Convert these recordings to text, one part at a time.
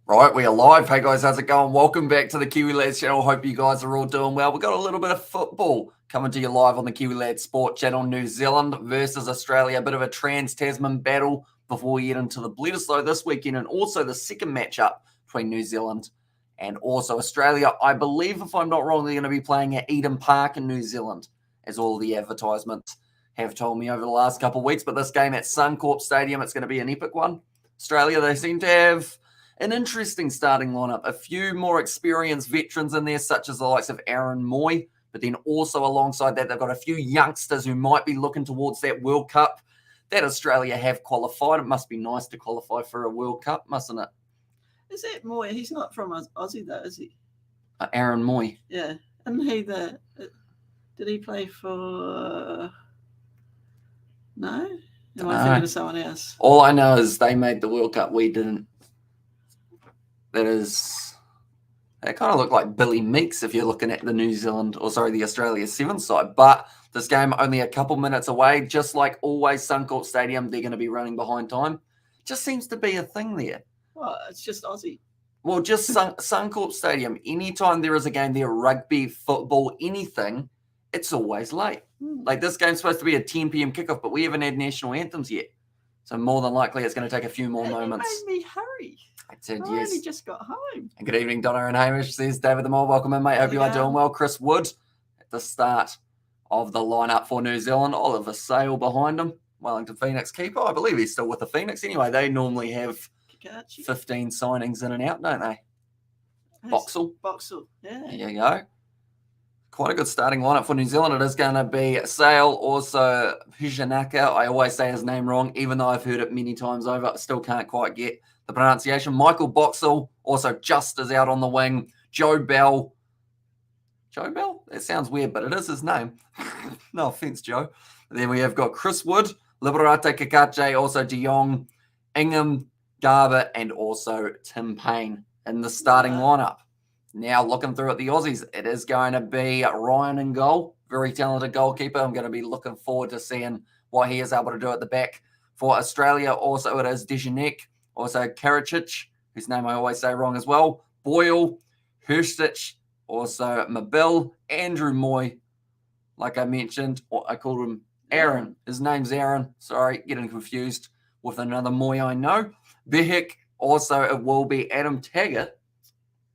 Right, we are live. Hey guys, how's it going? Welcome back to the Kiwi Lads channel. Hope you guys are all doing well. We've got a little bit of football coming to you live on the Kiwi Lads Sport channel. New Zealand versus Australia. A bit of a trans-Tasman battle before we get into the Bledisloe this weekend, and also the second matchup between New Zealand and also Australia. I believe, if I'm not wrong, they're going to be playing at Eden Park in New Zealand, as all the advertisements have told me over the last couple of weeks. But this game at Suncorp Stadium, it's going to be an epic one. Australia, they seem to have an interesting starting lineup. A few more experienced veterans in there, such as the likes of Aaron Moy. But then also alongside that, they've got a few youngsters who might be looking towards that World Cup that Australia have qualified. It must be nice to qualify for a World Cup, mustn't it? Is that Moy? He's not from Aussie, though, is he? Aaron Moy. Yeah. Isn't he the... Did he play for... No? Am I thinking of someone else? All I know is they made the World Cup. We didn't. They kind of look like Billy Meeks if you're looking at the the Australia 7 side. But this game only a couple minutes away. Just like always, Suncorp Stadium, they're going to be running behind time. Just seems to be a thing there. Well, it's just Aussie. Well, just Suncorp Stadium. Anytime there is a game there, rugby, football, anything, it's always late. Like this game's supposed to be a 10 p.m. kickoff, but we haven't had national anthems yet. So more than likely, it's going to take a few more moments. It made me hurry. I said I yes. only just got home. And good evening, Donna and Hamish. Says David the Mole. Welcome in, mate. Hope you are doing well. Chris Wood at the start of the lineup for New Zealand. Oliver Sale behind him. Wellington Phoenix keeper. I believe he's still with the Phoenix. Anyway, they normally have 15 signings in and out, don't they? Boxall. Yeah. There you go. Quite a good starting lineup for New Zealand. It is going to be Sale, also Pujanaka. I always say his name wrong, even though I've heard it many times over. I still can't quite get the pronunciation. Michael Boxall, also just is out on the wing. Joe Bell. Joe Bell? That sounds weird, but it is his name. No offense, Joe. Then we have got Chris Wood, Liberate Kakache, also De Jong, Ingham, Garber, and also Tim Payne in the starting lineup. Now, looking through at the Aussies, it is going to be Ryan in goal. Very talented goalkeeper. I'm going to be looking forward to seeing what he is able to do at the back. For Australia, also it is Dejanek, also Karacic, whose name I always say wrong as well, Boyle, Hurstich, also Mabil, Andrew Moy. Like I mentioned, I called him Aaron. His name's Aaron. Sorry, getting confused with another Moy I know. Behik, also it will be Adam Taggart.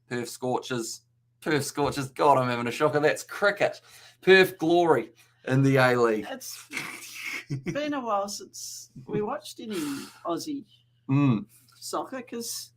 Perth Scorchers. God, I'm having a shocker. That's cricket. Perth Glory in the A-League. It's been a while since we watched any Aussie soccer because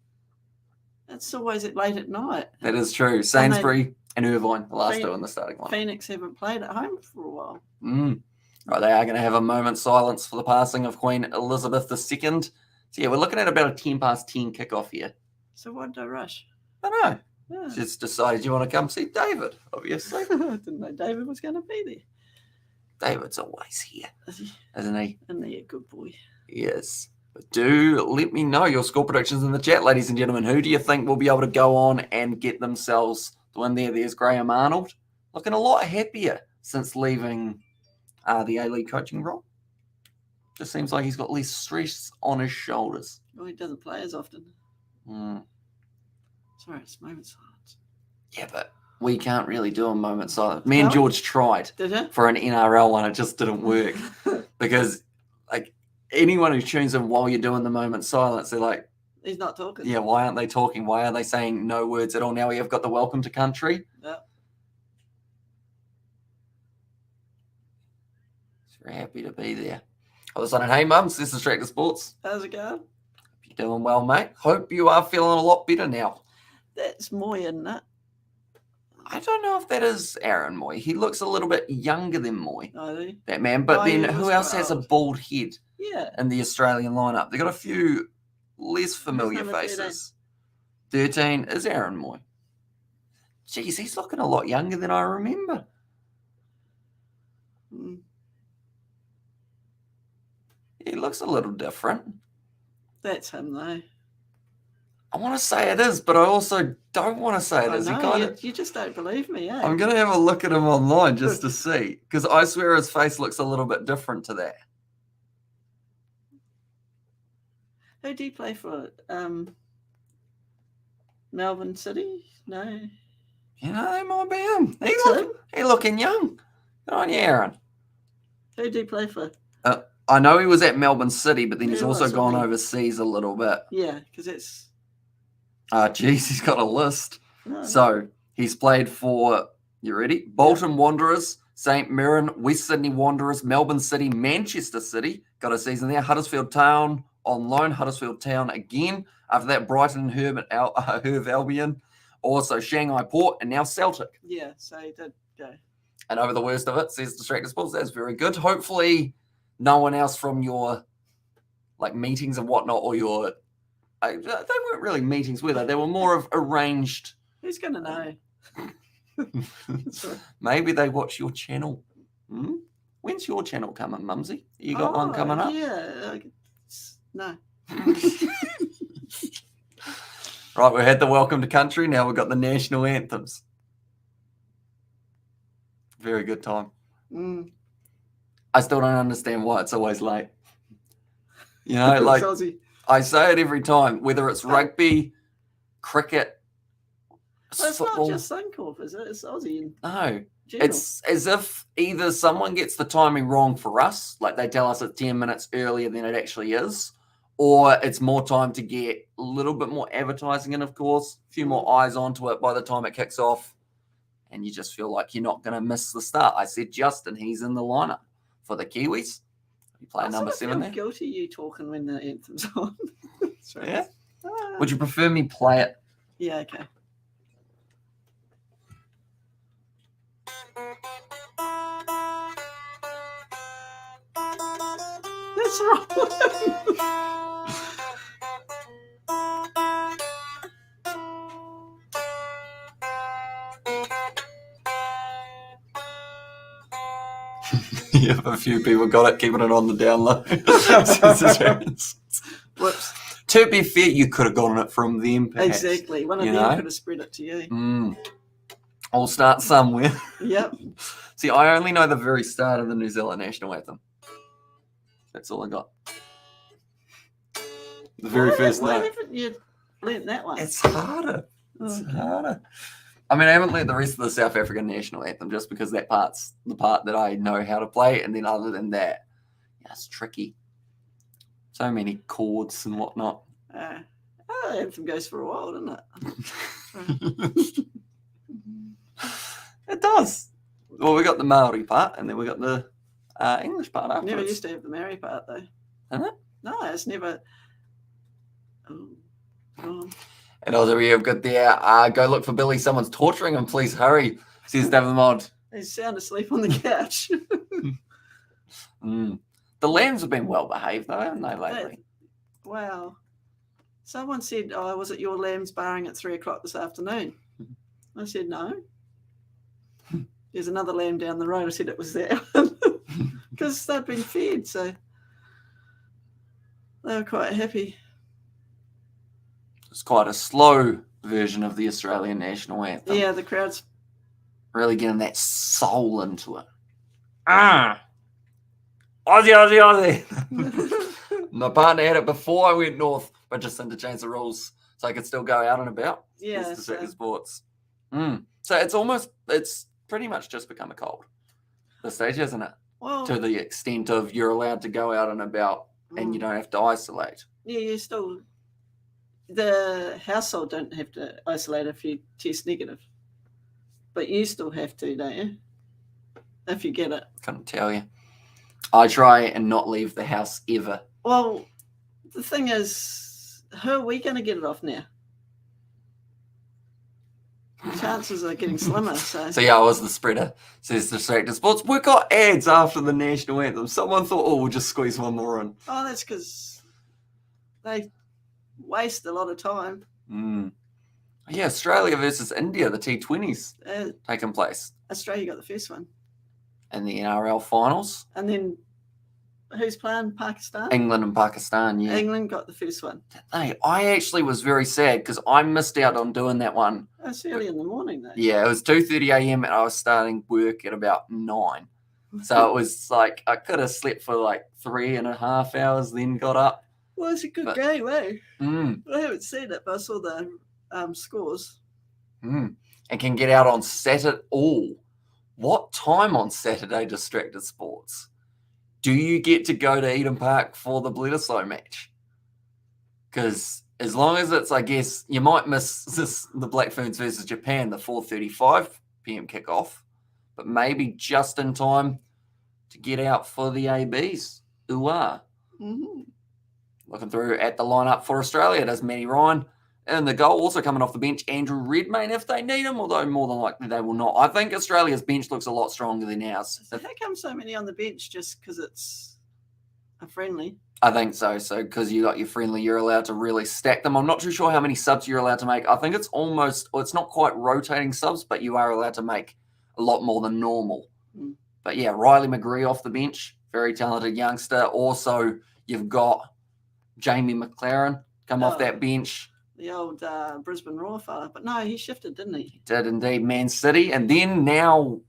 it's always late at night. That is true. Sainsbury and Irvine, the last two in the starting line. Phoenix haven't played at home for a while. Right, they are going to have a moment's silence for the passing of Queen Elizabeth II. So, yeah, we're looking at about a 10 past 10 kickoff here. So why did I rush? I don't know. Yeah. Just decided you want to come see David, obviously. I didn't know David was going to be there. David's always here, isn't he? Isn't he a good boy? Yes. But do let me know your score predictions in the chat, ladies and gentlemen. Who do you think will be able to go on and get themselves the win there? There's Graham Arnold. Looking a lot happier since leaving the A-League coaching role. Just seems like he's got less stress on his shoulders. Well, he doesn't play as often. Sorry, it's moment silence. Yeah, but we can't really do a moment silence. Me and George tried for an NRL one. It just didn't work because, like, anyone who tunes in while you're doing the moment silence, they're like, he's not talking. Yeah, why aren't they talking? Why are they saying no words at all? Now we have got the welcome to country. Yeah. He's very happy to be there. All of a sudden, hey, mums, this is Tractor Sports. How's it going? You're doing well, mate. Hope you are feeling a lot better now. That's Moy, isn't it? I don't know if that is Aaron Moy. He looks a little bit younger than Moy. Oh, that man. But then who else has a bald head in the Australian lineup? They've got a few less familiar faces. 13 is Aaron Moy. Jeez, he's looking a lot younger than I remember. He looks a little different. That's him, though. I want to say it is, but I also don't want to say it is. You just don't believe me, eh? I'm going to have a look at him online just to see, because I swear his face looks a little bit different to that. Who do you play for? Melbourne City? No. You know, they might be him. That's him. He's looking young. Good on you, Aaron. Who did he play for? I know he was at Melbourne City, but then he's He also was, gone wasn't he? overseas a little bit. Yeah, because it's... Geez, he's got a list. No. So he's played for, you ready? Bolton Wanderers, St Mirren, West Sydney Wanderers, Melbourne City, Manchester City. Got a season there. Huddersfield Town on loan. Huddersfield Town again. After that, Brighton and Hove Albion. Also Shanghai Port and now Celtic. Yeah, so he did go. And over the worst of it, says Distracted Sports. That's very good. Hopefully no one else from your like meetings and whatnot or your... they weren't really meetings, were they? They were more of arranged... Who's going to know? Maybe they watch your channel. When's your channel coming, Mumsy? You got one coming up? Yeah. No. Right, we had the welcome to country. Now we've got the national anthems. Very good time. I still don't understand why it's always late. You know, like I say it every time, whether it's rugby, cricket, it's football. Not just Suncorp, is it? It's Aussie. No. General. It's as if either someone gets the timing wrong for us, like they tell us it's 10 minutes earlier than it actually is, or it's more time to get a little bit more advertising in, of course, a few more eyes onto it by the time it kicks off, and you just feel like you're not going to miss the start. I said Justin, he's in the lineup for the Kiwis. You play number 7 there. Guilty you talking when the anthem's on. Right. Yeah? Would you prefer me play it? Yeah, okay. That's wrong. Yeah, a few people got it, keeping it on the download. Whoops. To be fair, you could have gotten it from them, perhaps. Exactly. One of them could have spread it to you. I'll start somewhere. Yep. See, I only know the very start of the New Zealand national anthem. That's all I got. The very first note. Why haven't you learnt that one? It's harder. It's harder. I mean, I haven't learnt the rest of the South African national anthem just because that part's the part that I know how to play. And then other than that, yeah, it's tricky. So many chords and whatnot. The anthem goes for a while, doesn't it? It does. Well, we got the Maori part, and then we got the English part afterwards. Never used to have the Maori part, though. Isn't it? No, it's never... Oh. And also we have got there, go look for Billy. Someone's torturing him. Please hurry, says David Mod. He's sound asleep on the couch. The Lambs have been well behaved, though, haven't they, lately? Wow. Someone said, was it your Lambs barring at 3 o'clock this afternoon? I said, no. There's another lamb down the road. I said it was there. Because they'd been fed, so they were quite happy. It's quite a slow version of the Australian national anthem. Yeah, the crowd's really getting that soul into it. Aussie, Aussie, Aussie. My partner had it before I went north, but just to change the rules so I could still go out and about. Yeah. So. Sports. So it's pretty much just become a cold. The stage, isn't it? Well, to the extent of you're allowed to go out and about and you don't have to isolate. Yeah, you still... The household don't have to isolate if you test negative. But you still have to, don't you? If you get it. Couldn't tell you. I try and not leave the house ever. Well, the thing is, how are we going to get it off now? Chances are getting slimmer. So yeah, I was the spreader, says Distracted Sports. We got ads after the national anthem. Someone thought, we'll just squeeze one more in. Oh, that's because they waste a lot of time. Yeah, Australia versus India, the T20s taking place. Australia got the first one. And the NRL finals. And then who's playing? Pakistan? England and Pakistan, yeah. England got the first one. Hey, I actually was very sad because I missed out on doing that one. That's early in the morning, though. Yeah, it was 2:30 a.m. and I was starting work at about 9. So it was like I could have slept for like 3.5 hours, then got up. Well, it's a good game, eh? I I haven't seen it, but I saw the scores. And can get out on Saturday. Oh, what time on Saturday, Distracted Sports? Do you get to go to Eden Park for the Bledisloe match? Because as long as it's, I guess, you might miss the Black Ferns versus Japan, the 4:35 p.m. kickoff, but maybe just in time to get out for the ABs. Ooh, Looking through at the lineup for Australia, there's Matty Ryan in the goal. Also coming off the bench, Andrew Redmayne if they need him, although more than likely they will not. I think Australia's bench looks a lot stronger than ours. So how come so many on the bench just because it's a friendly? I think so. So because you got your friendly, you're allowed to really stack them. I'm not too sure how many subs you're allowed to make. I think it's almost, well, it's not quite rotating subs, but you are allowed to make a lot more than normal. But yeah, Riley McGree off the bench, very talented youngster. Also, you've got Jamie McLaren come off that bench. The old Brisbane Roar fella. But no, he shifted, didn't he? He did indeed, Man City. And then now,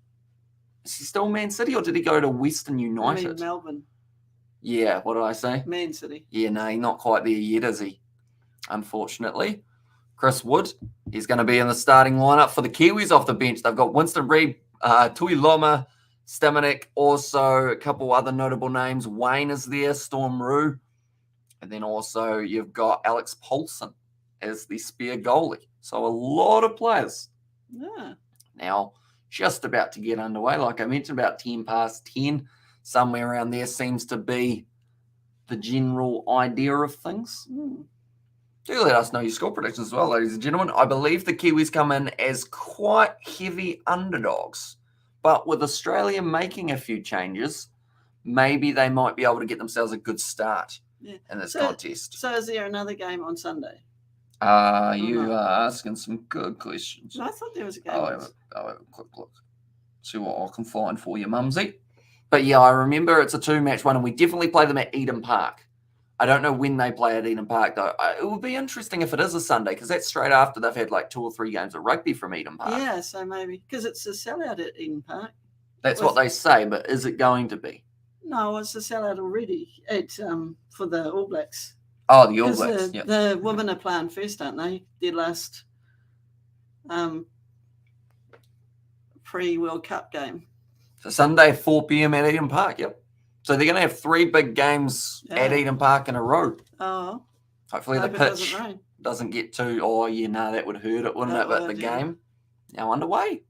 is he still Man City or did he go to Western United? I mean, Melbourne. Yeah, what did I say? Man City. Yeah, no, he's not quite there yet, is he? Unfortunately. Chris Wood, he's going to be in the starting lineup for the Kiwis off the bench. They've got Winston Reid, Tui Loma, Stamanik, also a couple other notable names. Wayne is there, Storm Rue. And then also you've got Alex Paulson as the spare goalie. So a lot of players. Yeah. Now, just about to get underway. Like I mentioned, about 10 past 10. Somewhere around there seems to be the general idea of things. Do let us know your score predictions as well, ladies and gentlemen. I believe the Kiwis come in as quite heavy underdogs. But with Australia making a few changes, maybe they might be able to get themselves a good start in this contest. So is there another game on Sunday? You are asking some good questions. No, I thought there was a game. I'll have a quick look. See what I can find for you, Mumsy. But yeah, I remember it's a 2-match one, and we definitely play them at Eden Park. I don't know when they play at Eden Park, though. It would be interesting if it is a Sunday, because that's straight after they've had like 2 or 3 games of rugby from Eden Park. Yeah, so maybe. Because it's a sellout at Eden Park. That's what they say, but is it going to be? No, it's a sellout already for the All Blacks. Oh, the All Blacks. The women are playing first, aren't they? Their last pre-World Cup game. So Sunday, 4 p.m. at Eden Park, yep. So they're going to have 3 big games at Eden Park in a row. Oh. Hopefully the pitch doesn't get too, that would hurt it, wouldn't it? But the game now underway.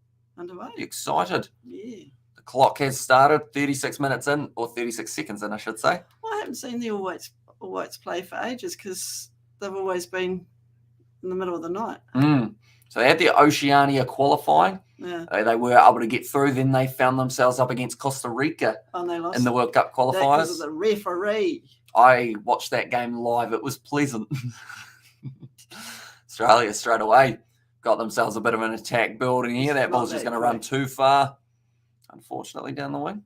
Excited. Yeah. The clock has started, 36 minutes in, or 36 seconds in, I should say. Well, I haven't seen the All Whites play for ages because they've always been in the middle of the night. So they had the Oceania qualifying. Yeah. They were able to get through. Then they found themselves up against Costa Rica in the World Cup qualifiers. Because of the referee. I watched that game live. It was pleasant. Australia straight away got themselves a bit of an attack building here. That ball's just going to run too far, unfortunately, down the wing.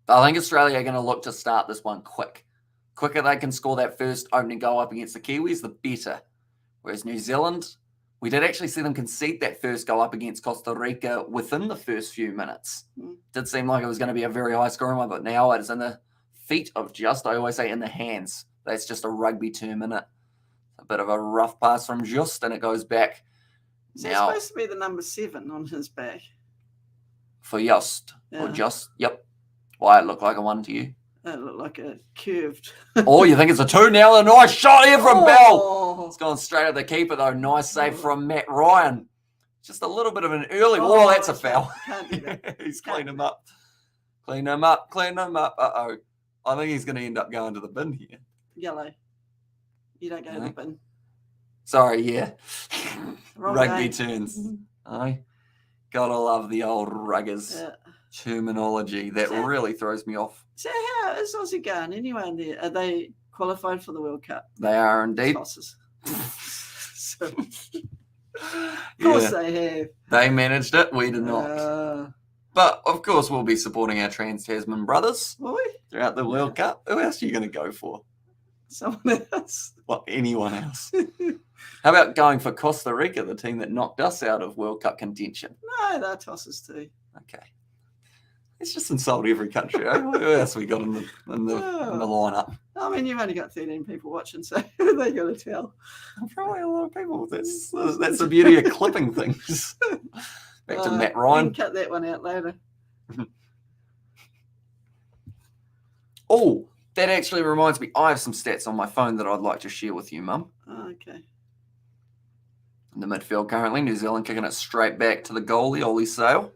But I think Australia are going to look to start this one quick. Quicker they can score that first opening goal up against the Kiwis, the better. Whereas New Zealand, we did actually see them concede that first goal up against Costa Rica within the first few minutes. Did seem like it was going to be a very high scoring one, but now it is in the feet of I always say in the hands. That's just a rugby term, isn't it? A bit of a rough pass from Just, and it goes back. Is that supposed to be the number 7 on his back? For Just. Or Just, yep. Why it looked like a 1 to you? It looked like a curved. Oh, you think it's a 2 now? A nice shot here from Bell. It's gone straight at the keeper, though. Nice save from Matt Ryan. Just a little bit of an early. Oh, that's a foul. Can't do that. He's cleaned him up. Clean him up. Uh-oh. I think he's going to end up going to the bin here. Yellow. You don't go to the bin. Sorry, yeah. Rugby day. Turns. Aye. Gotta love the old ruggers terminology. That really throws me off. So how is Aussie going anyway in there? Are they qualified for the World Cup? They are indeed. Tosses. Of course they have. They managed it. We did not. But, of course, we'll be supporting our Trans-Tasman brothers throughout the World Cup. Who else are you going to go for? Someone else. Well, anyone else. How about going for Costa Rica, the team that knocked us out of World Cup contention? No, they're tosses too. Okay. Let's just insult every country. Eh? What else we got in the lineup? I mean, you've only got 13 people watching, so they got to tell. Probably a lot of people. That's the beauty of clipping things. Back to Matt We Ryan. can cut that one out later. Oh, that actually reminds me. I have some stats on my phone that I'd like to share with you, Mum. Oh, okay. In the midfield currently, New Zealand kicking it straight back to the goalie, Ollie Sale.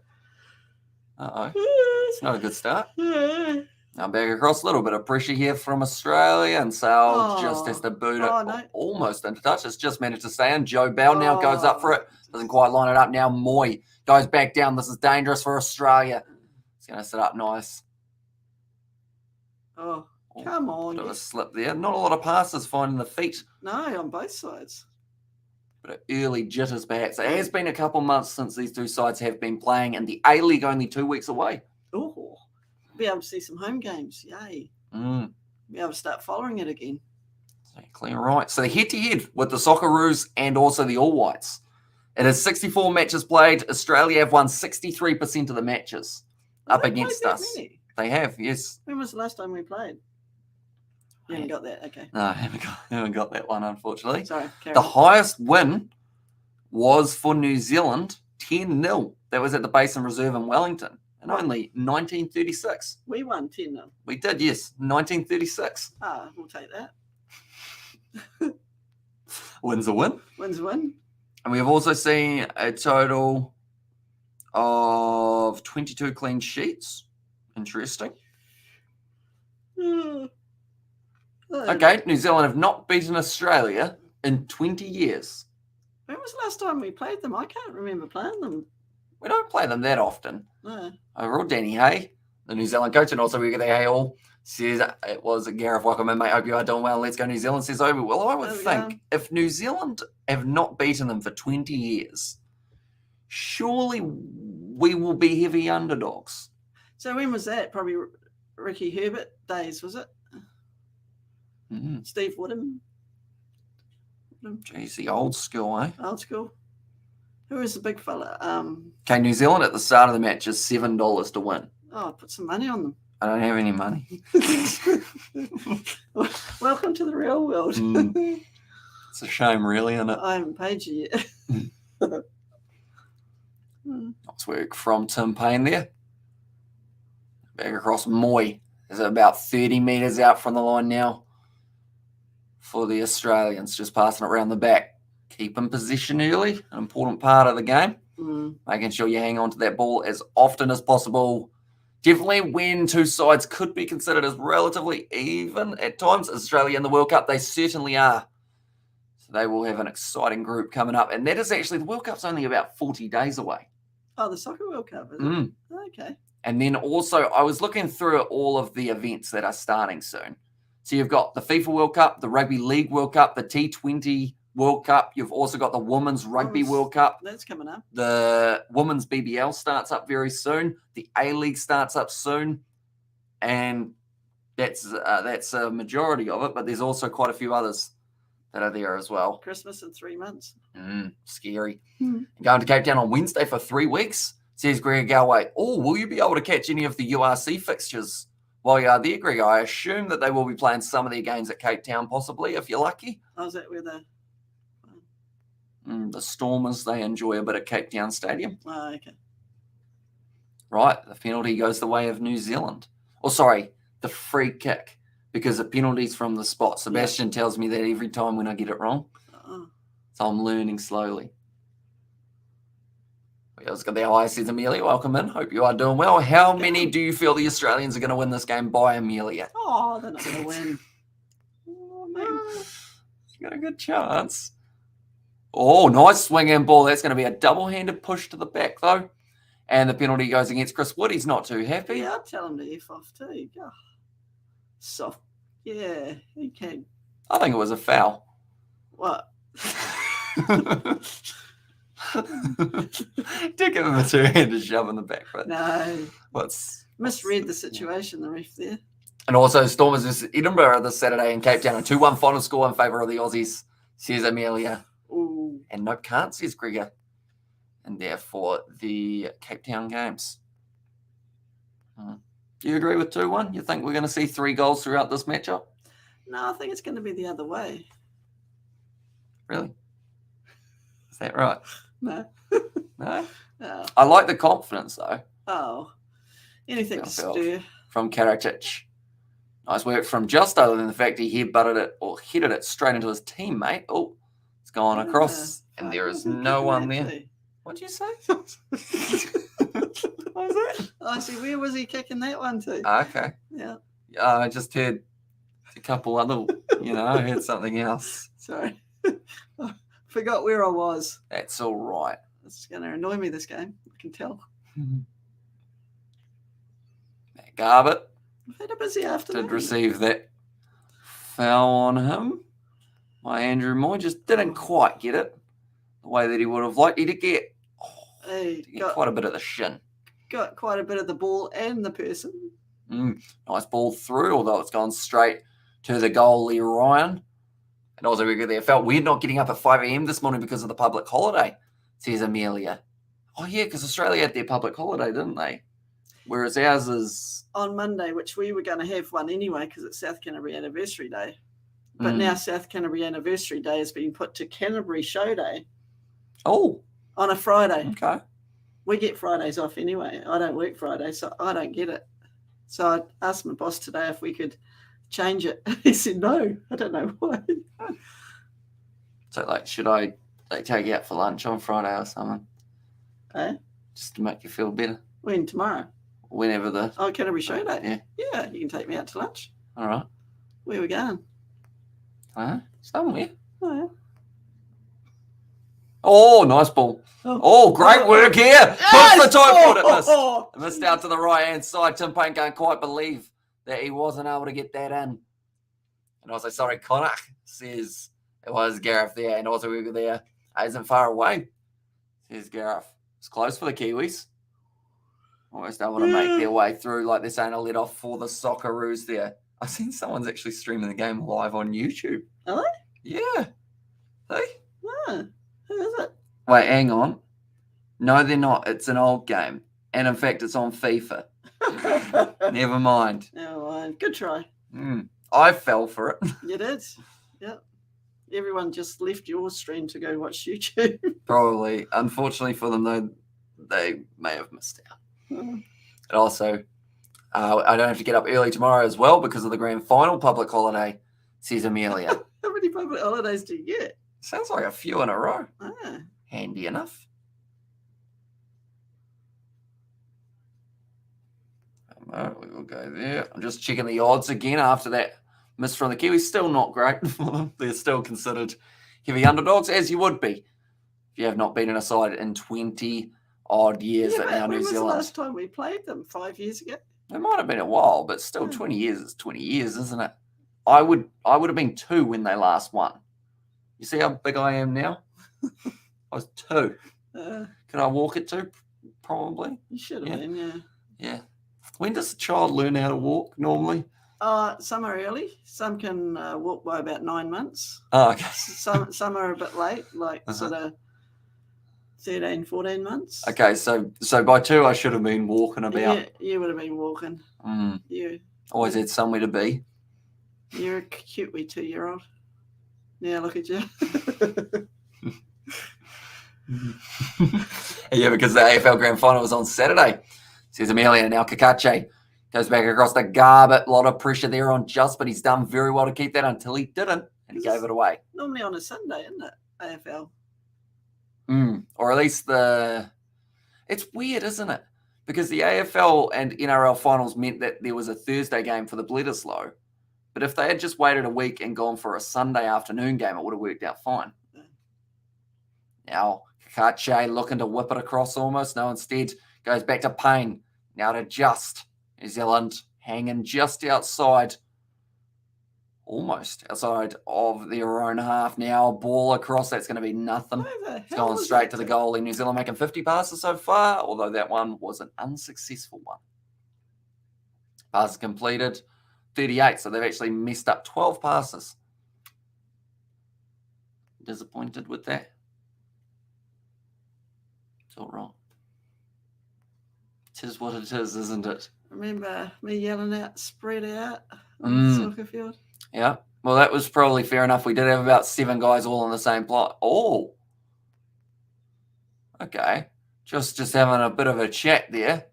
It's not a good start. Now back across, a little bit of pressure here from Australia, and Sale just has to boot it almost into touch. It's just managed to stay in. Joe Bell now goes up for it. Doesn't quite line it up. Now Moy goes back down. This is dangerous for Australia. It's going to set up nice. Oh, come on. Bit of a slip there. Not a lot of passes finding the feet. No, on both sides. But early jitters perhaps. It has been a couple months since these two sides have been playing, and the A-League only 2 weeks away. Oh, be able to see some home games. Yay. Be able to start following it again. Exactly right. So head-to-head with the Socceroos and also the All Whites. It is 64 matches played. Australia have won 63% of the matches up against us. Many? They have, yes. When was the last time we played? You haven't got that, okay. No, I haven't got that one, unfortunately. Sorry, the highest win was for New Zealand, 10-0. That was at the Basin Reserve in Wellington, and only 1936. We won 10-0. We did, yes, 1936. We'll take that. Win's a win. Win's a win. And we have also seen a total of 22 clean sheets. Interesting. Okay, New Zealand have not beaten Australia in 20 years. When was the last time we played them? I can't remember playing them. We don't play them that often. No. Overall, Danny Hay, the New Zealand coach, and also we get the Hay all says it was Gareth Wackerman, mate. Hope you are doing well. Let's go, New Zealand. Says over. Well, I would think if New Zealand have not beaten them for 20 years, surely we will be heavy underdogs. So when was that? Probably Ricky Herbert days, was it? Steve Woodham. Jeez, the old school, eh? Old school. Who is the big fella? Okay, New Zealand at the start of the match is $7 to win. Oh, put some money on them. I don't have any money. Welcome to the real world. It's a shame, really, isn't it? I haven't paid you yet. Nice work from Tim Payne there. Back across Moy. Is about 30 metres out from the line now for the Australians. Just passing it around the back. Keeping possession early, an important part of the game. Making sure you hang on to that ball as often as possible. Definitely when two sides could be considered as relatively even at times. Australia in the World Cup, they certainly are. So they will have an exciting group coming up. And that is actually, the World Cup's only about 40 days away. Oh, the Soccer World Cup, is it? Okay. And then also, I was looking through all of the events that are starting soon. So you've got the FIFA World Cup, the Rugby League World Cup, the T20 World Cup. You've also got the Women's Rugby World Cup. That's coming up. The Women's BBL starts up very soon. The A-League starts up soon. And that's a majority of it, but there's also quite a few others that are there as well. Christmas in 3 months. Scary. Going to Cape Town on Wednesday for 3 weeks, says Greg Galway. Oh, will you be able to catch any of the URC fixtures while you are there, Greg? I assume that they will be playing some of their games at Cape Town, possibly, if you're lucky. Oh, is that where the Stormers, they enjoy a bit at Cape Town Stadium. Oh, okay. Right, the penalty goes the way of New Zealand. Oh, sorry, the free kick, because the penalty's from the spot. Sebastian tells me that every time when I get it wrong. So I'm learning slowly. We also got the eye, says Amelia. Welcome in. Hope you are doing well. How many do you feel the Australians are going to win this game by, Amelia? Oh, they're not going to win. Oh, man. You got a good chance. Oh, nice swing and ball. That's going to be a double-handed push to the back, though. And the penalty goes against Chris Wood. He's not too happy. Yeah, I'd tell him to F off too. Oh, soft. Yeah, he can. I think it was a foul. What? Did give him a two-handed shove in the back. But no. Misread the situation, the ref there. And also, Stormers versus Edinburgh this Saturday in Cape Town. A 2-1 final score in favour of the Aussies, says Amelia. Ooh. And no, can't, says Gregor. And therefore, the Cape Town games. Do you agree with 2-1? You think we're going to see 3 goals throughout this matchup? No, I think it's going to be the other way. Really? Is that right? No. No? Oh. I like the confidence, though. Oh. Anything to stir. From Karacic. Nice work from just other than the fact he headbutted it or headed it straight into his teammate. Oh, it's gone across, and there is no one there. What'd you say? What was that? I see. Where was he kicking that one to? Okay. Yeah. I just heard a couple other, I heard something else. Sorry. I forgot where I was. That's all right. It's going to annoy me this game. I can tell. Garbutt I've had a busy afternoon. did receive that foul on him. My Andrew Moy just didn't quite get it the way that he would have liked. He did get, quite a bit of the shin. Got quite a bit of the ball and the person. Nice ball through, although it's gone straight to the goalie, Ryan. And also, it felt weird not getting up at 5 a.m. this morning because of the public holiday, says Amelia. Oh, yeah, because Australia had their public holiday, didn't they? Whereas ours is on Monday, which we were going to have one anyway because it's South Canterbury Anniversary Day. But now South Canterbury Anniversary Day has been put to Canterbury Show Day. Oh. On a Friday. Okay. We get Fridays off anyway. I don't work Friday, so I don't get it. So I asked my boss today if we could change it. He said, no, I don't know why. So, should I take you out for lunch on Friday or something? Eh? Just to make you feel better. When? Tomorrow? Whenever the... Oh, Canterbury Show Day? Yeah. Yeah, you can take me out to lunch. All right. Where are we going? Somewhere. Oh, yeah. Oh, nice ball. Oh, great work here. Yes! Puts the toe foot. It missed. Oh, Missed out to the right-hand side. Tim Payne can't quite believe that he wasn't able to get that in. And also, sorry, Connor says it was Gareth there. And also, we were there. Isn't far away, says Gareth. It's close for the Kiwis. Almost able to make their way through, like they're saying, a let off for the Socceroos there. I've seen someone's actually streaming the game live on YouTube. Are they? Yeah. Hey? Oh, who is it? Wait, hang on. No, they're not. It's an old game. And in fact, it's on FIFA. Never mind. Never mind. Good try. I fell for it. You did. Yep. Everyone just left your stream to go watch YouTube. Probably. Unfortunately for them, though, they may have missed out. And also, I don't have to get up early tomorrow as well because of the grand final public holiday, says Amelia. How many public holidays do you get? Sounds like a few in a row. Ah. Handy enough. We will go there. I'm just checking the odds again after that miss from the Kiwis. Still not great for them. They're still considered heavy underdogs, as you would be if you have not been in a side in 20-odd years at now New Zealand. When was the last time we played them? 5 years ago? It might have been a while, but still 20 years is 20 years, isn't it? I would have been 2 when they last won. You see how big I am now? I was 2. Can I walk at 2? Probably. You should have been, yeah. Yeah. When does a child learn how to walk normally? Some are early. Some can walk by about 9 months. Oh, okay. Some are a bit late, like sort of 13, 14 months. Okay, so by 2 I should have been walking about. Yeah, you would have been walking. You always had somewhere to be. You're a cute wee 2-year-old. Now look at you. Yeah, because the AFL Grand Final was on Saturday. Says Amelia. Now Kakache goes back across the Garbutt. A lot of pressure there on Just, but he's done very well to keep that until he didn't, and he gave it away. Normally on a Sunday, isn't it? AFL. Or at least it's weird, isn't it? Because the AFL and NRL finals meant that there was a Thursday game for the Bledisloe. But if they had just waited a week and gone for a Sunday afternoon game, it would have worked out fine. Now, Kakache looking to whip it across almost. No, instead goes back to Payne. Now to Just. New Zealand hanging just outside, almost outside of their own half now. Ball across, that's going to be nothing. It's going straight to the goal in New Zealand, making 50 passes so far, although that one was an unsuccessful one. Passes completed, 38, so they've actually messed up 12 passes. Disappointed with that. It's all wrong. It is what it is, isn't it? Remember me yelling out, spread out on the soccer field? Yeah. Well, that was probably fair enough. We did have about 7 guys all in the same plot. Oh. Okay. Just having a bit of a chat there.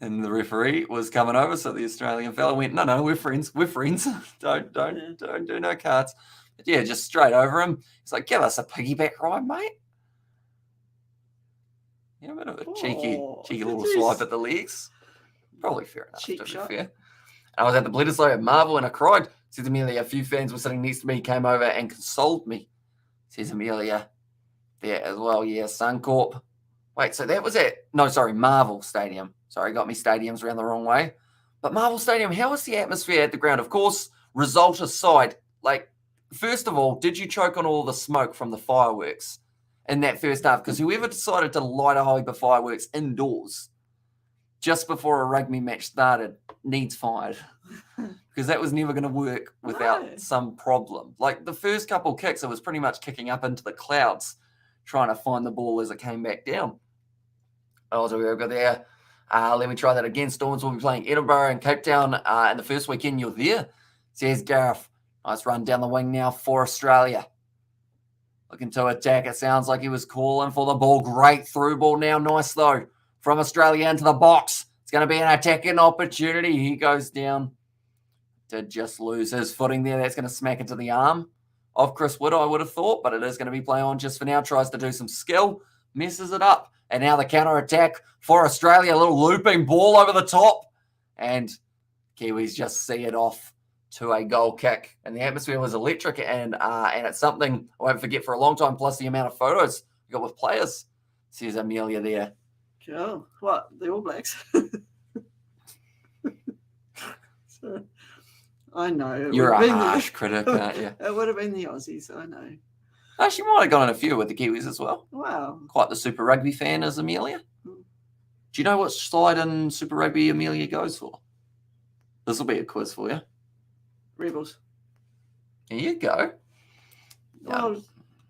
And the referee was coming over, so the Australian fella went, no, we're friends. We're friends. Don't do no cards. But yeah, just straight over him. He's like, give us a piggyback ride, mate. Yeah, a bit of a cheeky little swipe at the legs. Probably fair enough, Cheap to be shot. fair. And I was at the Bledisloe at Marvel and I cried. Says Amelia, a few fans were sitting next to me, came over and consoled me. Says Amelia, there as well. Yeah, Suncorp. Wait, so that was Marvel Stadium. Sorry, got me stadiums around the wrong way. But Marvel Stadium, how was the atmosphere at the ground? Of course, result aside, like, first of all, did you choke on all the smoke from the fireworks in that first half? Because whoever decided to light a whole heap of fireworks indoors just before a rugby match started needs fired. Because that was never going to work without some problem. Like, the first couple kicks, it was pretty much kicking up into the clouds, trying to find the ball as it came back down. Oh, so we'll go there. Let me try that again. Storms will be playing Edinburgh and Cape Town in the first weekend you're there. Says Gareth. Nice run down the wing now for Australia. Looking to attack. It sounds like he was calling for the ball. Great through ball now. Nice, though, from Australia into the box. It's going to be an attacking opportunity. He goes down. Did just lose his footing there. That's going to smack into the arm of Chris Wood, I would have thought, but it is going to be play on just for now. Tries to do some skill. Messes it up. And now the counter-attack for Australia. A little looping ball over the top. And Kiwis just see it off to a goal kick. And the atmosphere was electric. And it's something I won't forget for a long time, plus the amount of photos we got with players. Says Amelia there. Cool. What? The All Blacks? So, I know. You're a harsh critic, aren't you? It would have been the Aussies, I know. She might have gone in a few with the Kiwis as well. Wow. Quite the Super Rugby fan is Amelia. Do you know what slide in Super Rugby Amelia goes for? This will be a quiz for you. Rebels. There you go. Well,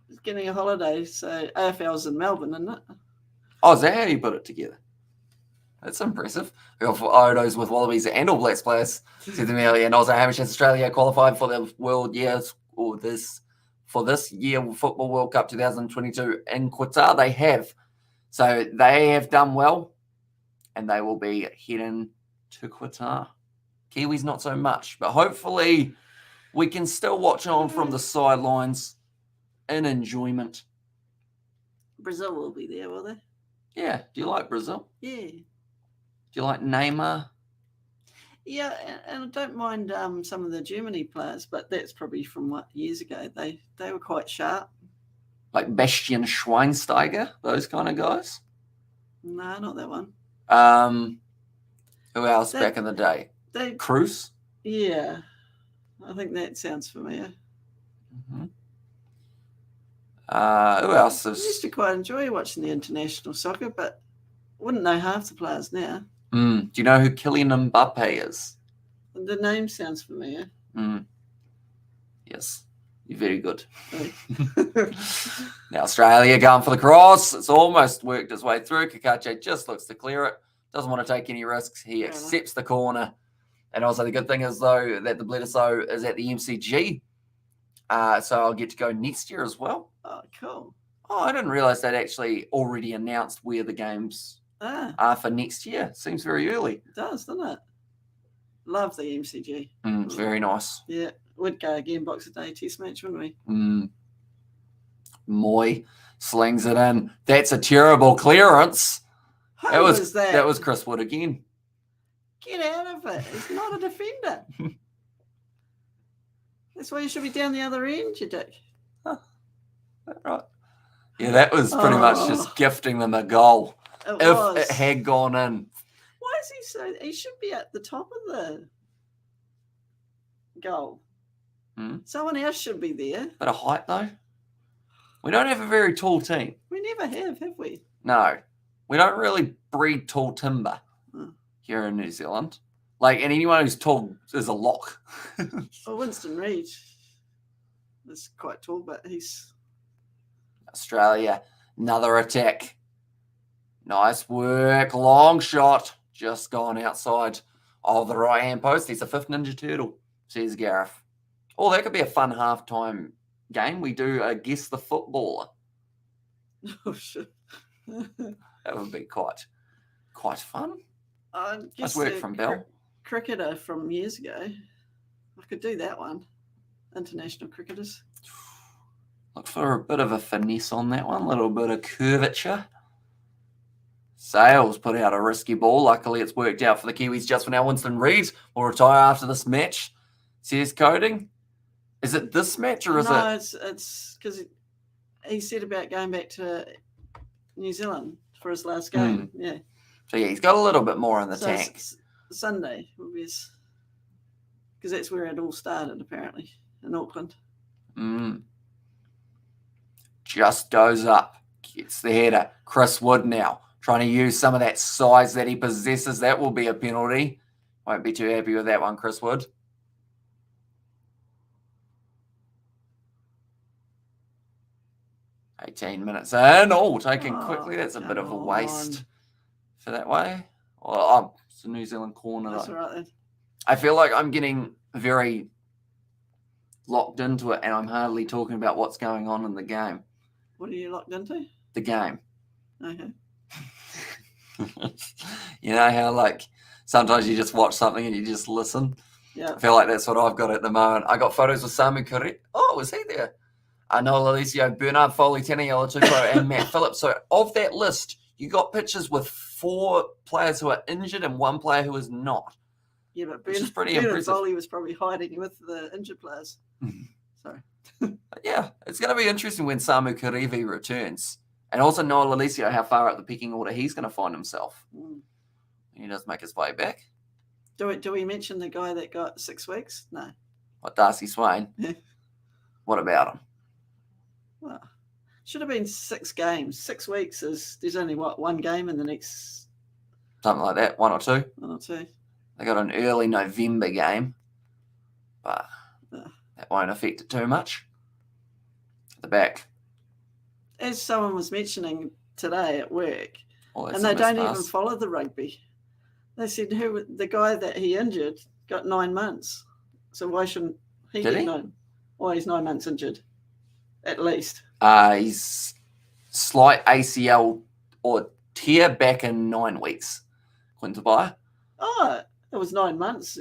it's getting a holiday, so AFL's in Melbourne, isn't it? Oh, is that how you put it together? That's impressive. We got for Odos with Wallabies and All Blacks players. Says Amelia. And also, how much has Australia qualified for the World Years or this year Football World Cup 2022 in Qatar? They have. So they have done well, and they will be heading to Qatar. Kiwis not so much, but hopefully we can still watch on from the sidelines in enjoyment. Brazil will be there, will they? Yeah. Do you like Brazil? Yeah. Do you like Neymar? Yeah, and I don't mind some of the Germany players, but that's probably from years ago. They were quite sharp. Like Bastian Schweinsteiger, those kind of guys? No, not that one. Who else back in the day? Cruz? Yeah, I think that sounds familiar. Mm-hmm. Who else I used to quite enjoy watching the international soccer, but wouldn't know half the players now. Do you know who Kylian Mbappe is? The name sounds familiar. Yes, you're very good. Now Australia going for the cross. It's almost worked its way through. Kakache just looks to clear it. Doesn't want to take any risks. He accepts the corner. And also the good thing is, though, that the Bledisloe is at the MCG. So I'll get to go next year as well. Oh, cool. Oh, I didn't realise they'd actually already announced where the games are for next year. Seems very early. It does, doesn't it? Love the MCG. Very nice. Yeah, would go again, Boxing Day Test match, wouldn't we? Moy slings it in. That's a terrible clearance. Who was that? That was Chris Wood again. Get out of it. It's not a defender. That's why you should be down the other end, you dick. Right. Yeah, that was pretty much just gifting them a goal. It had gone in. Why is he so... He should be at the top of the goal. Someone else should be there. Bit of height, though. We don't have a very tall team. We never have we? No. We don't really breed tall timber here in New Zealand. Like, and anyone who's tall is a lock. Well, Winston Reid is quite tall, but he's... Australia, another attack. Nice work. Long shot. just gone outside of the right-hand post. He's the 5th Ninja Turtle, says Gareth. Oh, that could be a fun halftime game. We do Guess the Footballer. Oh, shit. That would be quite fun. I guess Nice work from Bell. Cricketer from years ago. I could do that one. International cricketers. Look for a bit of a finesse on that one, a little bit of curvature. Sales put out a risky ball. Luckily, it's worked out for the Kiwis just for now. Winston Reid will retire after this match, says Coding. Is it this match or is it? No, it's because he said about going back to New Zealand for his last game. Yeah. So, yeah, he's got a little bit more in the tank. Sunday will be because that's where it all started, apparently, in Auckland. Just goes up. Gets the header. Chris Wood now trying to use some of that size that he possesses. That will be a penalty. Won't be too happy with that one, Chris Wood. $18 minutes in. Oh, taken quickly. That's a bit of a waste for that way. Well, it's a New Zealand corner. That's all right then. I feel like I'm getting very locked into it and I'm hardly talking about what's going on in the game. What are you locked into? The game. Okay. You know how like sometimes you just watch something and you just listen? Yeah. I feel like that's what I've got at the moment. I got photos with Samu Kuri. Oh, was he there? Noel Alicio, Bernard Foley, Tana Yalatupo, and Matt Phillips. So of that list, you got pictures with 4 players who are injured and 1 player who is not. Yeah, but Bernard Foley was probably hiding with the injured players. Sorry. Yeah, it's going to be interesting when Samu Karivi returns. And also Noel Alicio, how far up the pecking order he's going to find himself. He does make his way back. Do we mention the guy that got 6 weeks? No. What, Darcy Swain? What about him? Well, should have been 6 games. 6 weeks there's only one game in the next. Something like that, 1 or 2. 1 or 2. They got an early November game, but that won't affect it too much. At the back. As someone was mentioning today at work, and they don't even follow the rugby. They said the guy that he injured got 9 months. So why shouldn't he get 9? Well, he's 9 months injured, at least. He's slight ACL or tear back in 9 weeks. Quinton Tobias. Oh, it was 9 months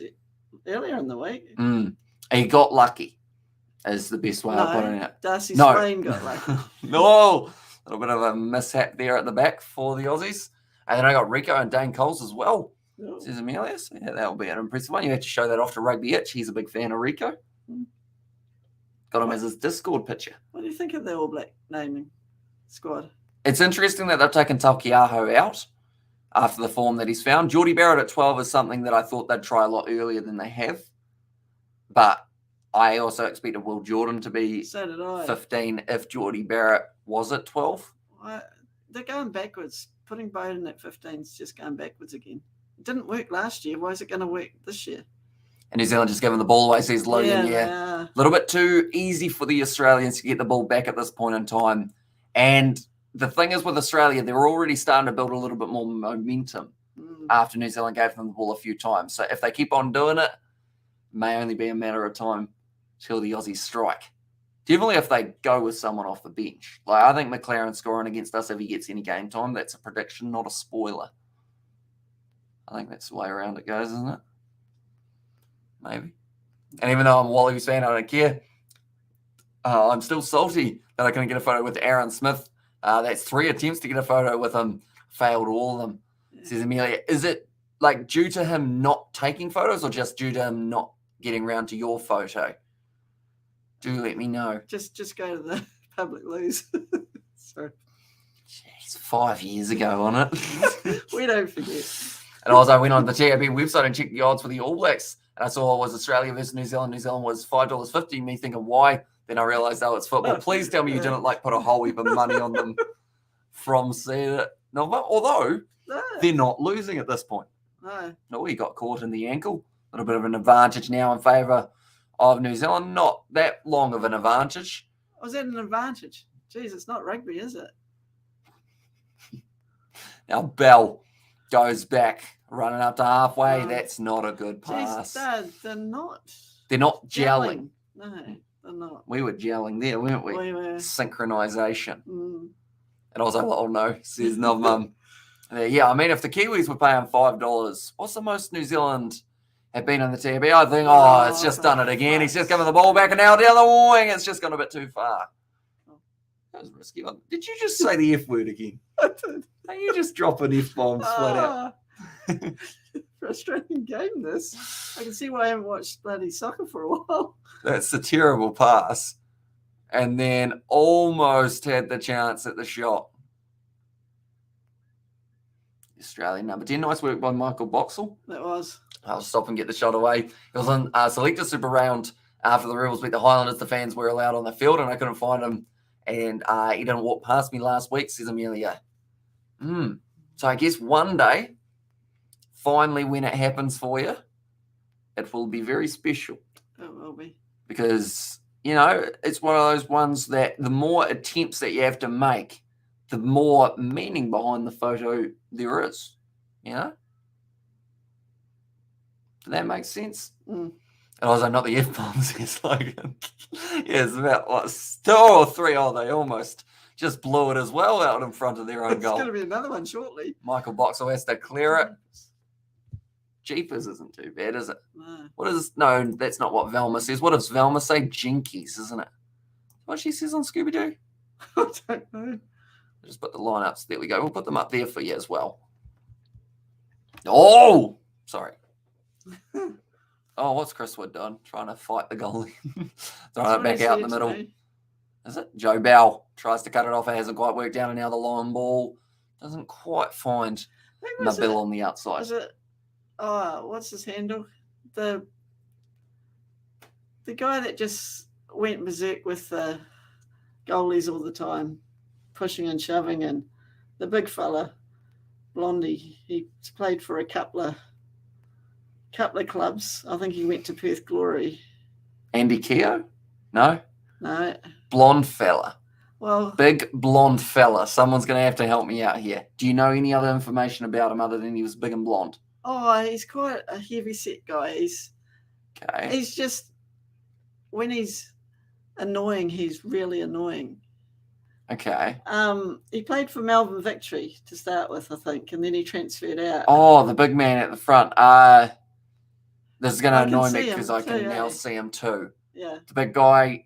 earlier in the week. He got lucky, is the best way of putting it. Darcy Swain got lucky. No, a little bit of a mishap there at the back for the Aussies. And then I got Rico and Dane Coles as well. Says Emilius. Yeah, that'll be an impressive one. You have to show that off to Rugby Itch. He's a big fan of Rico. Got him as his Discord picture. What do you think of the All Black naming squad? It's interesting that they've taken Taukei'aho out after the form that he's found. Geordie Barrett at 12 is something that I thought they'd try a lot earlier than they have. But I also expected Will Jordan to be 15 if Geordie Barrett was at 12. They're going backwards. Putting Bowden at 15 is just going backwards again. It didn't work last year. Why is it going to work this year? And New Zealand just giving the ball away, says Logan. Yeah. A little bit too easy for the Australians to get the ball back at this point in time. And the thing is with Australia, they're already starting to build a little bit more momentum after New Zealand gave them the ball a few times. So if they keep on doing it, it may only be a matter of time till the Aussies strike. Definitely if they go with someone off the bench. Like I think McLaren scoring against us if he gets any game time. That's a prediction, not a spoiler. I think that's the way around it goes, isn't it? Maybe. And even though I'm a Wallabies fan, I don't care. I'm still salty that I couldn't get a photo with Aaron Smith. That's 3 attempts to get a photo with him. Failed all of them. Says Amelia. Is it like due to him not taking photos or just due to him not getting round to your photo? Do let me know. Just go to the public loos. Sorry. Jeez, 5 years ago on it. We don't forget. And also I went on the TAB website and checked the odds for the All Blacks. And I saw it was Australia versus New Zealand. New Zealand was $5.50. Me thinking, why? Then I realised, it's football. Please tell me you didn't put a whole heap of money on them from seeing it. No, although they're not losing at this point. No, he got caught in the ankle. A little bit of an advantage now in favour of New Zealand. Not that long of an advantage. Was that an advantage? Jeez, it's not rugby, is it? Now, Bell Goes back, running up to halfway. Oh. That's not a good pass. Jeez, they're not. They're not gelling. No, they're not. We were gelling there, weren't we? We were. Synchronisation. Mm. And I was like, oh no, says no mum. Yeah, I mean, if the Kiwis were paying $5, what's the most New Zealand have been in the TB? I think, it's just done it again. He's just giving the ball back and now down the wing. It's just gone a bit too far. That was a risky one. Did you just say the F word again? I did. Are you just dropping F-bombs flat out? Frustrating game, this. I can see why I haven't watched bloody soccer for a while. That's a terrible pass. And then almost had the chance at the shot. Australian number 10. Nice work by Michael Boxall. That was. I'll stop and get the shot away. It was on Selector Super Round after the Rebels beat the Highlanders. The fans were allowed on the field and I couldn't find him. And he didn't walk past me last week, says Amelia. So I guess one day, finally when it happens for you, it will be very special. It will be. Because, you know, it's one of those ones that the more attempts that you have to make, the more meaning behind the photo there is. You know? Does that make sense? Mm. And I was like, not the F-bombs, it's like, yeah, it's about what, 2 or 3. Oh, they almost just blew it as well out in front of their own goal. It's going to be another one shortly. Michael Boxall has to clear it. Jeepers isn't too bad, is it? No. What is? No, that's not what Velma says. What does Velma say? Jinkies, isn't it? What she says on Scooby-Doo? I don't know. Just put the lineups. There we go. We'll put them up there for you as well. Oh, sorry. Oh, what's Chris Wood doing? Trying to fight the goalie. Throwing it back out in the middle. Is it? Joe Bell tries to cut it off. It hasn't quite worked out. And now the long ball doesn't quite find Nabil on the outside. Was it? Oh, what's his handle? The guy that just went berserk with the goalies all the time, pushing and shoving, and the big fella, Blondie. He's played for a couple of clubs. I think he went to Perth Glory. Andy Keogh? No. Blonde fella. Well, big blonde fella. Someone's going to have to help me out here. Do you know any other information about him other than he was big and blonde? Oh, he's quite a heavy set guy. He's just, when he's annoying, he's really annoying. Okay. He played for Melbourne Victory to start with, I think, and then he transferred out. Oh, the big man at the front. This is going to annoy me because I can now see him too. Yeah. The big guy,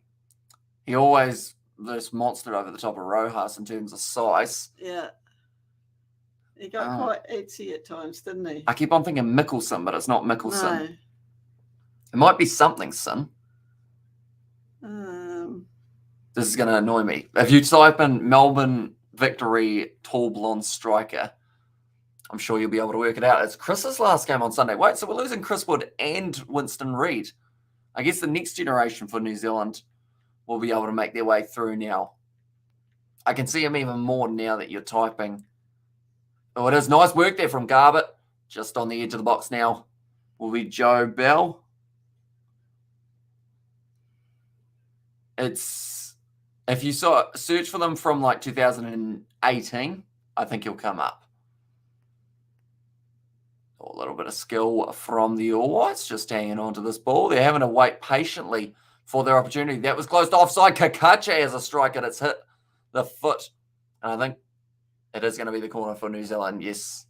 he always this monster over the top of Rojas in terms of size. Yeah. He got quite itsy at times, didn't he? I keep on thinking Mickelson, but it's not Mickelson. No. It might be something, son. This is going to annoy me. If you type in Melbourne Victory tall blonde striker, I'm sure you'll be able to work it out. It's Chris's last game on Sunday. Wait, so we're losing Chris Wood and Winston Reid. I guess the next generation for New Zealand will be able to make their way through now. I can see him even more now that you're typing. Oh, it is nice work there from Garbutt. Just on the edge of the box now will be Joe Bell. It's, if you search for them from like 2018, I think he'll come up. A little bit of skill from the All Whites, just hanging on to this ball. They're having to wait patiently for their opportunity. That was close to offside. Kakache as a striker that's hit the foot. And I think it is going to be the corner for New Zealand. Yes.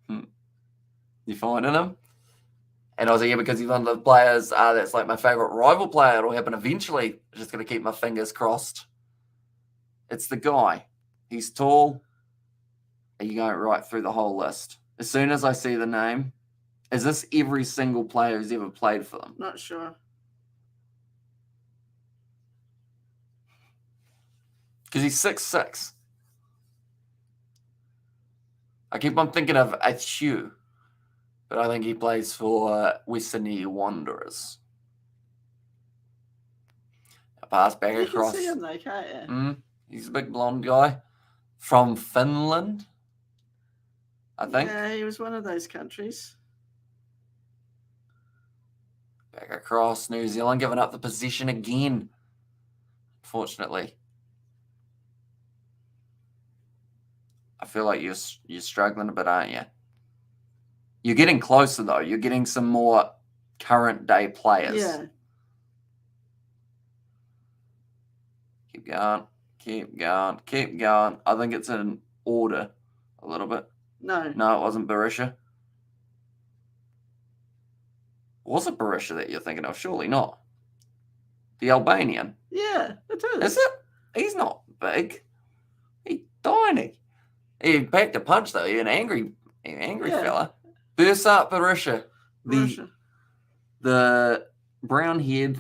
You finding him? And I was here because he's one of the players that's like my favourite rival player. It'll happen eventually. I'm just going to keep my fingers crossed. It's the guy. He's tall. Are you going right through the whole list? As soon as I see the name, is this every single player who's ever played for them? Not sure. Because he's 6'6". I keep on thinking of Hugh, but I think he plays for Western Wanderers. A pass back across. You can see him though, can't you? He's a big blonde guy from Finland, I think. Yeah, he was one of those countries. Back across New Zealand, giving up the possession again, unfortunately. I feel like you're struggling a bit, aren't you? You're getting closer, though. You're getting some more current day players. Yeah. Keep going. Keep going. Keep going. I think it's in order a little bit. No. No, it wasn't Berisha. Was it Berisha that you're thinking of? Surely not. The Albanian. Yeah, it is. Is it? He's not big. He's tiny. He packed a punch, though. He's an angry fella. Bursat Berisha. The brown head.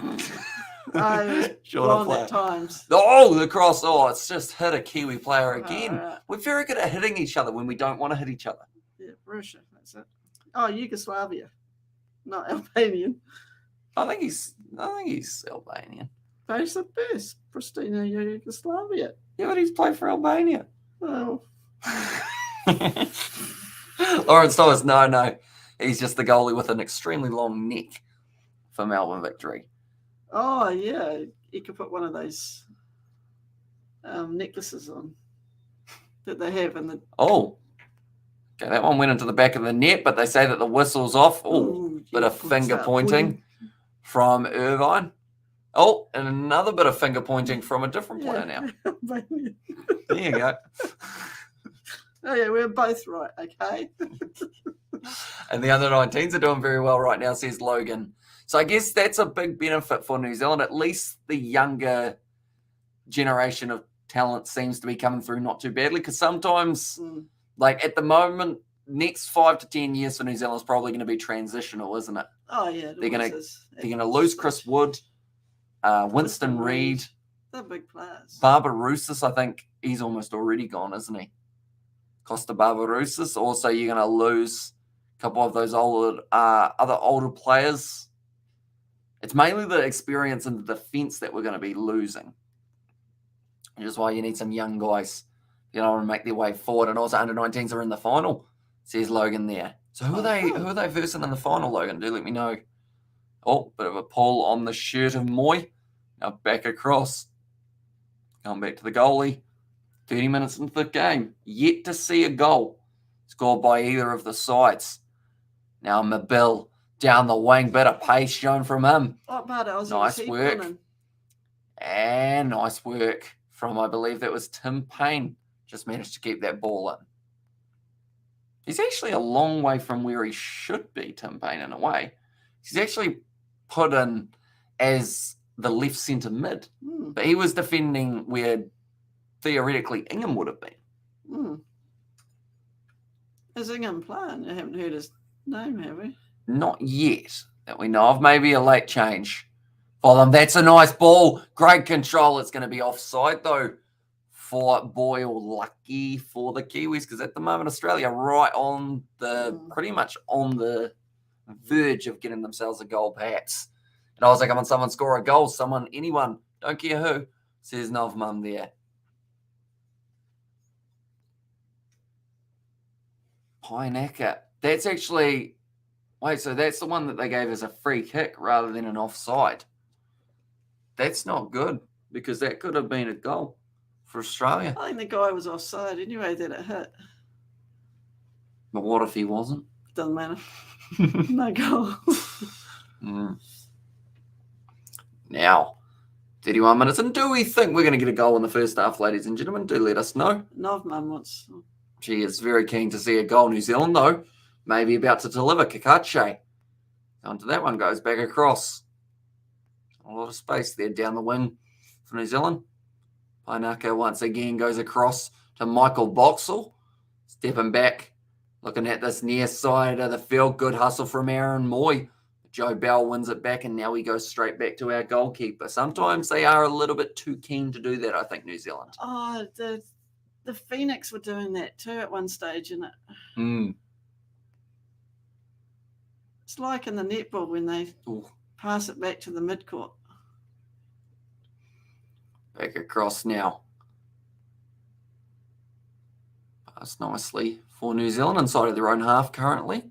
Blonde at times. Oh, the cross. Oh, it's just hit a Kiwi player again. Right. We're very good at hitting each other when we don't want to hit each other. Yeah, Berisha. That's it. Oh, Yugoslavia. Not Albanian. I think he's Albanian. Face the best. Pristina Yugoslavia. Yeah, but he's played for Albania. Oh. Lawrence Thomas, no. He's just the goalie with an extremely long neck for Melbourne Victory. Oh, yeah. You could put one of those necklaces on that they have in the... Oh. Okay, that one went into the back of the net, but they say that the whistle's off. Oh, bit of finger pointing from Irvine. Oh, and another bit of finger pointing from a different player now. There you go. Oh, yeah, we're both right, okay? And the under 19s are doing very well right now, says Logan. So I guess that's a big benefit for New Zealand. At least the younger generation of talent seems to be coming through not too badly, because sometimes... Like at the moment, next 5 to 10 years for New Zealand is probably going to be transitional, isn't it? Oh yeah, they're going to lose Chris Wood, Winston Reid, they're big players. Barbarousis, I think he's almost already gone, isn't he? Costa Barbarousis. Also, you're going to lose a couple of those other older players. It's mainly the experience in the defense that we're going to be losing, which is why you need some young guys. You know, and make their way forward, and also under 19s are in the final, says Logan there. So who are they versing in the final, Logan? Do let me know. Oh, bit of a pull on the shirt of Moy. Now back across. Going back to the goalie. 30 minutes into the game. Yet to see a goal scored by either of the sides. Now Mabil down the wing, bit of pace shown from him. Nice work. And nice work from, I believe that was Tim Payne. Just managed to keep that ball in. He's actually a long way from where he should be, Tim Payne, in a way. He's actually put in as the left centre mid. But he was defending where theoretically Ingham would have been. Is Ingham playing? I haven't heard his name, have we? Not yet, that we know of. Maybe a late change for them. That's a nice ball. Great control. It's going to be offside, though, for Boyle. Lucky for the Kiwis, because at the moment Australia right on the pretty much on the verge of getting themselves a goal, perhaps. And I was like, come on, someone score a goal, anyone, don't care who, says Novmum there. Pinecker. That's actually, so that's the one that they gave as a free kick rather than an offside. That's not good, because that could have been a goal for Australia. I think the guy was offside anyway that it hit. But what if he wasn't? Doesn't matter. No goal. Now, 31 minutes. And do we think we're going to get a goal in the first half, ladies and gentlemen? Do let us know. Novman wants. She is very keen to see a goal. New Zealand, though, maybe about to deliver. Kakache. Onto that one, goes back across. A lot of space there down the wing for New Zealand. Painaka once again goes across to Michael Boxall. Stepping back, looking at this near side of the field. Good hustle from Aaron Moy. Joe Bell wins it back, and now he goes straight back to our goalkeeper. Sometimes they are a little bit too keen to do that, I think, New Zealand. Oh, the Phoenix were doing that too at one stage, isn't it? It's like in the netball when they pass it back to the midcourt. Back across now. Pass nicely for New Zealand inside of their own half currently.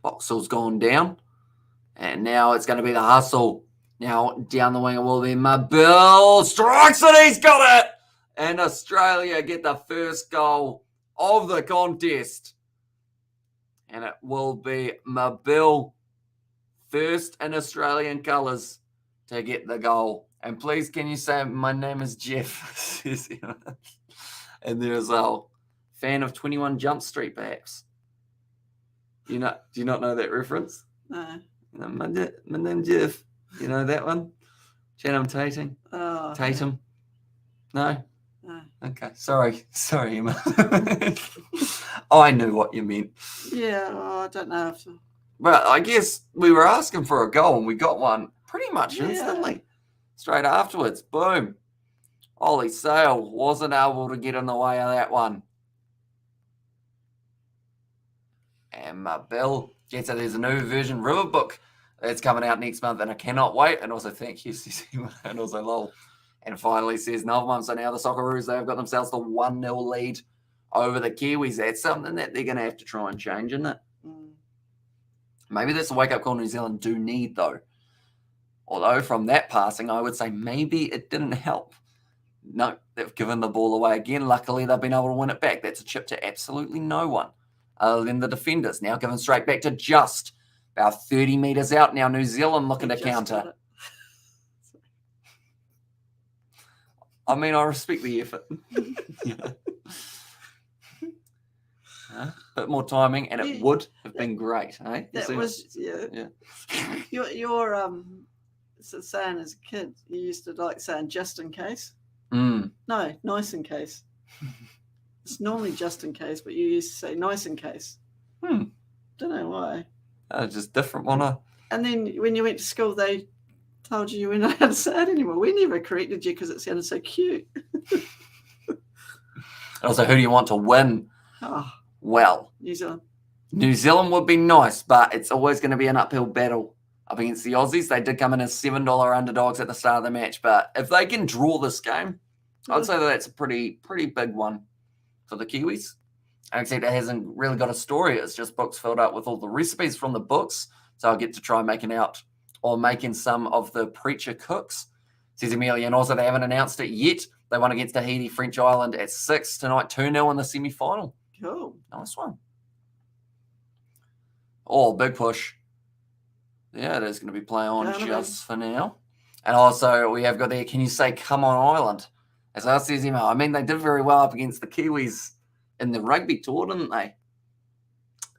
Boxall's gone down. And now it's going to be the hustle. Now down the wing it will be Mabil. Strikes it, he's got it! And Australia get the first goal of the contest. And it will be Mabil, first in Australian colours, to get the goal. And please, can you say, my name is Jeff? And there's a fan of 21 Jump Street, perhaps. Do you not know that reference? No. My name's Jeff. You know that one? Channing Tatum? Oh, Tatum? No? No. Okay. Sorry, Emma. I knew what you meant. Yeah, I don't know. But I guess we were asking for a goal and we got one pretty much Yeah. instantly. Straight afterwards. Boom. Ollie Sale wasn't able to get in the way of that one. And Bill gets it. There's a new version River Book that's coming out next month, and I cannot wait. And also, thank you, and also lol. And finally says, no, so now the Socceroos, they've got themselves the 1-0 lead over the Kiwis. That's something that they're going to have to try and change, isn't it? Maybe that's a wake-up call New Zealand do need, though. Although from that passing, I would say maybe it didn't help. No, they've given the ball away again. Luckily, they've been able to win it back. That's a chip to absolutely no one other than the defenders. Now given straight back to just about 30 metres out. Now New Zealand looking to counter. I mean, I respect the effort. Bit more timing, and it would have been great, eh? That was, yeah. You're saying as a kid, you used to like saying just in case. No, nice in case. It's normally just in case, but you used to say nice in case. Don't know why. Just different one. And then when you went to school, they told you weren't allowed to say it anymore. We never corrected you because it sounded so cute. Also, who do you want to win? Well, New Zealand. New Zealand would be nice, but it's always going to be an uphill battle up against the Aussies. They did come in as $7 underdogs at the start of the match, but if they can draw this game, I'd say that's a pretty big one for the Kiwis. Except it hasn't really got a story. It's just books filled up with all the recipes from the books. So I'll get to try making some of the preacher cooks, says Amelia. And also they haven't announced it yet. They won against Tahiti, French Island at 6 tonight, 2-0 in the semi-final. Cool. Nice one. Oh, big push. Yeah, it is going to be play on just for now. And also we have got there, can you say come on Ireland? As I says, I mean, they did very well up against the Kiwis in the rugby tour, didn't they?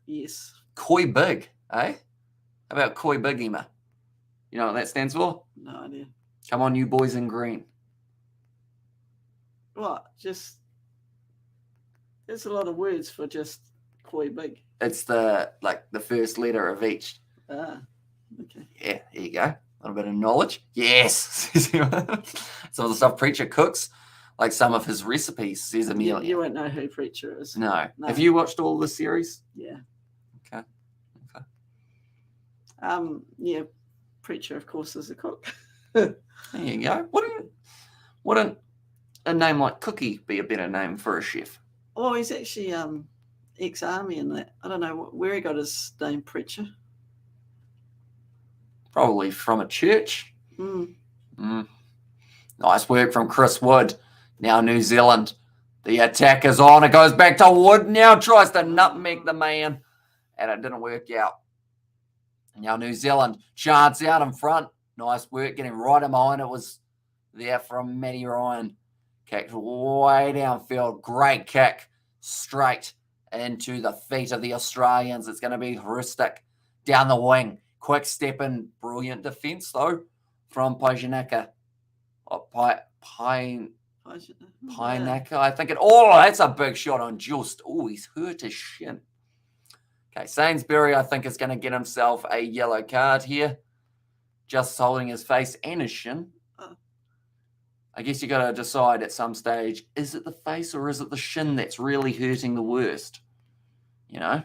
Yes. Koi Big, eh? How about Koi Big, Emma? You know what that stands for? No idea. Come on, you boys in green. What? Just... There's a lot of words for just Koi Big. It's the first letter of each. Okay. Yeah, there you go. A little bit of knowledge. Yes. Some of the stuff Preacher cooks, like some of his recipes, says Amelia. You won't know who Preacher is. No. Have you watched all the series? Yeah. Okay. Yeah, Preacher, of course, is a cook. There you go. Wouldn't a name like Cookie be a better name for a chef? Oh, he's actually ex-army in that. I don't know where he got his name, Preacher. Probably from a church. Nice work from Chris Wood. Now New Zealand. The attack is on. It goes back to Wood. Now tries to nutmeg the man. And it didn't work out. Now New Zealand. Chance out in front. Nice work getting right in behind. It was there from Matty Ryan. Kicked way downfield. Great kick. Straight into the feet of the Australians. It's going to be horrific. Down the wing. Quick step in. Brilliant defence, though, from Pajanaka. Painaka, I think it. Oh, that's a big shot on Just. Oh, he's hurt his shin. Okay, Sainsbury, I think, is going to get himself a yellow card here. Just holding his face and his shin. I guess you got to decide at some stage, is it the face or is it the shin that's really hurting the worst? You know?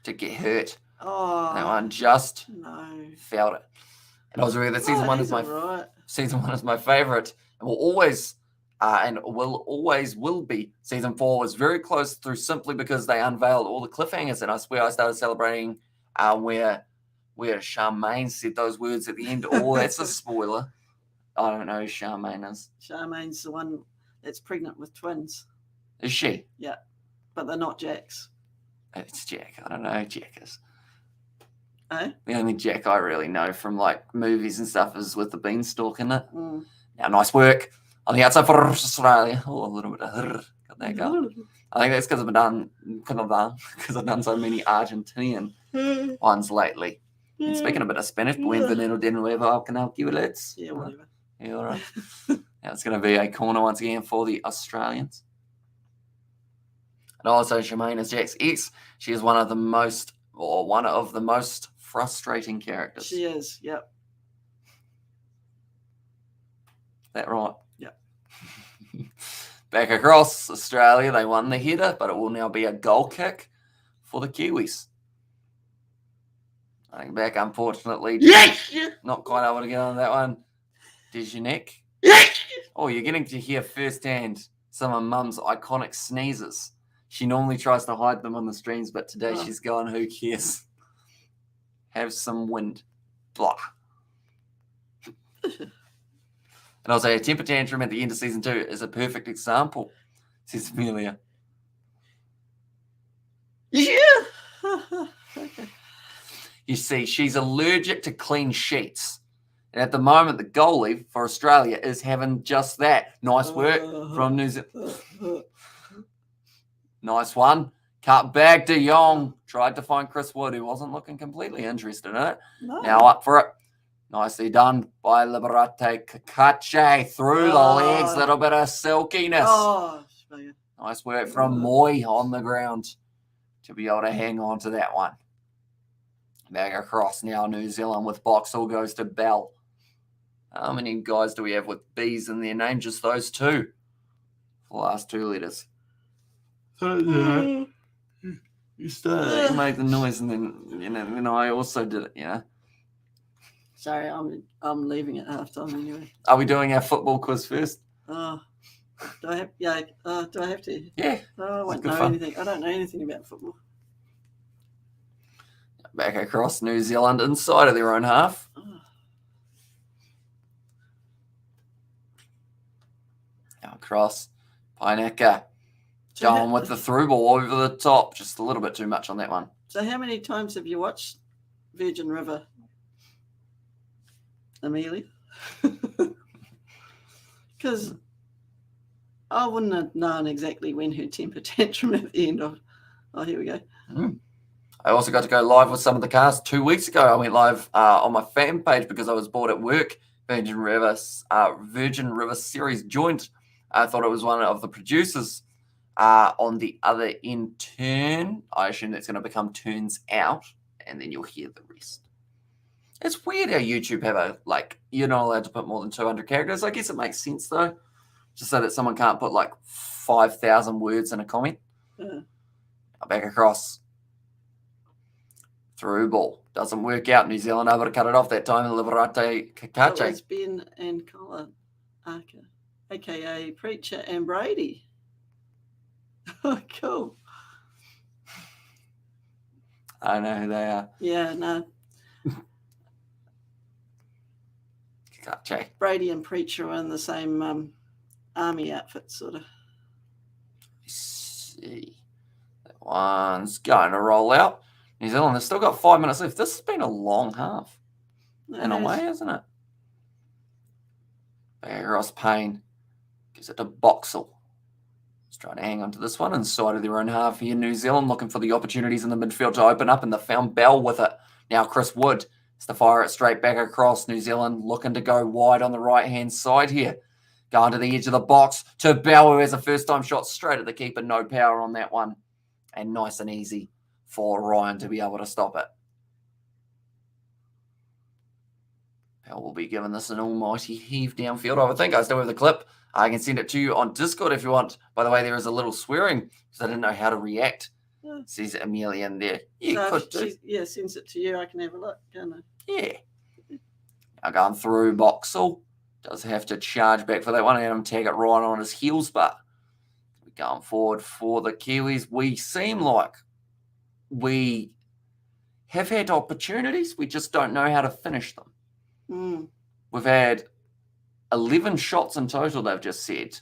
To get hurt. That one just felt it. And I was really, season one is my favorite, and will always be. Season 4 was very close through simply because they unveiled all the cliffhangers, and I swear I started celebrating where where Charmaine said those words at the end. Oh, that's a spoiler. I don't know who Charmaine is. Charmaine's the one that's pregnant with twins. Is she? Yeah, but they're not Jacks. It's Jack. I don't know who Jack is. Eh? The only Jack I really know from like movies and stuff is with the beanstalk in it. Mm. Now, nice work on the outside for Australia. Oh, a little bit of got that go. I think that's because I've done so many Argentinian ones lately. And speaking a bit of Spanish, buenvenido de nuevo al canal, Kiwilets. Yeah, whatever. Yeah, all right. Now it's going to be a corner once again for the Australians. And also, Charmaine is Jack's ex. She is one of the most frustrating characters. She is, yep. That right? Yep. Back across Australia, they won the header, but it will now be a goal kick for the Kiwis. I think back, unfortunately, not quite able to get on that one. Dejanek. Oh, you're getting to hear firsthand some of Mum's iconic sneezes. She normally tries to hide them on the streams, but today she's gone, who cares? Have some wind. Blah. And I'll say a temper tantrum at the end of season 2 is a perfect example, says Amelia. Yeah. You see, she's allergic to clean sheets. And at the moment, the goalie for Australia is having just that. Nice work from New Zealand. Nice one. Cut back to Young. Tried to find Chris Wood, who wasn't looking completely interested in it. No. Now up for it. Nicely done by Liberate Kakache through the legs. Little bit of silkiness. Oh, nice work from Moy on the ground to be able to hang on to that one. Back across now, New Zealand with Boxall goes to Bell. How many guys do we have with B's in their name? Just those two. The last two letters. You made the noise, and then I also did it. Sorry, I'm leaving at halftime anyway. Are we doing our football quiz first? Do I have? Yeah. Do I have to? Yeah. I won't know anything. I don't know anything about football. Back across New Zealand inside of their own half. Now across Paineka. Going with the through ball over the top. Just a little bit too much on that one. So how many times have you watched Virgin River, Amelia? Because I wouldn't have known exactly when her temper tantrum at the end of. Oh, here we go. I also got to go live with some of the cast 2 weeks ago. I went live on my fan page because I was bored at work. Virgin River series joint. I thought it was one of the producers. On the other end, turn. I assume that's going to become turns out, and then you'll hear the rest. It's weird how YouTube have you're not allowed to put more than 200 characters. I guess it makes sense though, just so that someone can't put 5,000 words in a comment. Yeah. Back across. Through ball. Doesn't work out. New Zealand able to cut it off that time. Liberate Kakache. It was Ben and Colin Arca, a.k.a. Preacher and Brady. Oh, cool. I know who they are. Yeah, no. Kakache. Brady and Preacher are in the same army outfit, sort of. See. That one's going to roll out. New Zealand, they've still got 5 minutes left. This has been a long half. In a way, isn't it? Ross Payne gives it to Boxall. He's trying to hang on to this one inside of their own half here. New Zealand looking for the opportunities in the midfield to open up, and they found Bell with it. Now Chris Wood is to fire it straight back across. New Zealand looking to go wide on the right-hand side here. Going to the edge of the box to Bell, who has a first-time shot straight at the keeper. No power on that one. And nice and easy for Ryan to be able to stop it. Bell will be giving this an almighty heave downfield. I would think I still have the clip. I can send it to you on Discord if you want. By the way, there is a little swearing because I didn't know how to react. Yeah. Says Amelia in there. Yeah, so sends it to you. I can have a look, can't I? Yeah. Now going through Boxall. Does have to charge back for that one. And tag it right on his heels, but we're going forward for the Kiwis. We seem like we have had opportunities. We just don't know how to finish them. Mm. We've had 11 shots in total, they've just said.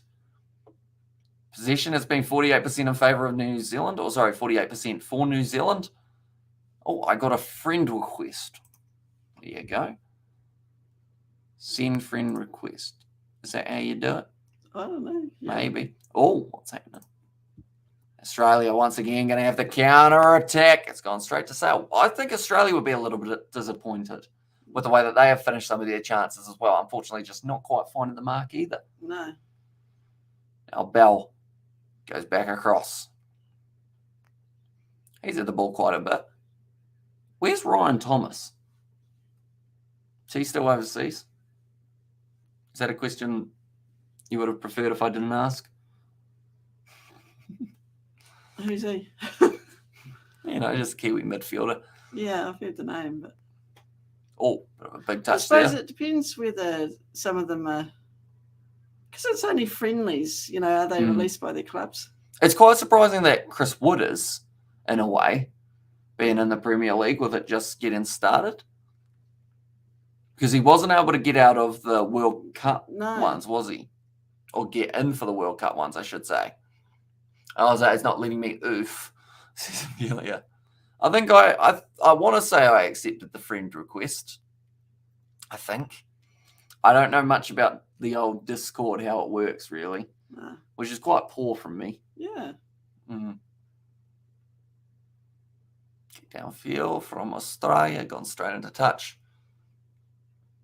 Possession has been 48% in favour of New Zealand. 48% for New Zealand. Oh, I got a friend request. There you go. Send friend request. Is that how you do it? I don't know. Yeah. Maybe. Oh, what's happening? Australia once again going to have the counter attack. It's gone straight to sale. I think Australia would be a little bit disappointed with the way that they have finished some of their chances as well. Unfortunately, just not quite finding the mark either. No. Now Bell goes back across. He's at the ball quite a bit. Where's Ryan Thomas? Is he still overseas? Is that a question you would have preferred if I didn't ask? Who's he? Just a Kiwi midfielder. Yeah, I've heard the name, but Oh, a big I touch suppose there. it depends whether some of them are, because it's only friendlies. Are they released by their clubs? It's quite surprising that Chris Wood is, in a way, being in the Premier League with it just getting started. Because he wasn't able to get out of the World Cup ones, was he? Or get in for the World Cup ones, I should say. I was like, it's not letting me oof. Yeah. I think I want to say I accepted the friend request. I think. I don't know much about the old Discord, how it works, really. No. Which is quite poor from me. Yeah. Kick downfield from Australia, gone straight into touch.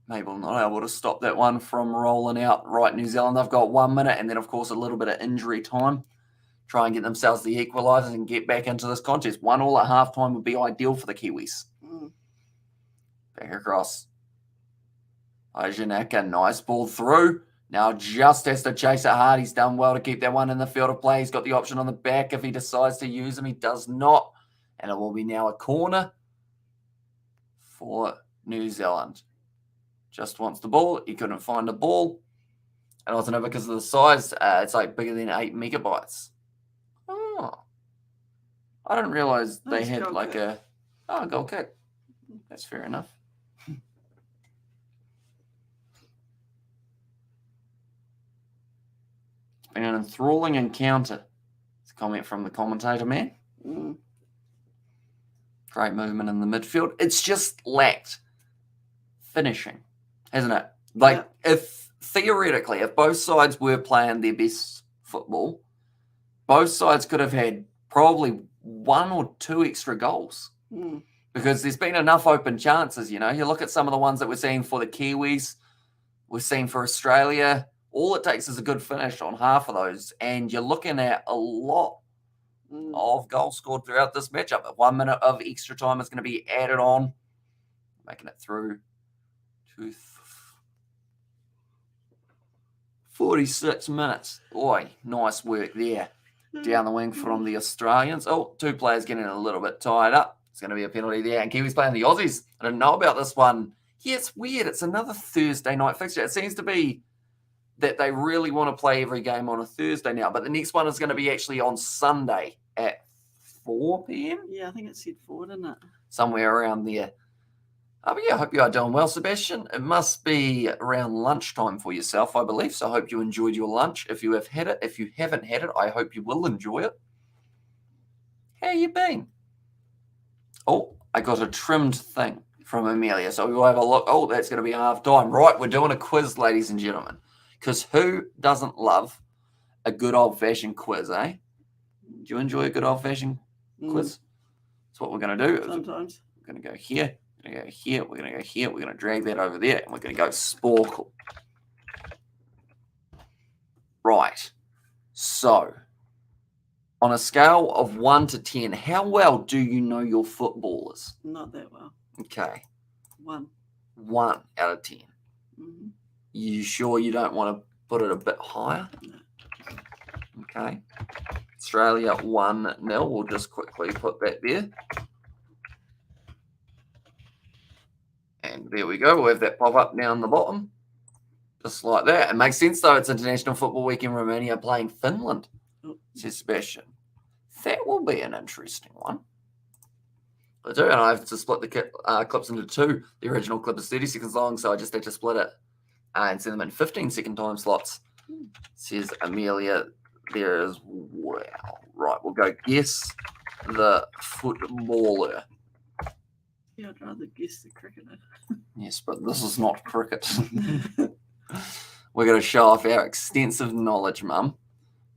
Mabel not able to stop that one from rolling out. Right, New Zealand, they've got 1 minute and then, of course, a little bit of injury time. Try and get themselves the equalisers and get back into this contest. 1-1 at halftime would be ideal for the Kiwis. Back across. Ojanaka, nice ball through. Now just has to chase it hard. He's done well to keep that one in the field of play. He's got the option on the back if he decides to use him. He does not. And it will be now a corner for New Zealand. Just wants the ball. He couldn't find the ball. And also because of the size, it's like bigger than 8 megabytes. Oh. I didn't realise they had like a goal kick. That's fair enough. It's been an enthralling encounter. It's a comment from the commentator, man. Great movement in the midfield. It's just lacked finishing, hasn't it? Like, if theoretically, if both sides were playing their best football, both sides could have had probably 1 or 2 extra goals. Because there's been enough open chances, You look at some of the ones that we're seeing for the Kiwis, we're seeing for Australia. All it takes is a good finish on half of those, and you're looking at a lot of goals scored throughout this matchup. 1 minute of extra time is going to be added on, making it through to 46 minutes. Boy, nice work there. Down the wing from the Australians. Oh, 2 players getting a little bit tied up. It's going to be a penalty there. And Kiwis playing the Aussies. I didn't know about this one. Yeah, it's weird. It's another Thursday night fixture. It seems to be that they really want to play every game on a Thursday now. But the next one is going to be actually on Sunday at 4 p.m. Yeah, I think it said 4, didn't it? Somewhere around there. But yeah, I hope you are doing well, Sebastian. It must be around lunchtime for yourself, I believe. So I hope you enjoyed your lunch. If you have had it, if you haven't had it, I hope you will enjoy it. How you been? Oh, I got a trimmed thing from Amelia. So we'll have a look. Oh, that's going to be half time. Right, we're doing a quiz, ladies and gentlemen. Because who doesn't love a good old-fashioned quiz, eh? Do you enjoy a good old-fashioned quiz? That's what we're going to do. Sometimes. We're going to go here. We're going to go here. We're going to go here. We're going to drag that over there. And we're going to go sporkle. Right. So, on a scale of 1 to 10, how well do you know your footballers? Not that well. Okay. 1. 1 out of 10. You sure you don't want to put it a bit higher? No. Okay. Australia 1-0. We'll just quickly put that there. And there we go. We'll have that pop up down the bottom. Just like that. It makes sense, though. It's International Football Week in Romania playing Finland. Says Sebastian. That will be an interesting one. I do, and I have to split the clips into two. The original clip is 30 seconds long, so I just had to split it and send them in 15-second time slots. Says Amelia, there is, wow. Right, we'll go guess the footballer. Yeah, I'd rather guess the cricketer. Yes, but this is not cricket. We're going to show off our extensive knowledge, Mum.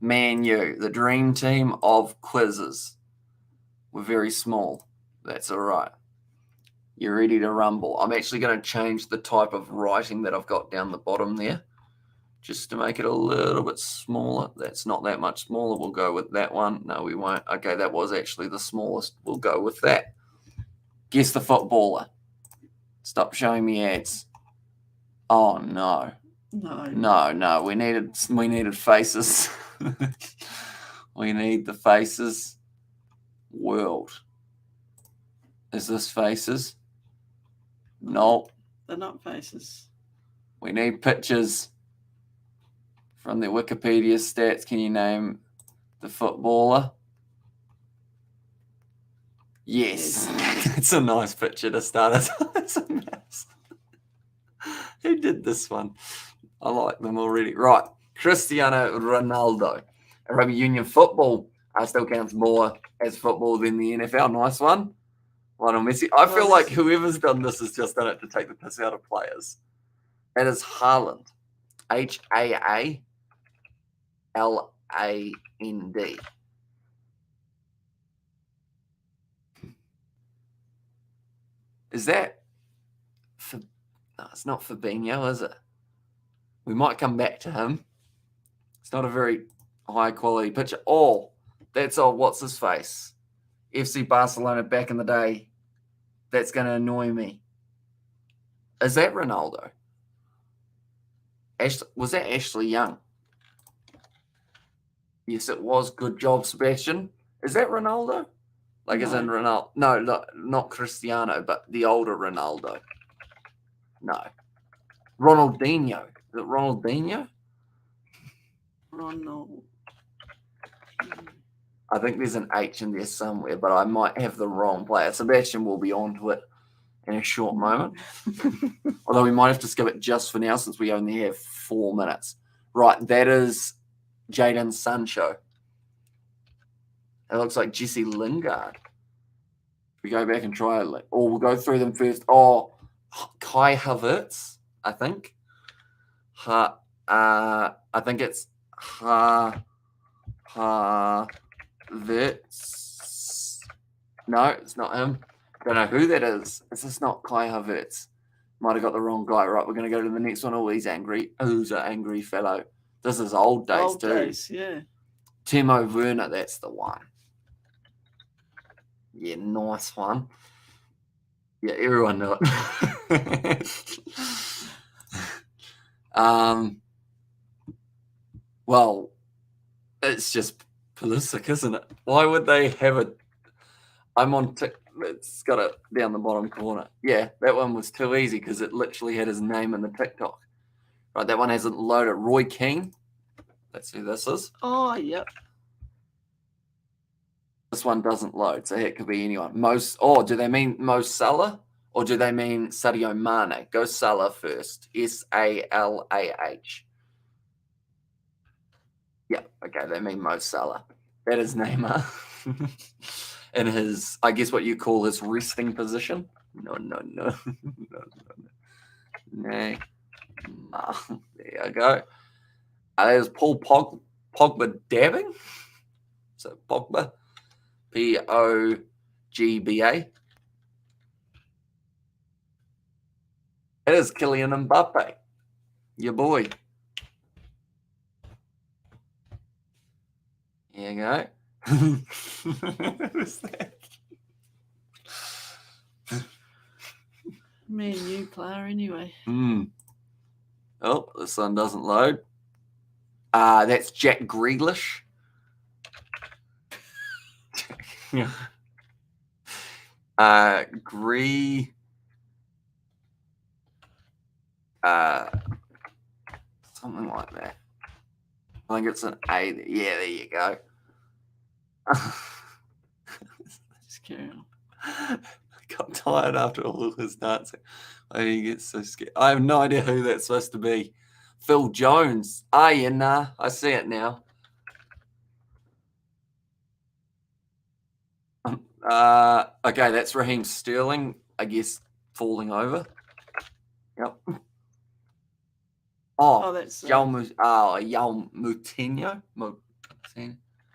Man U, the dream team of quizzes. We're very small. That's all right. You're ready to rumble. I'm actually going to change the type of writing that I've got down the bottom there, just to make it a little bit smaller. That's not that much smaller. We'll go with that one. No, we won't. Okay, that was actually the smallest. We'll go with that. Guess the footballer. Stop showing me ads. Oh, no. No. We needed faces. We need the faces. World. Is this faces? No. They're not faces. We need pictures from the Wikipedia stats. Can you name the footballer? Yes. It's a nice picture to start us. It's a mess. Who did this one? I like them already. Right. Cristiano Ronaldo. Rugby union football still counts more as football than the NFL. Nice one. Lionel Messi. I feel like whoever's done this has just done it to take the piss out of players. It is Haaland. Haaland. Is that for? No, it's not Fabinho, is it? We might come back to him. It's not a very high quality picture. Oh, that's old. What's his face? FC Barcelona back in the day. That's going to annoy me. Is that Ronaldo? Was that Ashley Young? Yes, it was. Good job, Sebastian. Is that Ronaldo? Like, as in Ronaldo? No, not Cristiano, but the older Ronaldo. No. Ronaldinho. Is it Ronaldinho? Ronald. I think there's an H in there somewhere, but I might have the wrong player. Sebastian will be on to it in a short moment. Although we might have to skip it just for now since we only have 4 minutes. Right, that is Jadon Sancho. It looks like Jesse Lingard. We go back and try it. Or we'll go through them first. Oh, Kai Havertz, I think. I think it's Havertz. No, it's not him. Don't know who that is. It's just not Kai Havertz. Might have got the wrong guy. Right, we're going to go to the next one. Oh, he's angry. Who's an angry fellow? This is old days Old too. days, yeah. Timo Werner, that's the one. Yeah, nice one. Yeah, everyone knew it. Well, it's just Pulisic, isn't it? Why would they have it? I'm on it's got it down the bottom corner. Yeah, that one was too easy because it literally had his name in the TikTok. Right, that one hasn't loaded. Roy Keane. That's who this is. Oh, yep. This one doesn't load, so it could be anyone. Do they mean Mo Salah or do they mean Sadio Mane? Go Salah first. Salah. Yeah, okay, they mean Mo Salah. That is Neymar. In his, I guess what you call his resting position. No. Neymar. There you go. There's Paul Pogba dabbing. So Pogba. Pogba. It is Kylian Mbappe. Your boy. Here you go. Who's that? Me and you player anyway. Oh, this one doesn't load. That's Jack Grealish. Yeah. Something like that. I think it's an A. Yeah, there you go. Just carry on. Got tired after all his dancing. He gets so scared. I have no idea who that's supposed to be. Phil Jones. Ah, yeah, nah. I see it now. Okay, that's Raheem Sterling, I guess, falling over. Yep. Oh, that's Moutinho.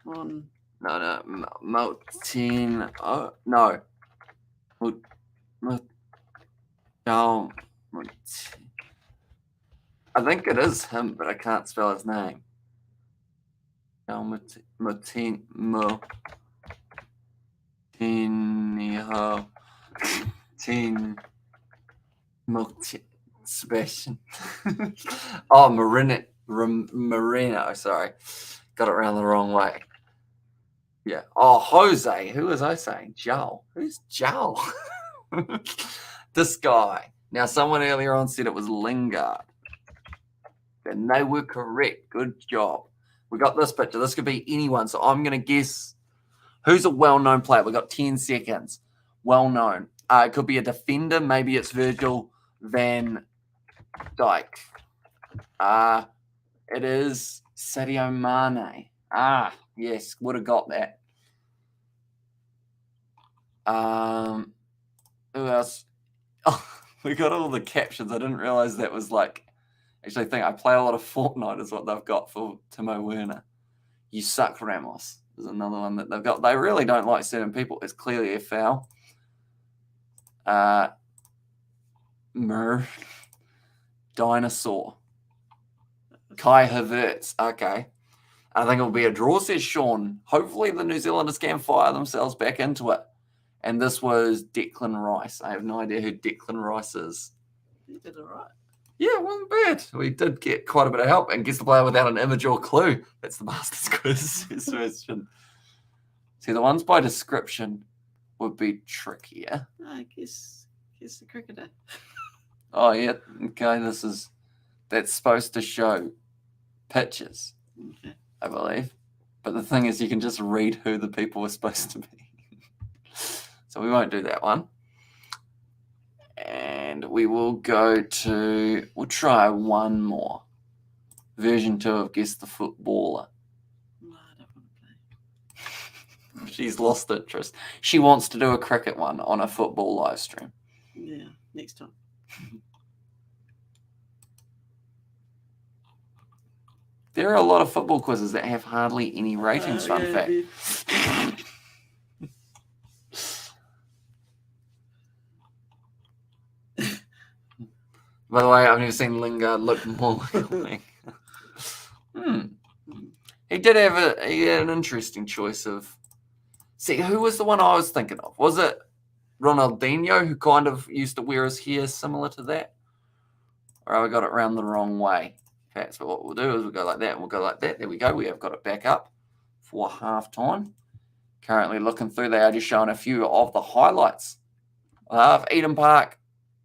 on. No, Moutinho. No. I think it is him, but I can't spell his name. Moutinho. Sebastian. Oh, Marino. Sorry, got it around the wrong way. Yeah. Oh, Jose. Who was I saying? Joel. Who's Joel? This guy. Now, someone earlier on said it was Lingard. And they were correct. Good job. We got this picture. This could be anyone. So I'm going to guess who's a well-known player. We've got 10 seconds. Well-known. It could be a defender. Maybe it's Virgil van Dijk. It is Sadio Mane. Yes, would have got that. Who else? Oh, we got all the captions. I didn't realize that was like. Actually, I think I play a lot of Fortnite is what they've got for Timo Werner. You suck, Ramos. There's another one that they've got. They really don't like certain people. It's clearly a foul. Dinosaur. Kai Havertz. Okay. I think it'll be a draw, says Sean. Hopefully the New Zealanders can fire themselves back into it. And this was Declan Rice. I have no idea who Declan Rice is. You did it right. Yeah, it wasn't bad. We did get quite a bit of help. And guess the player without an image or clue. That's the master's quiz question. See, the ones by description would be trickier. I guess the cricketer. Oh, yeah. Okay, that's supposed to show pictures, Okay. I believe. But the thing is, you can just read who the people were supposed to be. So we won't do that one. And we will we'll try one more. Version 2 of Guess the Footballer. No, I don't want to play. She's lost interest. She wants to do a cricket one on a football live stream. Yeah, next time. There are a lot of football quizzes that have hardly any ratings, fun fact. By the way, I've never seen Lingard look more like a wing. He had an interesting choice of. See, who was the one I was thinking of? Was it Ronaldinho, who kind of used to wear his hair similar to that? Or have I got it around the wrong way? Okay, so what we'll do is we'll go like that and we'll go like that. There we go. We have got it back up for half time. Currently looking through, they are just showing a few of the highlights of Eden Park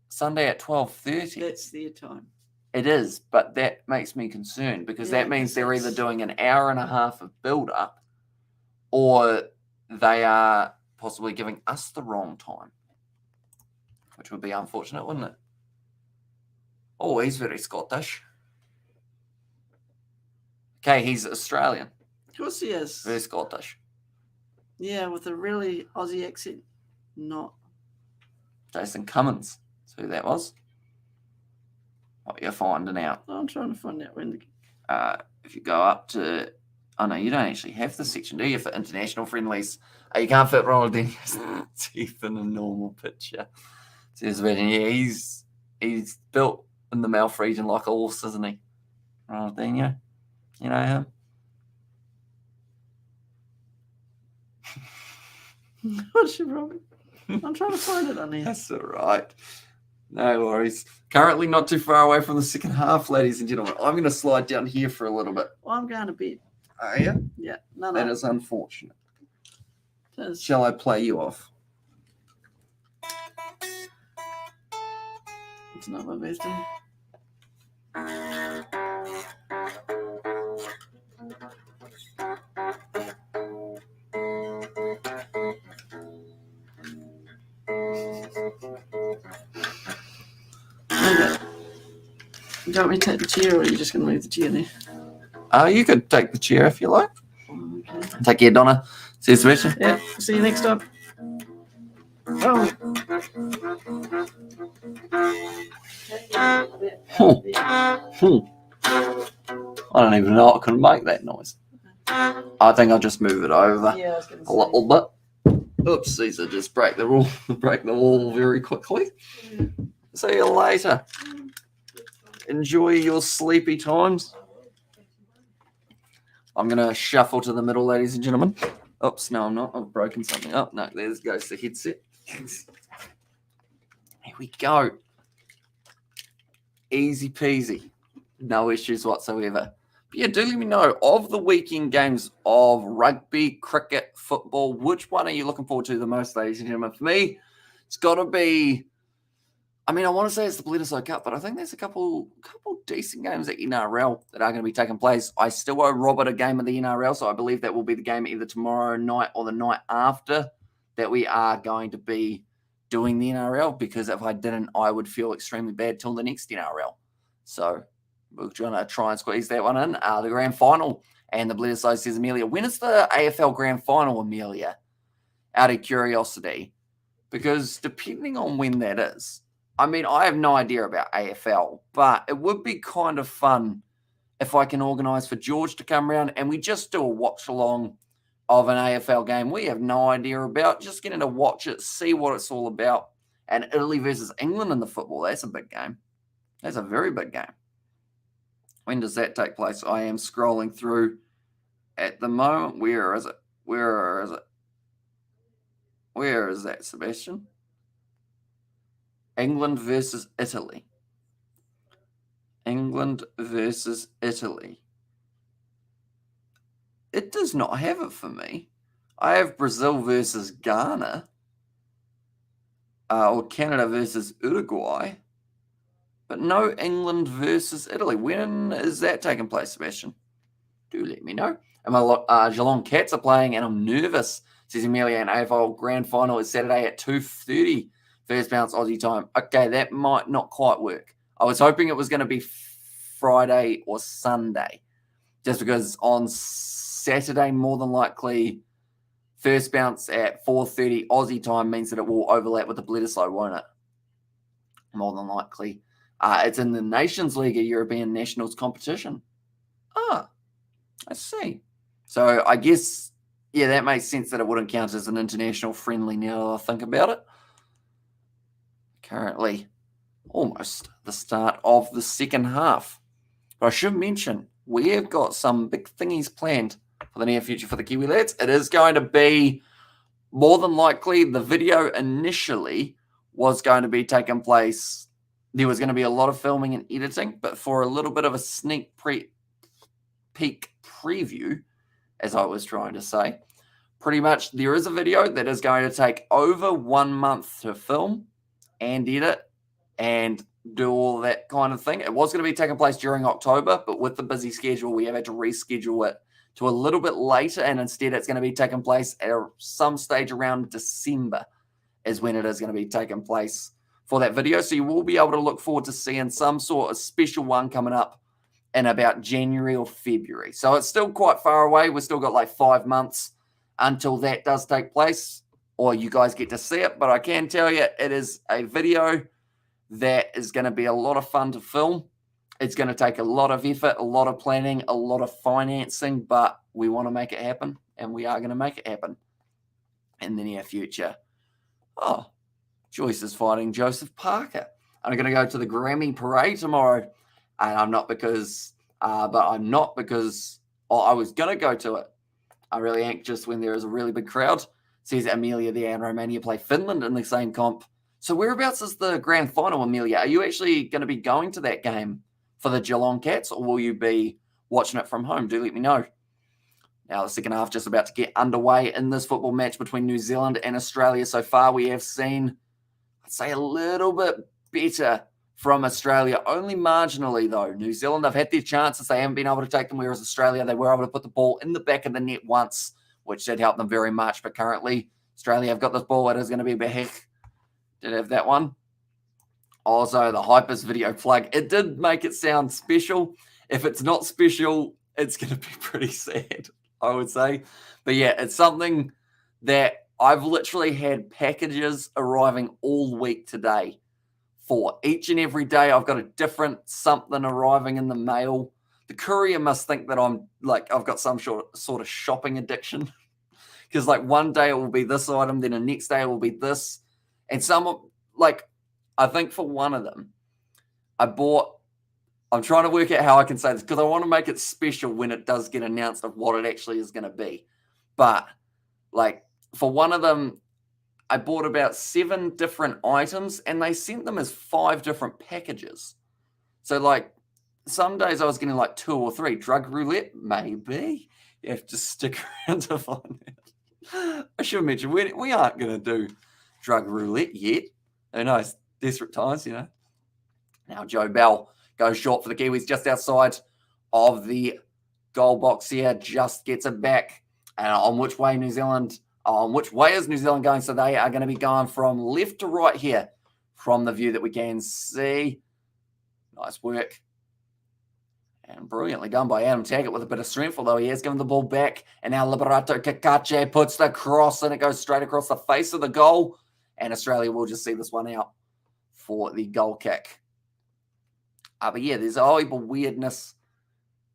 Sunday at 12:30. That's their time. It is, but that makes me concerned because that means they're either doing an hour and a half of build-up or they are possibly giving us the wrong time, which would be unfortunate, wouldn't it? Oh, he's very Scottish. Okay, he's Australian. Of course he is. Very Scottish. Yeah, with a really Aussie accent. Not. Jason Cummins. That's who that was. What you're finding out. I'm trying to find out when. If you go up to... Oh, no, you don't actually have the section, do you, for international friendlies? You can't fit Ronaldinho's teeth in a normal picture. So yeah, he's built in the mouth region like a horse, isn't he? Ronaldinho. You know him? What's your problem? I'm trying to find it on here. That's all right. No worries. Currently not too far away from the second half, ladies and gentlemen. I'm going to slide down here for a little bit. Well, I'm going to bed. Are you? Yeah. No. That is unfortunate. It is. Shall I play you off? It's not my birthday. it. Do you want me to take the chair, or are you just going to leave the chair there? You could take the chair if you like. Okay. Take care, Donna. See you, Sebastian. Yeah, see you next time. Oh. I don't even know I could make that noise. I think I'll just move it over a little bit. Oops, Caesar just break the wall very quickly. Yeah. See you later. Enjoy your sleepy times. I'm going to shuffle to the middle, ladies and gentlemen. Oops, no, I'm not. I've broken something up. No, there goes the headset. Here we go. Easy peasy. No issues whatsoever. But yeah, do let me know, of the weekend games of rugby, cricket, football, which one are you looking forward to the most, ladies and gentlemen? For me, it's got to be, I want to say it's the Bledisloe Cup, but I think there's a couple decent games at NRL that are going to be taking place. I still owe Robert a game of the NRL, so I believe that will be the game either tomorrow night or the night after that we are going to be doing the NRL, because if I didn't, I would feel extremely bad till the next NRL. So we're going to try and squeeze that one in. The grand final, and the Bledisloe says, Amelia, when is the AFL grand final, Amelia? Out of curiosity, because depending on when that is, I have no idea about AFL, but it would be kind of fun if I can organise for George to come around and we just do a watch along of an AFL game we have no idea about, just getting to watch it, see what it's all about. And Italy versus England in the football, that's a big game. That's a very big game. When does that take place? I am scrolling through at the moment. Where is it? Where is that, Sebastian? England versus Italy. England versus Italy. It does not have it for me. I have Brazil versus Ghana. Or Canada versus Uruguay. But no England versus Italy. When is that taking place, Sebastian? Do let me know. And my Geelong Cats are playing, and I'm nervous, says Amelia. An AFL grand final is Saturday at 2:30. First bounce Aussie time. Okay, that might not quite work. I was hoping it was going to be Friday or Sunday, just because on Saturday, more than likely, first bounce at 4:30 Aussie time means that it will overlap with the Bledisloe, won't it? More than likely. It's in the Nations League, a European Nationals competition. I see. So I guess, yeah, that makes sense that it wouldn't count as an international friendly now that I think about it. Currently, almost the start of the second half. But I should mention, we have got some big thingies planned for the near future for the Kiwi lads. It is going to be, more than likely, the video initially was going to be taking place. There was going to be a lot of filming and editing, but for a little bit of a sneak peek preview, as I was trying to say, pretty much there is a video that is going to take over 1 month to film and edit and do all that kind of thing. It was going to be taking place during October, but with the busy schedule, we have had to reschedule it to a little bit later, and instead it's going to be taking place at some stage around December is when it is going to be taking place for that video. So you will be able to look forward to seeing some sort of special one coming up in about January or February. So it's still quite far away. We've still got like 5 months until that does take place, or you guys get to see it. But I can tell you, it is a video that is going to be a lot of fun to film. It's going to take a lot of effort, a lot of planning, a lot of financing, but we want to make it happen, and we are going to make it happen in the near future. Oh, Joyce is fighting Joseph Parker. I'm going to go to the Grammy parade tomorrow, and I'm not because I was going to go to it. I'm really anxious when there is a really big crowd. Says Amelia there, and Romania play Finland in the same comp. So whereabouts is the grand final, Amelia? Are you actually going to be going to that game for the Geelong Cats, or will you be watching it from home? Do let me know. Now, the second half just about to get underway in this football match between New Zealand and Australia. So far, we have seen, I'd say, a little bit better from Australia, only marginally, though. New Zealand have had their chances. They haven't been able to take them, whereas Australia, they were able to put the ball in the back of the net once, which did help them very much. But currently, Australia have got this ball. It is going to be Behek. Did have that one. Also, the Hypers video plug, it did make it sound special. If it's not special, it's going to be pretty sad, I would say. But yeah, it's something that I've literally had packages arriving all week today for. Each and every day, I've got a different something arriving in the mail. The courier must think that I've got some sort of shopping addiction. Because like one day it will be this item, then the next day it will be this. And I think for one of them, I'm trying to work out how I can say this because I want to make it special when it does get announced of what it actually is going to be. But like for one of them, I bought about 7 different items and they sent them as 5 different packages. So like some days I was getting like 2 or 3. Drug roulette, maybe. You have to stick around to find out. I should mention, we aren't going to do drug roulette yet. Who knows? Desperate times, Now Joe Bell goes short for the Kiwis just outside of the goal box here. Just gets it back. And on which way is New Zealand going? So they are going to be going from left to right here from the view that we can see. Nice work. And brilliantly done by Adam Taggart with a bit of strength, although he has given the ball back. And now Liberato Kakache puts the cross and it goes straight across the face of the goal. And Australia will just see this one out for the goal kick. But yeah, there's a whole heap of weirdness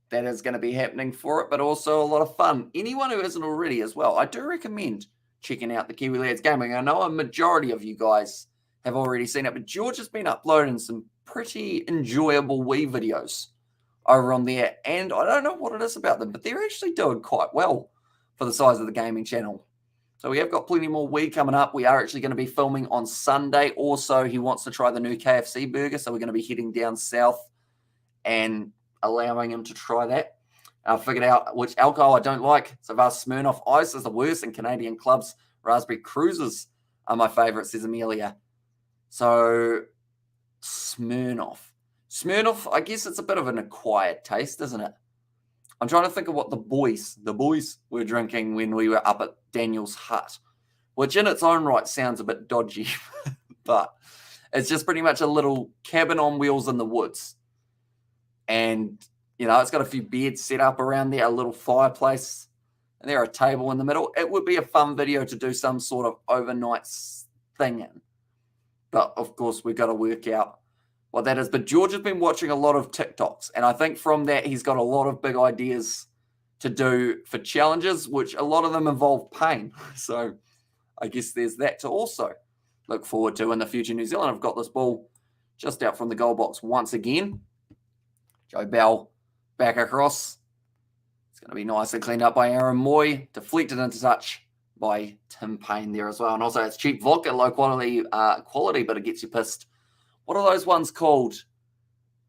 that is going to be happening for it, but also a lot of fun. Anyone who isn't already as well, I do recommend checking out the Kiwi Lads Gaming. I know a majority of you guys have already seen it, but George has been uploading some pretty enjoyable Wii videos over on there, and I don't know what it is about them, but they're actually doing quite well for the size of the gaming channel. So we have got plenty more Wii coming up. We are actually going to be filming on Sunday. Also, he wants to try the new KFC burger, so we're going to be heading down south and allowing him to try that. I figured out which alcohol I don't like. So Smirnoff Ice is the worst, and Canadian Club's Raspberry Cruisers are my favourite, says Amelia. So Smirnoff, I guess it's a bit of an acquired taste, isn't it? I'm trying to think of what the boys were drinking when we were up at Daniel's hut, which in its own right sounds a bit dodgy, but it's just pretty much a little cabin on wheels in the woods. And, it's got a few beds set up around there, a little fireplace, and there a table in the middle. It would be a fun video to do some sort of overnight thing in. But, of course, we've got to work out what that is. But George has been watching a lot of TikToks, and I think from that he's got a lot of big ideas to do for challenges, which a lot of them involve pain. So I guess there's that to also look forward to in the future. New Zealand have got this ball just out from the goal box once again. Joe Bell back across. It's going to be nicely cleaned up by Aaron Moy, deflected into touch by Tim Payne there as well. And also it's cheap vodka, low quality, but it gets you pissed. What are those ones called?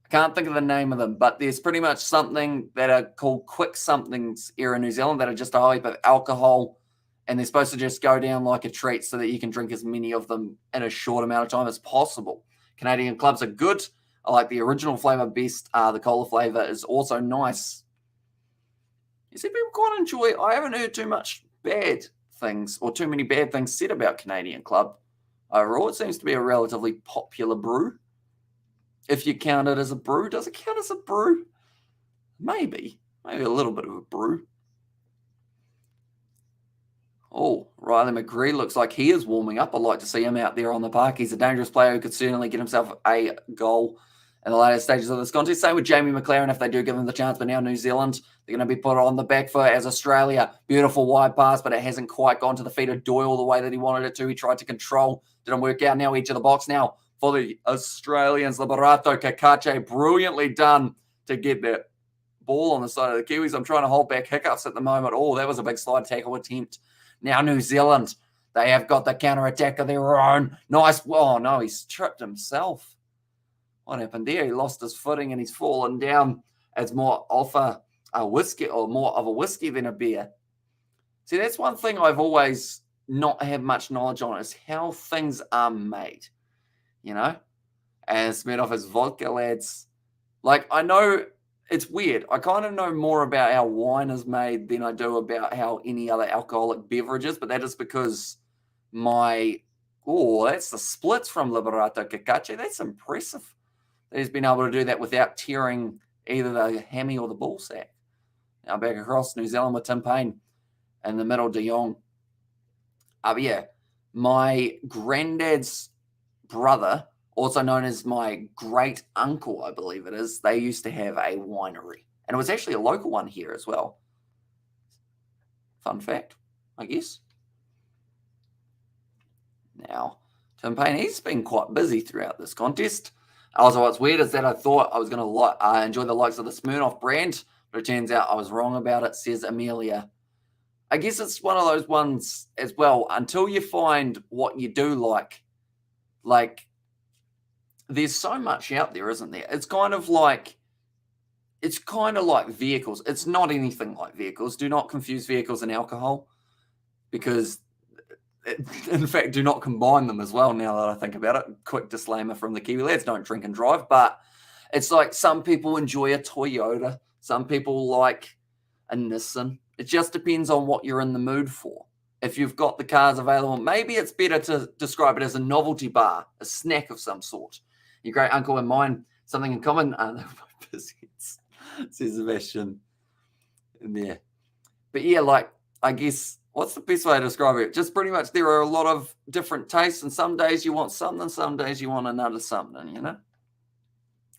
I can't think of the name of them, but there's pretty much something that are called quick somethings here in New Zealand that are just a whole heap of alcohol, and they're supposed to just go down like a treat so that you can drink as many of them in a short amount of time as possible. Canadian Clubs are good. I like the original flavour best. The cola flavour is also nice. You see, people quite enjoy it. I haven't heard too much bad things or too many bad things said about Canadian Club. Overall, it seems to be a relatively popular brew. If you count it as a brew, does it count as a brew? Maybe a little bit of a brew. Oh, Riley McGree looks like he is warming up. I'd like to see him out there on the park. He's a dangerous player who could certainly get himself a goal in the later stages of this contest. Same with Jamie McLaren if they do give him the chance. But now New Zealand, they're going to be put on the back foot as Australia. Beautiful wide pass, but it hasn't quite gone to the feet of Doyle the way that he wanted it to. He tried to control. Didn't work out. Now edge of the box now for the Australians. Liberato Kakache, brilliantly done to get that ball on the side of the Kiwis. I'm trying to hold back hiccups at the moment. Oh, that was a big slide tackle attempt. Now New Zealand, they have got the counter-attack of their own. Nice. Oh, no, he's tripped himself. What happened there? He lost his footing and he's fallen down. It's more of a whiskey or more of a whiskey than a beer. See, that's one thing I've always not had much knowledge on is how things are made, And it's made off as vodka, lads. Like, I know it's weird. I kind of know more about how wine is made than I do about how any other alcoholic beverage is, but that is because my Oh, that's the splits from Liberato Kakache. That's impressive. He's been able to do that without tearing either the hammy or the ball sack. Now back across New Zealand with Tim Payne in the middle, De Jong. Yeah, my granddad's brother, also known as my great uncle, I believe it is, they used to have a winery. And it was actually a local one here as well. Fun fact, I guess. Now, Tim Payne, he's been quite busy throughout this contest. Also, what's weird is that I thought I was going to enjoy the likes of the Smirnoff brand, but it turns out I was wrong about it, says Amelia. I guess it's one of those ones as well, until you find what you do like, there's so much out there, isn't there? It's kind of like vehicles. It's not anything like vehicles. Do not confuse vehicles and alcohol, because in fact, do not combine them as well, now that I think about it. Quick disclaimer from the Kiwi lads, don't drink and drive. But it's like some people enjoy a Toyota. Some people like a Nissan. It just depends on what you're in the mood for. If you've got the cars available, maybe it's better to describe it as a novelty bar, a snack of some sort. Your great uncle and mine, something in common. Biscuits, says Sebastian in there. But yeah, I guess, what's the best way to describe it? Just pretty much there are a lot of different tastes, and some days you want something, some days you want another something, A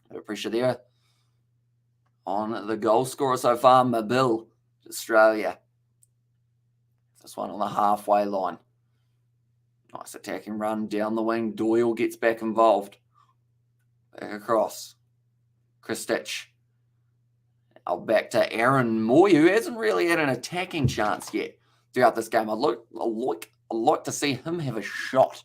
bit of pressure there on the goal scorer so far, Mabil, Australia. This one on the halfway line. Nice attacking run down the wing. Doyle gets back involved. Back across. Kristich. Back to Aaron Moy, who hasn't really had an attacking chance yet throughout this game. I'd like to see him have a shot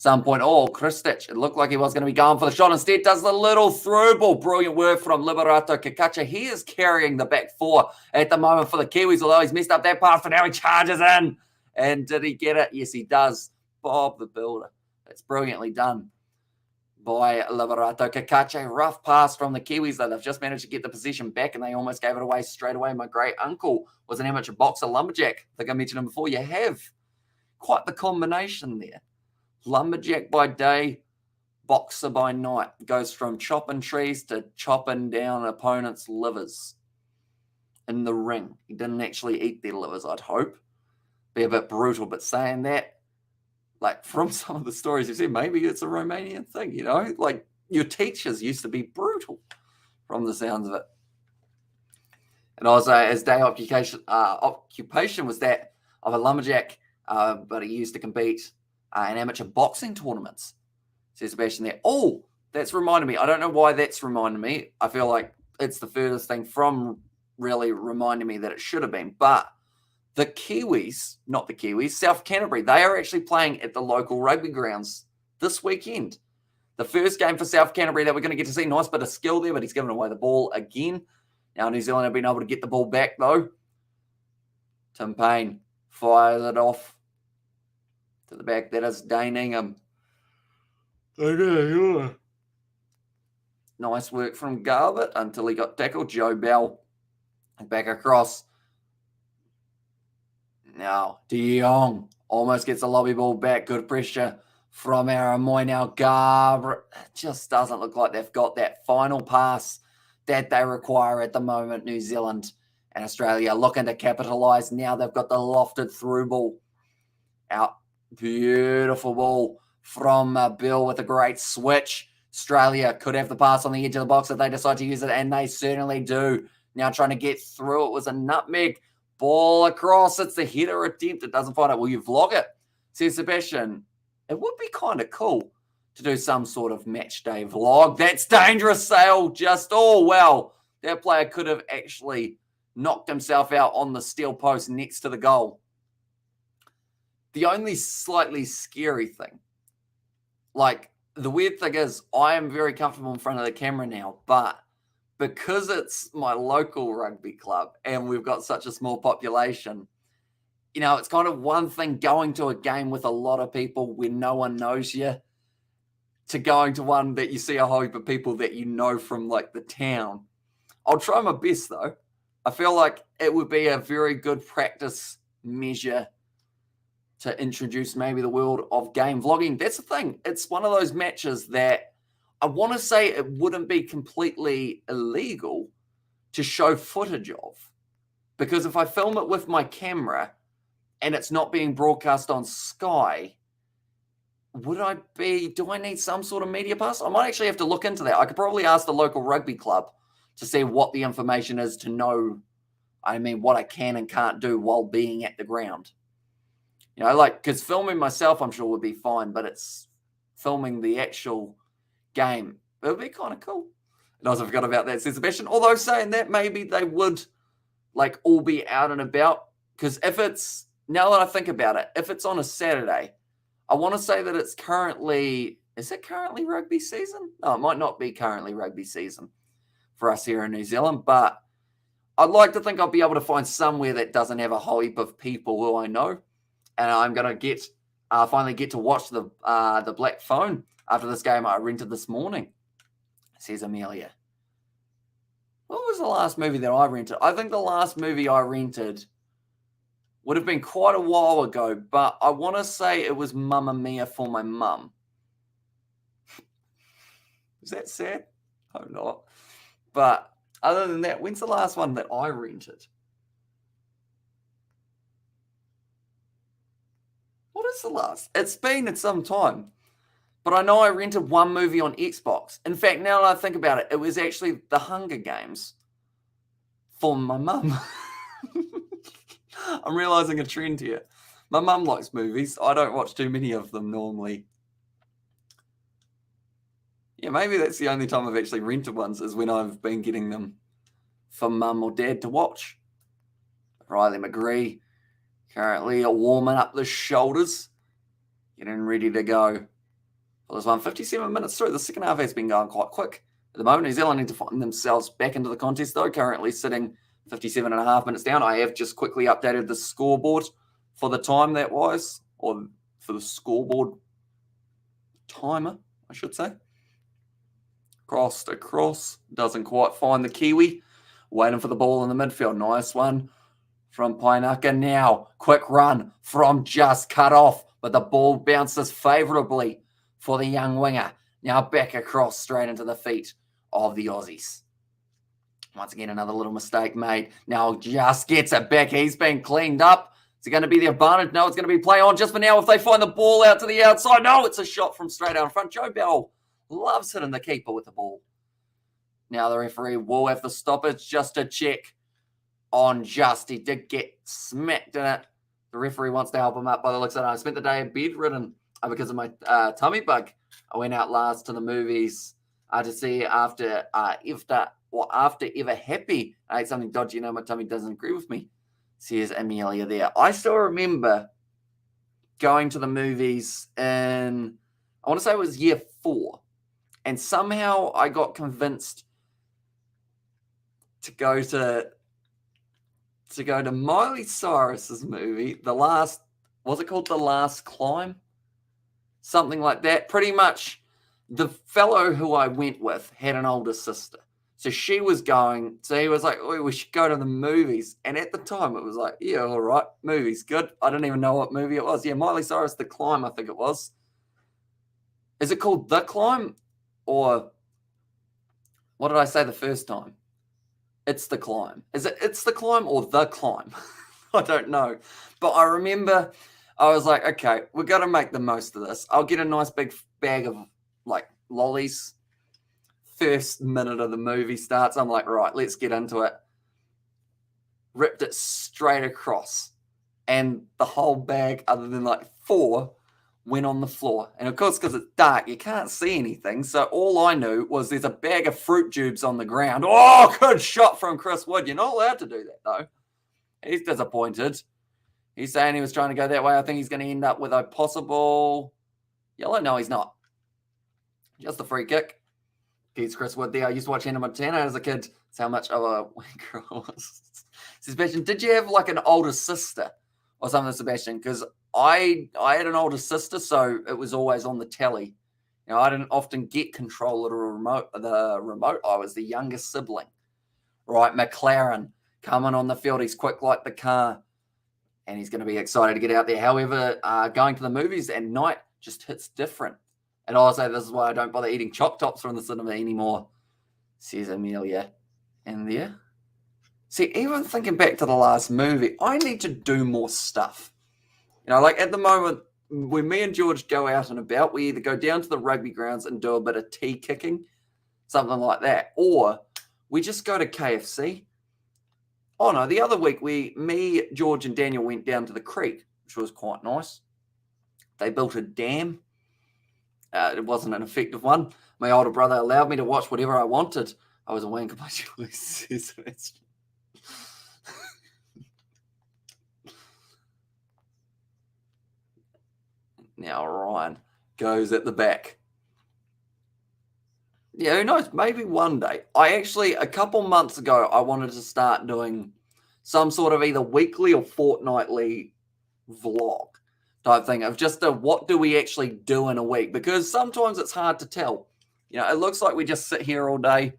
some point. Oh, Kristich, it looked like he was going to be going for the shot. Instead, does the little through ball. Brilliant work from Liberato Kakache. He is carrying the back four at the moment for the Kiwis, although he's messed up that pass, but now he charges in. And did he get it? Yes, he does. Bob the Builder. That's brilliantly done by Liberato Kakache. Rough pass from the Kiwis, though. They've just managed to get the possession back, and they almost gave it away straight away. My great uncle was an amateur boxer, lumberjack. I think I mentioned him before. You have quite the combination there. Lumberjack by day, boxer by night. Goes from chopping trees to chopping down opponents' livers in the ring. He didn't actually eat their livers, I'd hope. Be a bit brutal, but saying that, from some of the stories you've said, maybe it's a Romanian thing, your teachers used to be brutal from the sounds of it. And also, his day occupation was that of a lumberjack, but he used to compete in amateur boxing tournaments. Says Sebastian there. Oh, that's reminded me. I don't know why that's reminded me. I feel like it's the furthest thing from really reminding me that it should have been. But the Kiwis, not the Kiwis, South Canterbury, they are actually playing at the local rugby grounds this weekend. The first game for South Canterbury that we're going to get to see. Nice bit of skill there, but he's given away the ball again. Now New Zealand have been able to get the ball back, though. Tim Payne fires it off to the back. That is Dane Ingham. Nice work from Garbutt until he got tackled. Joe Bell back across. Now, De Jong almost gets the lobby ball back. Good pressure from Aaron Moy. Now, Garbutt just doesn't look like they've got that final pass that they require at the moment. New Zealand and Australia looking to capitalise. Now they've got the lofted through ball. Out. Beautiful ball from Bill with a great switch. Australia could have the pass on the edge of the box if they decide to use it, and they certainly do. Now trying to get through. It was a nutmeg. Ball across. It's the header attempt. It doesn't find it. Will you vlog it? Says Sebastian. It would be kind of cool to do some sort of match day vlog. That's dangerous, Sale. Well, that player could have actually knocked himself out on the steel post next to the goal. The only slightly scary thing, the weird thing is I am very comfortable in front of the camera now, but because it's my local rugby club and we've got such a small population, it's kind of one thing going to a game with a lot of people where no one knows you to going to one that you see a whole heap of people that you know from the town. I'll try my best though. I feel like it would be a very good practice measure to introduce maybe the world of game vlogging. That's the thing. It's one of those matches that I want to say it wouldn't be completely illegal to show footage of. Because if I film it with my camera and it's not being broadcast on Sky, do I need some sort of media pass? I might actually have to look into that. I could probably ask the local rugby club to see what the information is to know, what I can and can't do while being at the ground. Because filming myself, I'm sure would be fine, but it's filming the actual game. It would be kind of cool. And I also forgot about that, Sebastian. Although saying that, maybe they would all be out and about. Because now that I think about it, if it's on a Saturday, I want to say that is it currently rugby season? No, it might not be currently rugby season for us here in New Zealand, but I'd like to think I'll be able to find somewhere that doesn't have a whole heap of people who I know. And I'm going to finally get to watch the Black Phone after this game I rented this morning, says Amelia. What was the last movie that I rented? I think the last movie I rented would have been quite a while ago, but I want to say it was Mamma Mia for my mum. Is that sad? Hope not. But other than that, when's the last one that I rented? What is the last? It's been some time. But I know I rented one movie on Xbox. In fact, now that I think about it, it was actually The Hunger Games for my mum. I'm realizing a trend here. My mum likes movies. I don't watch too many of them normally. Yeah, maybe that's the only time I've actually rented ones is when I've been getting them for mum or dad to watch. Riley McGree currently warming up the shoulders, getting ready to go. Well, there's 57 minutes through. The second half has been going quite quick. At the moment, New Zealand need to find themselves back into the contest, though, currently sitting 57 and a half minutes down. I have just quickly updated the scoreboard for the time that was, or for the scoreboard timer, I should say. Crossed across, doesn't quite find the Kiwi. Waiting for the ball in the midfield. Nice one from Painaka now. Quick run from just cut off, but the ball bounces favourably for the young winger. Now back across straight into the feet of the Aussies. Once again, another little mistake made. Now just gets it back. He's been cleaned up. Is it going to be the advantage? No, it's going to be play on just for now if they find the ball out to the outside. No, it's a shot from straight out in front. Joe Bell loves hitting the keeper with the ball. Now the referee will have to stop it just to check on Just. He did get smacked in it. The referee wants to help him up by the looks of it. I spent the day bedridden because of my tummy bug. I went out last to the movies to see after Ever Happy. I ate something dodgy. My tummy doesn't agree with me, says Amelia there. I still remember going to the movies in, I want to say it was year 4. And somehow I got convinced to go to Miley Cyrus's movie, was it called The Last Climb? Something like that. Pretty much the fellow who I went with had an older sister. So she was going, so he was like, oh, we should go to the movies. And at the time it was like, yeah, all right, movies, good. I didn't even know what movie it was. Yeah, Miley Cyrus, The Climb, I think it was. Is it called The Climb? Or what did I say the first time? It's The Climb. Is it It's The Climb or The Climb? I don't know. But I remember I was like, okay, we're going to make the most of this. I'll get a nice big bag of lollies. First minute of the movie starts. I'm like, right, let's get into it. Ripped it straight across. And the whole bag, other than 4, went on the floor. And of course, because it's dark, you can't see anything. So all I knew was there's a bag of fruit tubes on the ground. Oh, good shot from Chris Wood. You're not allowed to do that, though. He's disappointed. He's saying he was trying to go that way. I think he's going to end up with a possible yellow. No, he's not. Just a free kick. He's Chris Wood there. I used to watch Hannah Montana as a kid. That's how much of a wanker I was. Sebastian, did you have an older sister or something, Sebastian? Because I had an older sister, so it was always on the telly. I didn't often get control of the remote. I was the youngest sibling. Right, McLaren coming on the field. He's quick like the car. and he's going to be excited to get out there. However, going to the movies at night just hits different. And also, this is why I don't bother eating choc tops from the cinema anymore, says Amelia. And there. See, even thinking back to the last movie, I need to do more stuff. You know, like at the moment, when me and George go out and about, we either go down to the rugby grounds and do a bit of tea kicking, something like that, or we just go to KFC. Oh no, the other week, me, George, and Daniel went down to the creek, which was quite nice. They built a dam. It wasn't an effective one. My older brother allowed me to watch whatever I wanted. I was a wanker by choice. Now Ryan goes at the back. Yeah, who knows? Maybe one day. A couple months ago, I wanted to start doing some sort of either weekly or fortnightly vlog type thing of just what do we actually do in a week? Because sometimes it's hard to tell. You know, it looks like we just sit here all day,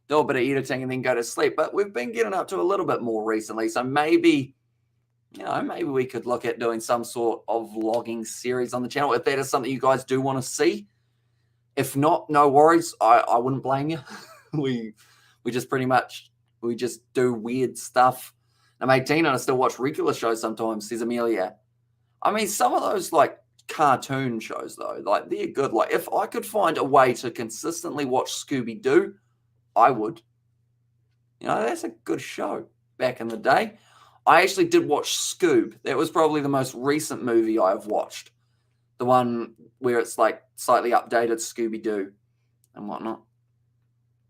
do a bit of editing, and then go to sleep. But we've been getting up to a little bit more recently. So maybe we could look at doing some sort of vlogging series on the channel if that is something you guys do want to see. If not, no worries. I wouldn't blame you. we just do weird stuff. I'm 18 and I still watch regular shows sometimes, says Amelia. I mean, some of those like cartoon shows though, like they're good. Like if I could find a way to consistently watch Scooby-Doo, I would. You know, that's a good show back in the day. I actually did watch Scoob. That was probably the most recent movie I've watched. The one where it's like slightly updated Scooby-Doo and whatnot.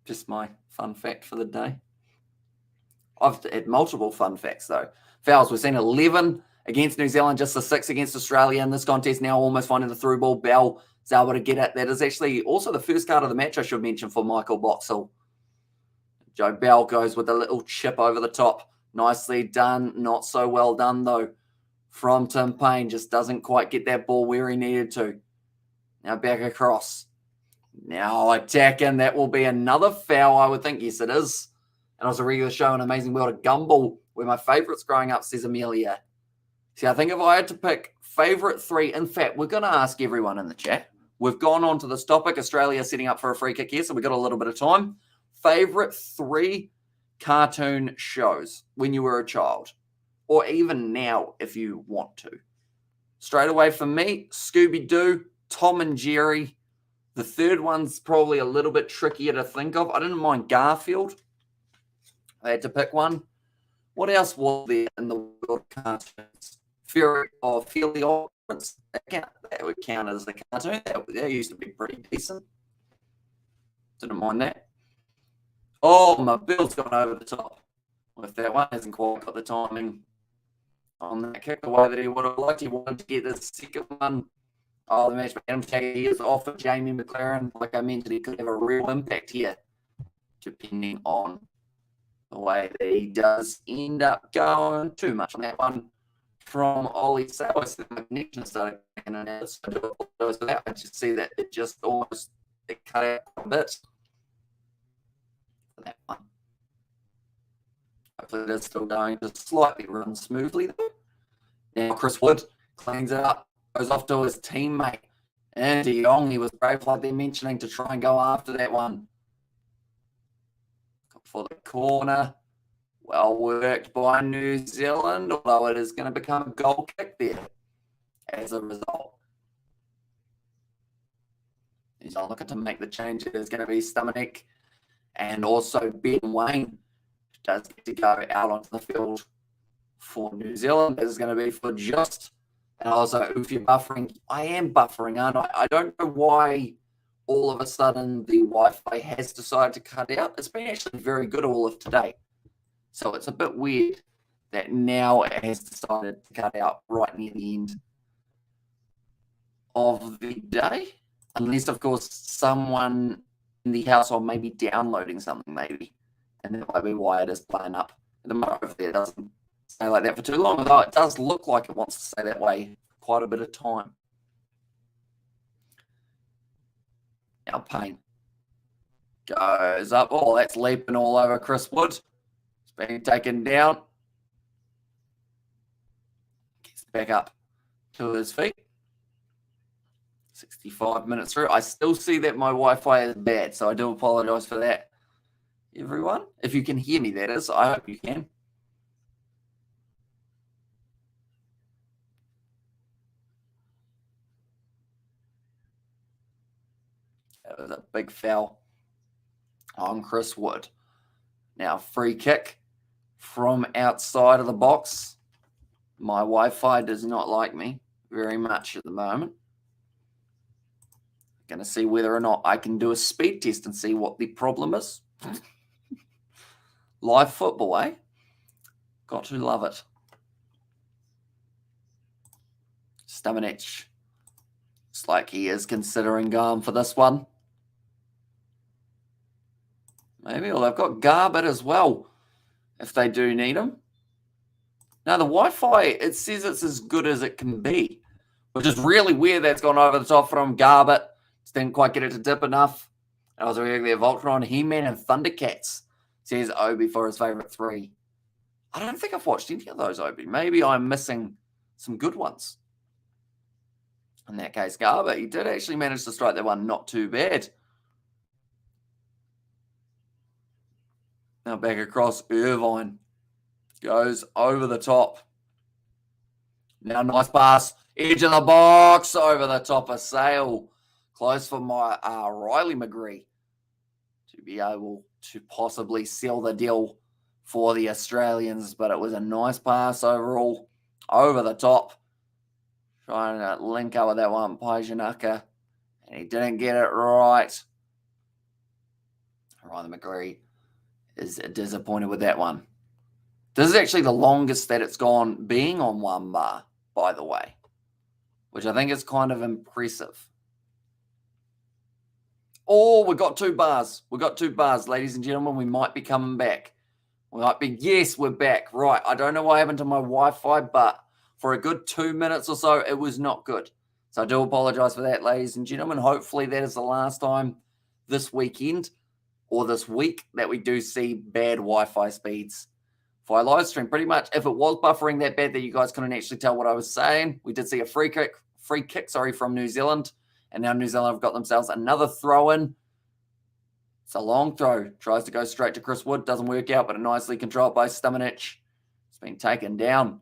Just my fun fact for the day. I've had multiple fun facts though. Fouls, we've seen 11 against New Zealand, just the 6 against Australia in this contest. Now almost finding the through ball. Bell is able to get it. That is actually also the first card of the match, I should mention, for Michael Boxall. Joe Bell goes with a little chip over the top. Nicely done. Not so well done though from Tim Payne. Just doesn't quite get that ball where he needed to. Now back across. Now attacking. That will be another foul, I would think. Yes, it is. And it was a regular show, An Amazing World of Gumball, where my favourites growing up, says Amelia. See, I think if I had to pick favourite 3, in fact, we're going to ask everyone in the chat. We've gone on to this topic. Australia setting up for a free kick here, so we've got a little bit of time. Favourite 3 cartoon shows when you were a child, or even now if you want to. Straight away for me, Scooby-Doo, Tom and Jerry. The third one's probably a little bit trickier to think of. I didn't mind Garfield. I had to pick one. What else was there in the world of cartoons? Fairly Odd Parents. That would count as a cartoon. That used to be pretty decent. Didn't mind that. Oh, my Bill's gone over the top with that one. Hasn't quite got the timing on that kick away that he would have liked. He wanted to get the second one. Oh, the match by Adam Taggart, he is off of Jamie McLaren. Like I mentioned, he could have a real impact here, depending on the way that he does end up going. Too much on that one from Ollie Sowers. The connection started in and out. So I just see that it just almost cut out a bit. That one. Hopefully that's still going to slightly run smoothly though. Now Chris Wood cleans it up, goes off to his teammate. And De Jong, he was brave like they're mentioning to try and go after that one. For the corner. Well worked by New Zealand, although it is going to become a goal kick there as a result. He's not looking to make the change. There's going to be Stamanek and also Ben Wayne does get to go out onto the field for New Zealand. This is going to be for Just. And also, if you're buffering, I am buffering, aren't I? I don't know why all of a sudden the Wi-Fi has decided to cut out. It's been actually very good all of today. So it's a bit weird that now it has decided to cut out right near the end of the day. Unless, of course, someone in the household may be downloading something, maybe. And that might be why it is playing up. At the moment, hopefully it doesn't stay like that for too long, although it does look like it wants to stay that way for quite a bit of time. Now Payne goes up. Oh, that's leaping all over Chris Wood. It's being taken down. back up to his feet. 65 minutes through. I still see that my Wi-Fi is bad, so I do apologize for that, everyone. If you can hear me, that is. I hope you can. That was a big foul on Chris Wood. Now, free kick from outside of the box. My Wi-Fi does not like me very much at the moment. Going to see whether or not I can do a speed test and see what the problem is. Live football, eh? Got to love it. Stamanic. Looks like he is considering going for this one. Maybe. Well, they've got Garbett as well, if they do need him. Now, the Wi-Fi, it says it's as good as it can be, which is really weird. That's gone over the top from Garbett. Just didn't quite get it to dip enough. That was a regular Voltron, He-Man, and Thundercats. Says Obi for his favourite 3. I don't think I've watched any of those, Obi. Maybe I'm missing some good ones. In that case, Garbett, he did actually manage to strike that one not too bad. Now back across, Irvine goes over the top. Now nice pass, edge of the box, over the top of Sale. Close for my Riley McGree to be able to possibly seal the deal for the Australians, but it was a nice pass overall, over the top. Trying to link up with that one, Pajanaka, and he didn't get it right. Riley McGree is disappointed with that one. This is actually the longest that it's gone being on one bar, by the way, which I think is kind of impressive. Oh, we got 2 bars. We got 2 bars, ladies and gentlemen. We might be coming back. We might be. Yes, we're back. Right. I don't know what happened to my Wi-Fi, but for a good 2 minutes or so, it was not good. So I do apologize for that, ladies and gentlemen. Hopefully that is the last time this weekend or this week that we do see bad Wi-Fi speeds for our live stream. Pretty much, if it was buffering that bad that you guys couldn't actually tell what I was saying, we did see a free kick from New Zealand. And now New Zealand have got themselves another throw-in. It's a long throw. Tries to go straight to Chris Wood. Doesn't work out, but a nicely controlled by Stamanic. It's been taken down.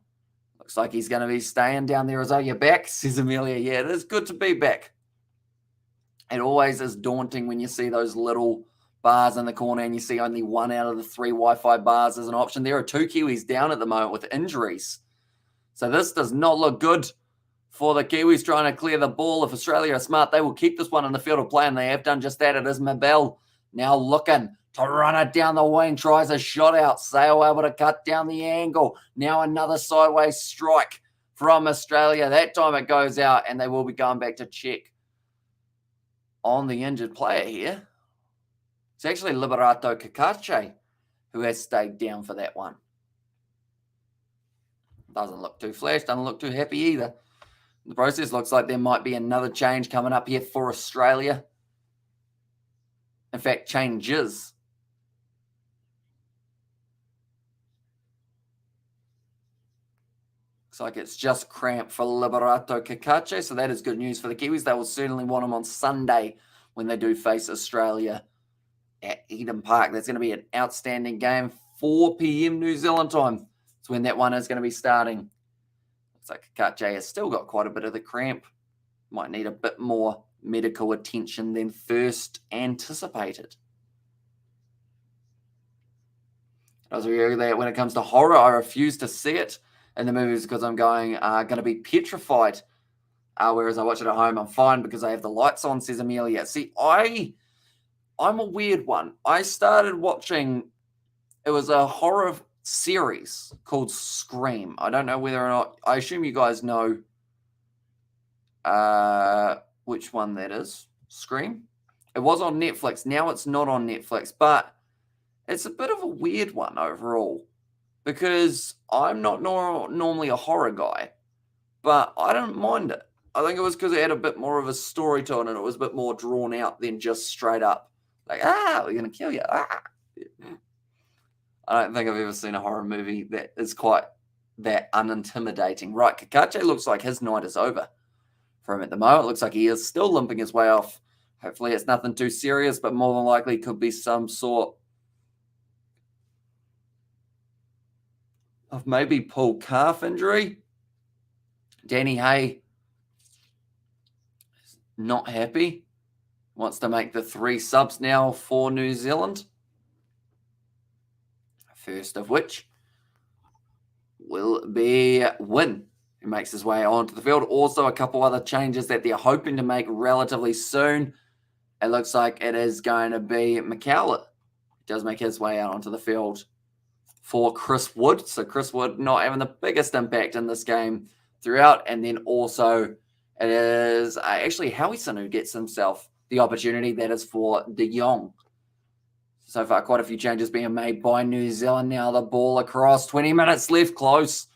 Looks like he's going to be staying down there as well. You're back, says Amelia. Yeah, it is good to be back. It always is daunting when you see those little bars in the corner and you see only 1 out of the 3 Wi-Fi bars as an option. There are 2 Kiwis down at the moment with injuries. So this does not look good for the Kiwis trying to clear the ball. If Australia are smart, they will keep this one in the field of play, and they have done just that. It is Mabel now looking to run it down the wing, tries a shot out. Sale able to cut down the angle. Now another sideways strike from Australia. That time it goes out, and they will be going back to check on the injured player here. It's actually Liberato Kakache who has stayed down for that one. Doesn't look too flash, doesn't look too happy either. The process looks like there might be another change coming up here for Australia. In fact, changes. Looks like it's just cramped for Liberato Kakache, so that is good news for the Kiwis. They will certainly want him on Sunday when they do face Australia at Eden Park. That's going to be an outstanding game. 4 p.m. New Zealand time. That's when that one is going to be starting. Looks like Kakache has still got quite a bit of the cramp. Might need a bit more medical attention than first anticipated. As we hear that when it comes to horror, I refuse to see it in the movies because I'm going to be petrified. Whereas I watch it at home, I'm fine because I have the lights on, says Amelia. See, I'm a weird one. I started watching, it was a horror series called Scream. I don't know whether or not, I assume you guys know which one that is. Scream. It was on Netflix. Now it's not on Netflix, but it's a bit of a weird one overall because I'm not normally a horror guy, but I don't mind it. I think it was because it had a bit more of a story to it and it was a bit more drawn out than just straight up like, we're going to kill you. I don't think I've ever seen a horror movie that is quite that unintimidating. Right, Kakache looks like his night is over for him at the moment. It looks like he is still limping his way off. Hopefully it's nothing too serious, but more than likely could be some sort of maybe pulled calf injury. Danny Hay is not happy. Wants to make the 3 subs now for New Zealand. First of which will be Wynn, who makes his way onto the field. Also, a couple other changes that they're hoping to make relatively soon. It looks like it is going to be McCowlett. He does make his way out onto the field for Chris Wood. So Chris Wood not having the biggest impact in this game throughout. And then also it is actually Howison who gets himself the opportunity. That is for De Jong. So far, quite a few changes being made by New Zealand. Now the ball across. 20 minutes left, close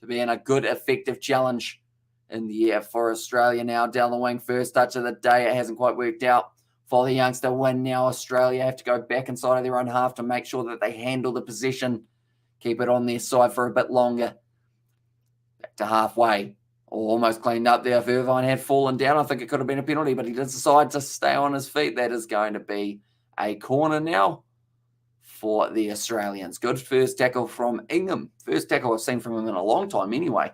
to being a good, effective challenge in the air for Australia. Now down the wing, first touch of the day. It hasn't quite worked out for the youngster Win. Now Australia have to go back inside of their own half to make sure that they handle the possession, keep it on their side for a bit longer. Back to halfway. Almost cleaned up there. If Irvine had fallen down, I think it could have been a penalty, but he did decide to stay on his feet. That is going to be a corner now for the Australians. Good first tackle from Ingham. First tackle I've seen from him in a long time anyway.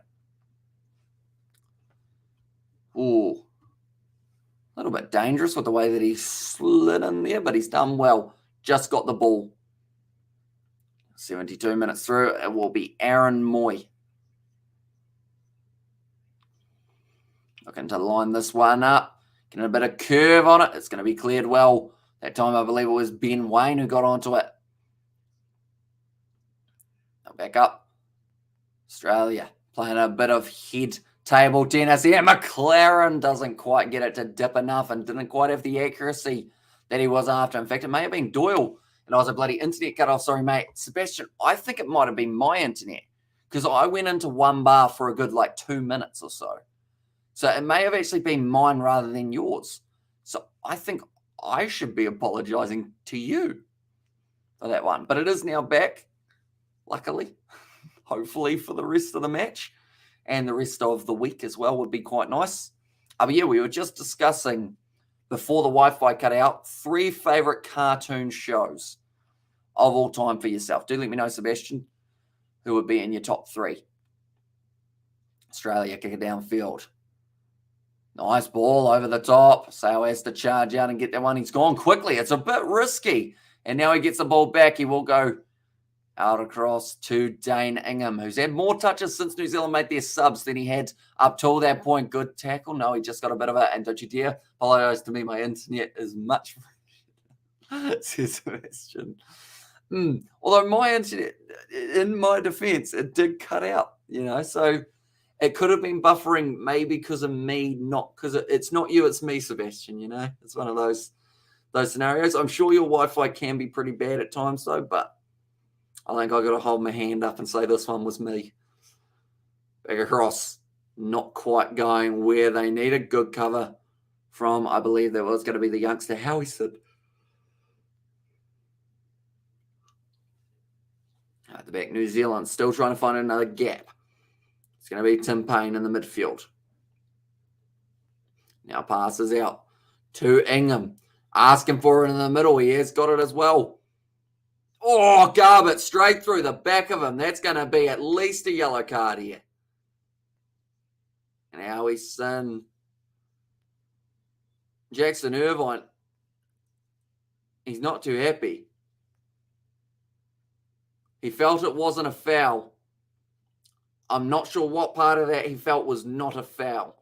Ooh. A little bit dangerous with the way that he slid in there, but he's done well. Just got the ball. 72 minutes through. It will be Aaron Moy. Looking to line this one up. Getting a bit of curve on it. It's going to be cleared well. That time, I believe it was Ben Wayne who got onto it. Now back up. Australia playing a bit of head table tennis here. McLaren doesn't quite get it to dip enough and didn't quite have the accuracy that he was after. In fact, it may have been Doyle. And I was a bloody internet cut off. Sorry, mate. Sebastian, I think it might have been my internet because I went into one bar for a good 2 minutes or so. So it may have actually been mine rather than yours. So I think I should be apologizing to you for that one. But it is now back, luckily, hopefully for the rest of the match and the rest of the week as well would be quite nice. But yeah, we were just discussing before the Wi-Fi cut out 3 favorite cartoon shows of all time for yourself. Do let me know, Sebastian, who would be in your top 3. Australia kick it downfield. Nice ball over the top. Sale has to charge out and get that one. He's gone quickly. It's a bit risky. And now he gets the ball back. He will go out across to Dane Ingham, who's had more touches since New Zealand made their subs than he had up till that point. Good tackle. No, he just got a bit of it. And don't you dare apologize to me. My internet is much, says Sebastian. Although my internet, in my defense, it did cut out, so it could have been buffering maybe because of me, not because it's not you, it's me, Sebastian, It's one of those scenarios. I'm sure your Wi-Fi can be pretty bad at times, though, but I think I got to hold my hand up and say this one was me. Back across, not quite going where they needed. Good cover from, I believe that was going to be the youngster, Howison. At the back, New Zealand still trying to find another gap. It's going to be Tim Payne in the midfield. Now passes out to Ingham. Asking for it in the middle. He has got it as well. Oh, Garbutt straight through the back of him. That's going to be at least a yellow card here. And Howison. Jackson Irvine. He's not too happy. He felt it wasn't a foul. I'm not sure what part of that he felt was not a foul.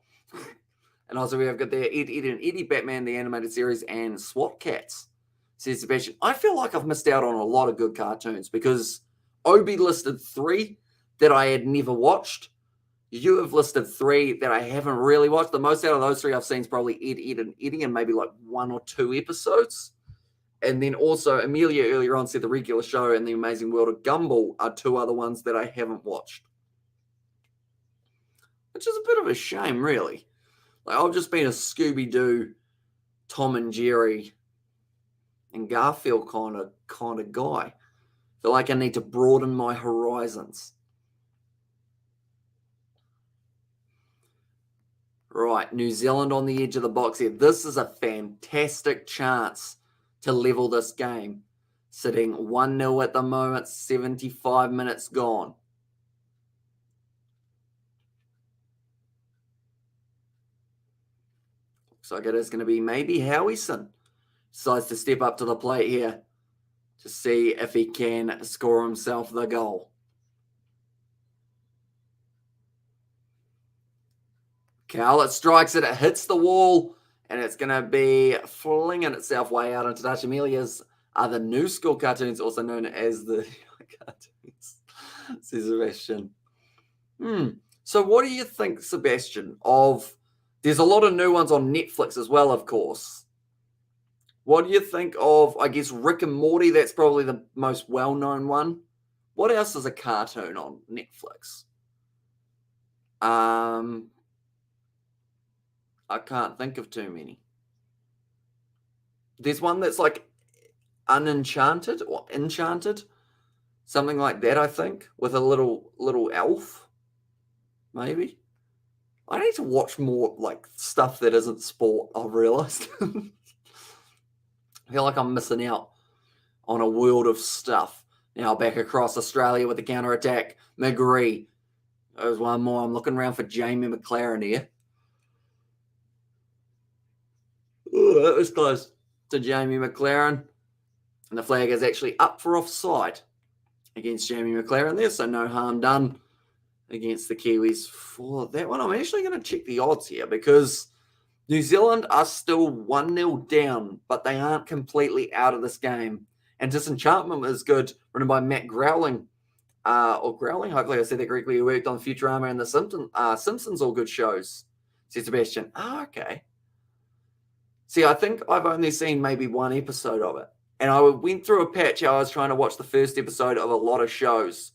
And also we have got there Ed and Eddie Batman, the animated series, and SWAT Cats. Says Sebastian, I feel like I've missed out on a lot of good cartoons because Obi listed 3 that I had never watched. You have listed 3 that I haven't really watched. The most out of those 3 I've seen is probably Ed and Eddie and maybe 1 or 2 episodes. And then also Amelia earlier on said The Regular Show and The Amazing World of Gumball are 2 other ones that I haven't watched. Which is a bit of a shame, really. I've just been a Scooby-Doo, Tom and Jerry, and Garfield kind of guy. I feel like I need to broaden my horizons. Right, New Zealand on the edge of the box here. This is a fantastic chance to level this game. Sitting 1-0 at the moment, 75 minutes gone. Looks like it is going to be maybe Howieson. Decides to step up to the plate here to see if he can score himself the goal. Cowlett strikes it, it hits the wall, and it's going to be flinging itself way out into Dutch. Amelia's are the new school cartoons, also known as the cartoons, says Sebastian. So what do you think, Sebastian, of... There's a lot of new ones on Netflix as well, of course. What do you think of, I guess, Rick and Morty? That's probably the most well-known one. What else is a cartoon on Netflix? I can't think of too many. There's one that's like Unenchanted or Enchanted. Something like that, I think, with a little elf. Maybe. I need to watch more like stuff that isn't sport, I've realised. I feel like I'm missing out on a world of stuff. Now back across Australia with the counter-attack. McGree. There's one more. I'm looking around for Jamie McLaren here. Ooh, that was close to Jamie McLaren. And the flag is actually up for offside against Jamie McLaren there, so no harm done against the Kiwis for that one. I'm actually going to check the odds here because New Zealand are still 1-0 down, but they aren't completely out of this game. And Disenchantment is good, written by Matt Growling. Growling, hopefully I said that correctly. He worked on Futurama and The Simpsons, all good shows, said Sebastian. Okay. See, I think I've only seen maybe one episode of it. And I went through a patch how I was trying to watch the first episode of a lot of shows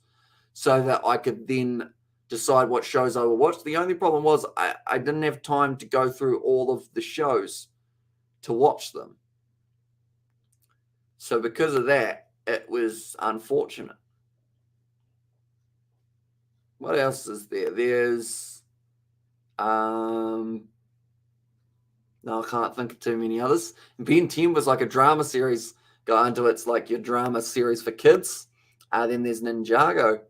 so that I could then decide what shows I would watch. The only problem was I didn't have time to go through all of the shows to watch them. So because of that, it was unfortunate. What else is there? There's... no, I can't think of too many others. Ben 10 was like a drama series. Go into it's like your drama series for kids. Then there's Ninjago,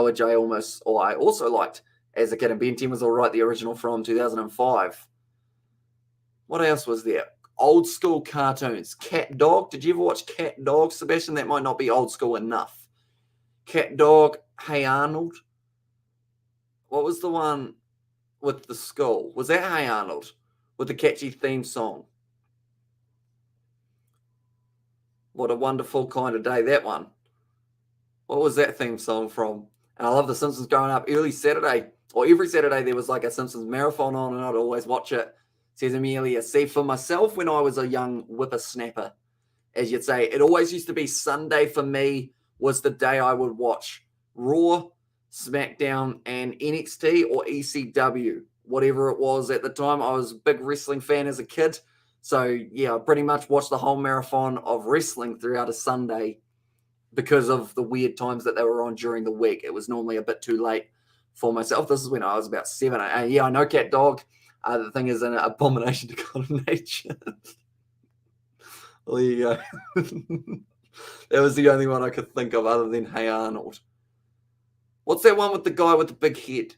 which I also liked as a kid. And Ben 10 was all right, the original from 2005. What else was there? Old school cartoons. Cat Dog. Did you ever watch Cat Dog, Sebastian? That might not be old school enough. Cat Dog. Hey Arnold. What was the one with the skull? Was that Hey Arnold? With the catchy theme song. What a wonderful kind of day, that one. What was that theme song from? And I love The Simpsons growing up. Early Saturday, or every Saturday, there was like a Simpsons marathon on, and I'd always watch it. Says Amelia. See, for myself, when I was a young whippersnapper, as you'd say, it always used to be Sunday for me was the day I would watch Raw, SmackDown, and NXT or ECW. Whatever it was at the time. I was a big wrestling fan as a kid. So, yeah, I pretty much watched the whole marathon of wrestling throughout a Sunday because of the weird times that they were on during the week. It was normally a bit too late for myself. This is when I was about 7. Yeah, I know Cat Dog. The thing is an abomination to God of nature. Well, there you go. That was the only one I could think of other than Hey Arnold. What's that one with the guy with the big head?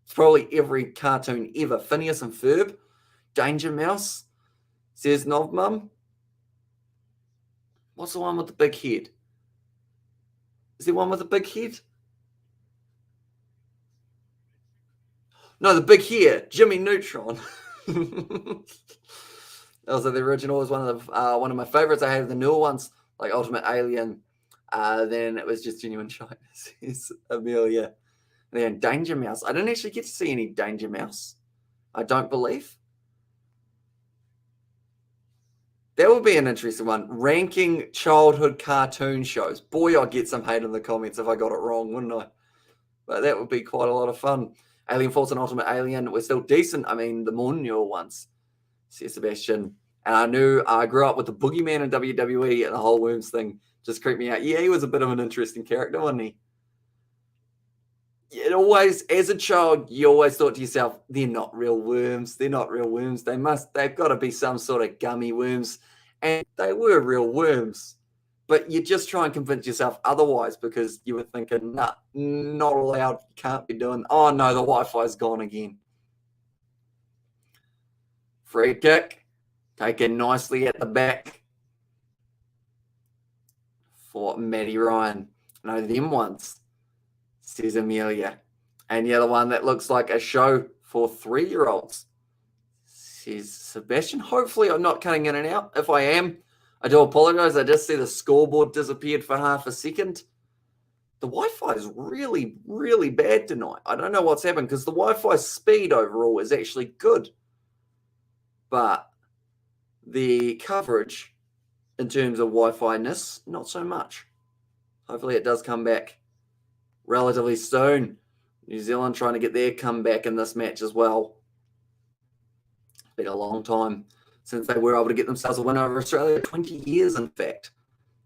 It's probably every cartoon ever. Phineas and Ferb. Danger Mouse. Says Novmum. What's the one with the big head? Is there one with the big head? No, the big hair. Jimmy Neutron. Also, the original was one of my favorites. I had the newer ones, like Ultimate Alien. Then it was just Genuine Shyness. Says Amelia. And then Danger Mouse. I didn't actually get to see any Danger Mouse. I don't believe. That would be an interesting one. Ranking childhood cartoon shows. Boy, I'd get some hate in the comments if I got it wrong, wouldn't I? But that would be quite a lot of fun. Alien Force and Ultimate Alien were still decent. I mean, the more newer ones, says Sebastian. And I grew up with the Boogeyman in WWE and the whole Worms thing just creeped me out. Yeah, he was a bit of an interesting character, wasn't he? it always, as a child, you always thought to yourself, they're not real worms. They're not real worms. They've got to be some sort of gummy worms. And they were real worms. But you just try and convince yourself otherwise because you were thinking, nah, not allowed, can't be doing. Oh no, the Wi-Fi's gone again. Free kick, taken nicely at the back for Matty Ryan. No, them ones, says Amelia. And the other one that looks like a show for 3-year-olds, says Sebastian. Hopefully I'm not cutting in and out. If I am, I do apologize. I just see the scoreboard disappeared for half a second. The Wi-Fi is really, really bad tonight. I don't know what's happened because the Wi-Fi speed overall is actually good. But the coverage in terms of Wi-Fi-ness, not so much. Hopefully it does come back relatively soon. New Zealand trying to get their comeback in this match as well. It's been a long time since they were able to get themselves a win over Australia. 20 years, in fact,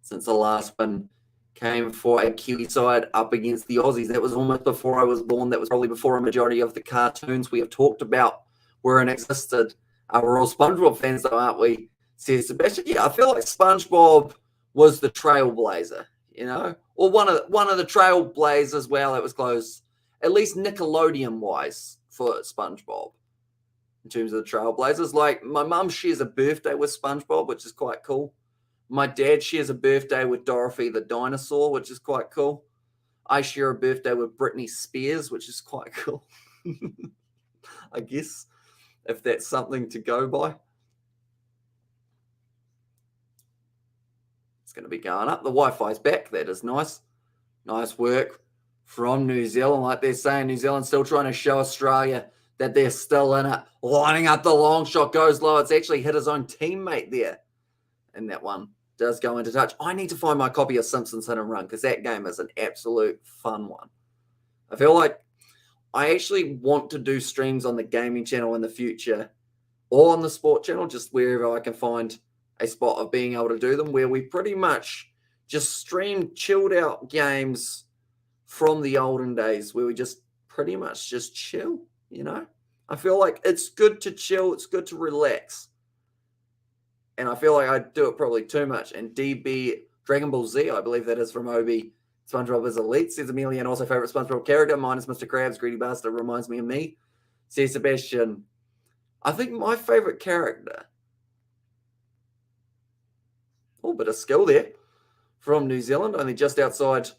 since the last win came for a Kiwi side up against the Aussies. That was almost before I was born. That was probably before a majority of the cartoons we have talked about were in existed. We're all SpongeBob fans, though, aren't we? Says Sebastian. Yeah, I feel like SpongeBob was the trailblazer, you know, or one of the trailblazers. Well, it was close, at least Nickelodeon-wise, for SpongeBob. In terms of the trailblazers, like my mum shares a birthday with SpongeBob, which is quite cool. My dad shares a birthday with Dorothy the dinosaur, which is quite cool. I share a birthday with Britney Spears, which is quite cool. I guess, if that's something to go by. It's going to be going up. The Wi-Fi's back. That is nice. Nice work from New Zealand. Like they're saying, New Zealand's still trying to show Australia that they're still in it. Lining up the long shot, goes low. It's actually hit his own teammate there. And that one does go into touch. I need to find my copy of Simpsons Hit and Run because that game is an absolute fun one. I feel like I actually want to do streams on the gaming channel in the future or on the sport channel, just wherever I can find a spot of being able to do them, where we pretty much just stream chilled out games from the olden days where we just pretty much just chill, you know? I feel like it's good to chill. It's good to relax. And I feel like I do it probably too much. And DB Dragon Ball Z, I believe that is from Obi. SpongeBob is elite, says Amelia, and also favorite SpongeBob character, minus Mr. Krabs, Greedy Bastard, reminds me of me, says Sebastian. I think my favorite character, a bit of skill there from New Zealand, only just outside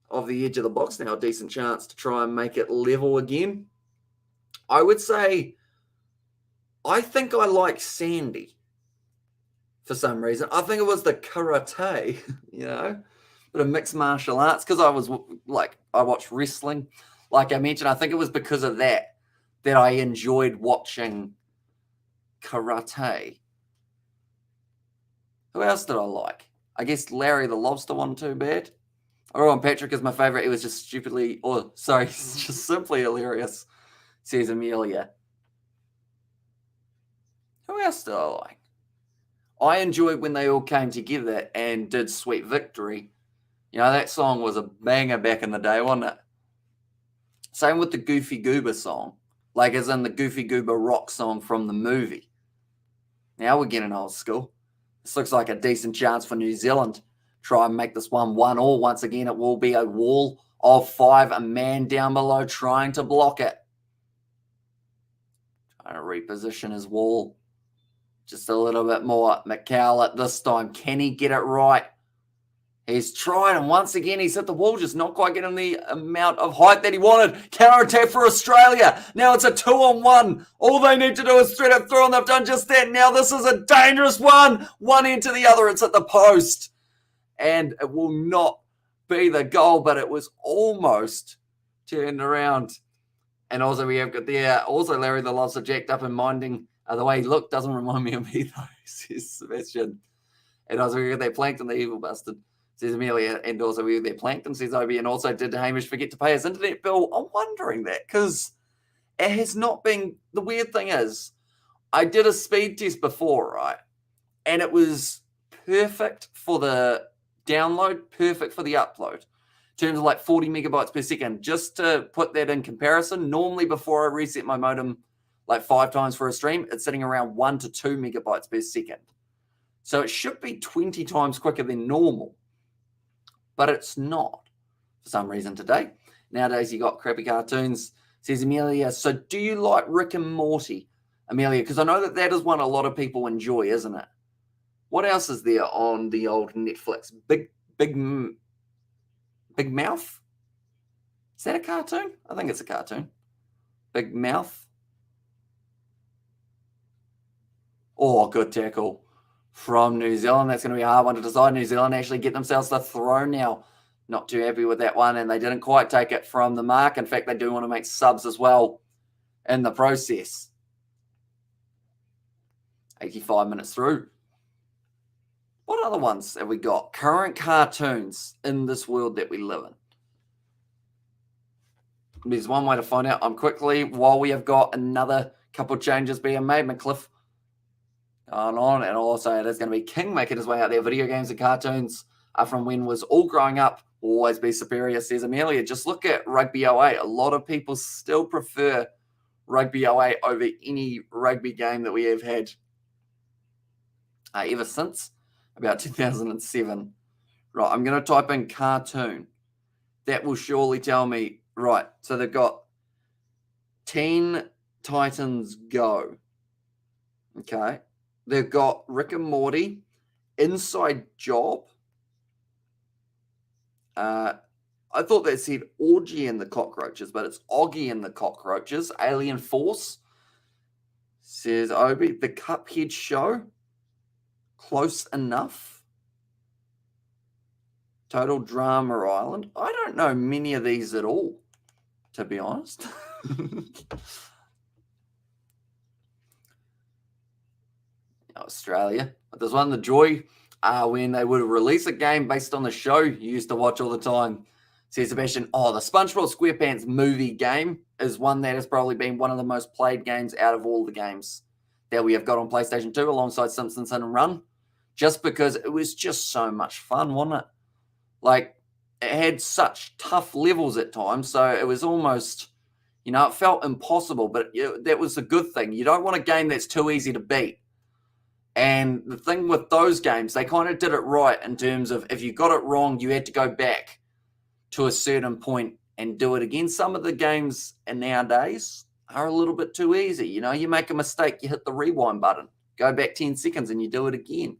of the edge of the box now, a decent chance to try and make it level again. I would say, I think I like Sandy for some reason. I think it was the karate, you know, bit of mixed martial arts, because I was like, I watched wrestling. Like I mentioned, I think it was because of that I enjoyed watching karate. Who else did I like? I guess Larry the Lobster wasn't too bad. Oran Patrick is my favorite. He was just just simply hilarious, says Amelia. Who else did I like? I enjoyed when they all came together and did Sweet Victory. You know, that song was a banger back in the day, wasn't it? Same with the Goofy Goober song, like as in the Goofy Goober rock song from the movie. Now we're getting old school. This looks like a decent chance for New Zealand. Try and make this 1-1 once again. It will be a wall of 5, a man down below trying to block it. Trying to reposition his wall just a little bit more. McCall at this time. Can he get it right? He's tried, and once again, he's hit the wall, just not quite getting the amount of height that he wanted. Counter-attack for Australia. Now it's a 2-on-1. All they need to do is thread it through, and they've done just that. Now this is a dangerous one. One end to the other. It's at the post. And it will not be the goal, but it was almost turned around. And also we have got there, also Larry the Lobster jacked up and minding the way he looked. Doesn't remind me of me, though, says Sebastian. And also we got that Plankton, the evil bastard, says Amelia. And also we got that Plankton, says Obi. And also did Hamish forget to pay his internet bill? I'm wondering that, because it has not been, the weird thing is, I did a speed test before, right? And it was perfect for the download, perfect for the upload. in terms of like 40 megabytes per second. Just to put that in comparison, normally before I reset my modem like 5 times for a stream, it's sitting around 1 to 2 megabytes per second. So it should be 20 times quicker than normal, but it's not for some reason today. Nowadays, you got crappy cartoons, says Amelia. So do you like Rick and Morty, Amelia? Because I know that is one a lot of people enjoy, isn't it? What else is there on the old Netflix? Big Mouth? Is that a cartoon? I think it's a cartoon. Big Mouth. Oh, good tackle from New Zealand. That's going to be a hard one to decide. New Zealand actually get themselves the throw now. Not too happy with that one, and they didn't quite take it from the mark. In fact, they do want to make subs as well in the process. 85 minutes through. What other ones have we got? Current cartoons in this world that we live in. There's one way to find out. While we have got another couple changes being made, McCliff going on, and also it is going to be King making his way out there. Video games and cartoons are from when was all growing up, will always be superior, says Amelia. Just look at Rugby 08. A lot of people still prefer Rugby 08 over any rugby game that we have had ever since about 2007. Right, I'm going to type in cartoon. That will surely tell me. Right, so they've got Teen Titans Go. Okay. They've got Rick and Morty, Inside Job. I thought that said Orgy and the Cockroaches, but it's Oggy and the Cockroaches. Alien Force, says Obi. The Cuphead Show, Close Enough. Total Drama Island. I don't know many of these at all, to be honest. Australia. But there's one, The Joy, when they would release a game based on the show you used to watch all the time. Says Sebastian, the SpongeBob SquarePants movie game is one that has probably been one of the most played games out of all the games that we have got on PlayStation 2 alongside Simpsons Hit and Run, just because it was just so much fun, wasn't it? Like, it had such tough levels at times, so it was almost, it felt impossible, but that was a good thing. You don't want a game that's too easy to beat. And the thing with those games, they kind of did it right in terms of if you got it wrong, you had to go back to a certain point and do it again. Some of the games nowadays are a little bit too easy. You make a mistake, you hit the rewind button, go back 10 seconds and you do it again.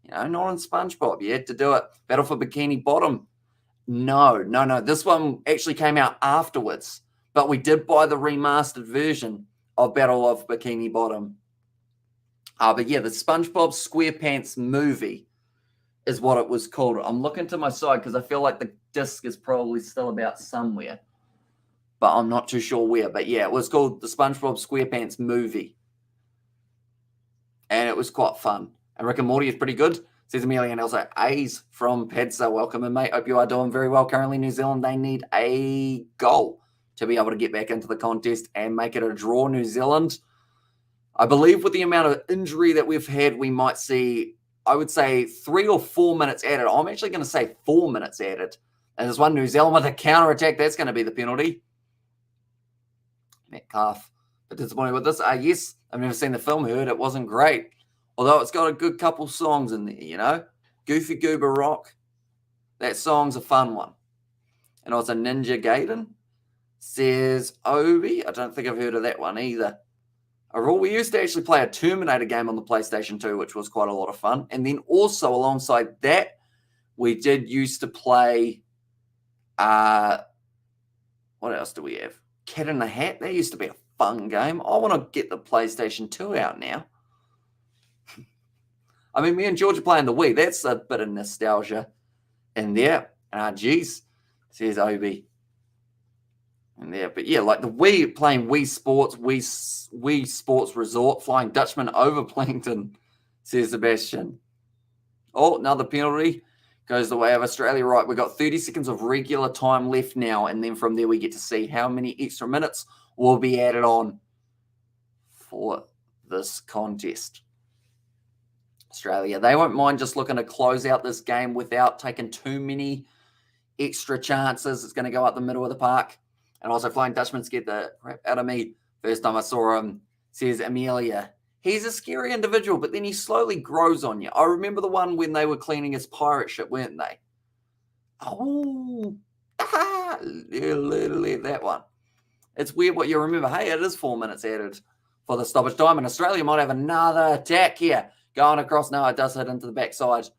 Not on SpongeBob. You had to do it. Battle for Bikini Bottom. No. This one actually came out afterwards, but we did buy the remastered version of Battle of Bikini Bottom. But yeah, the SpongeBob SquarePants movie is what it was called. I'm looking to my side because I feel like the disc is probably still about somewhere, but I'm not too sure where. But yeah, it was called the SpongeBob SquarePants movie, and it was quite fun. And Rick and Morty is pretty good, says Amelia. And also A's from Padsa. Welcome in, mate. Hope you are doing very well. Currently, New Zealand, they need a goal to be able to get back into the contest and make it a draw. New Zealand, I believe with the amount of injury that we've had, we might see, I would say, 3 or 4 minutes added. I'm actually going to say 4 minutes added. And there's one New Zealand with a counter-attack. That's going to be the penalty. Metcalf. But disappointed with this. Yes, I've never seen the film. Heard it wasn't great. Although it's got a good couple songs in there, Goofy Goober Rock. That song's a fun one. And also Ninja Gaiden, says Obi. I don't think I've heard of that one either. We used to actually play a Terminator game on the PlayStation 2, which was quite a lot of fun. And then also alongside that, we did used to play, what else do we have? Cat in the Hat. That used to be a fun game. I want to get the PlayStation 2 out now. I mean, me and George are playing the Wii. That's a bit of nostalgia in there. Geez, says Obi. In there. But yeah, like the Wii, playing Wii Sports, Wii Sports Resort, Flying Dutchman over Plankton, says Sebastian. Another penalty goes the way of Australia. Right, we've got 30 seconds of regular time left now, and then from there we get to see how many extra minutes will be added on for this contest. Australia, they won't mind just looking to close out this game without taking too many extra chances. It's going to go up the middle of the park. And also Flying Dutchman scared the crap out of me. First time I saw him, says Amelia. He's a scary individual, but then he slowly grows on you. I remember the one when they were cleaning his pirate ship, weren't they? Oh, that one. It's weird what you remember. Hey, it is 4 minutes added for the stoppage time, and Australia might have another attack here. Going across now, it does hit into the backside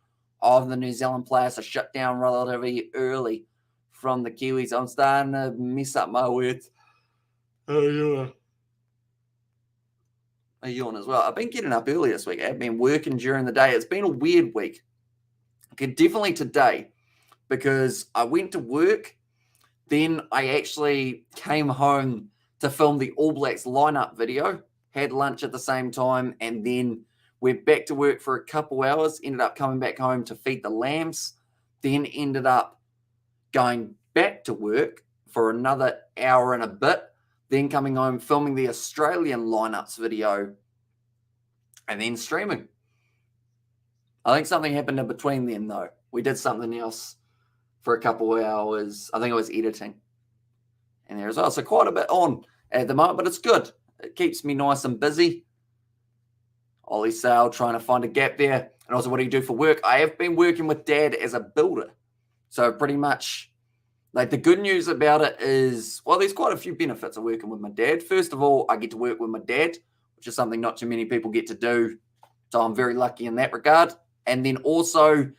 of the New Zealand player, so shut down relatively early from the Kiwis. I'm starting to mess up my words. I yawn as well. I've been getting up early this week. I've been working during the day. It's been a weird week. Okay, definitely today, because I went to work, then I actually came home to film the All Blacks lineup video, had lunch at the same time, and then went back to work for a couple hours, ended up coming back home to feed the lambs, then ended up going back to work for another hour and a bit, then coming home, filming the Australian lineups video, and then streaming. I think something happened in between then, though. We did something else for a couple of hours. I think it was editing in there as well. So quite a bit on at the moment, but it's good. It keeps me nice and busy. Ollie Sale trying to find a gap there. And also, what do you do for work? I have been working with Dad as a builder. So pretty much, like, the good news about it is, well, there's quite a few benefits of working with my dad. First of all, I get to work with my dad, which is something not too many people get to do. So I'm very lucky in that regard. And then also,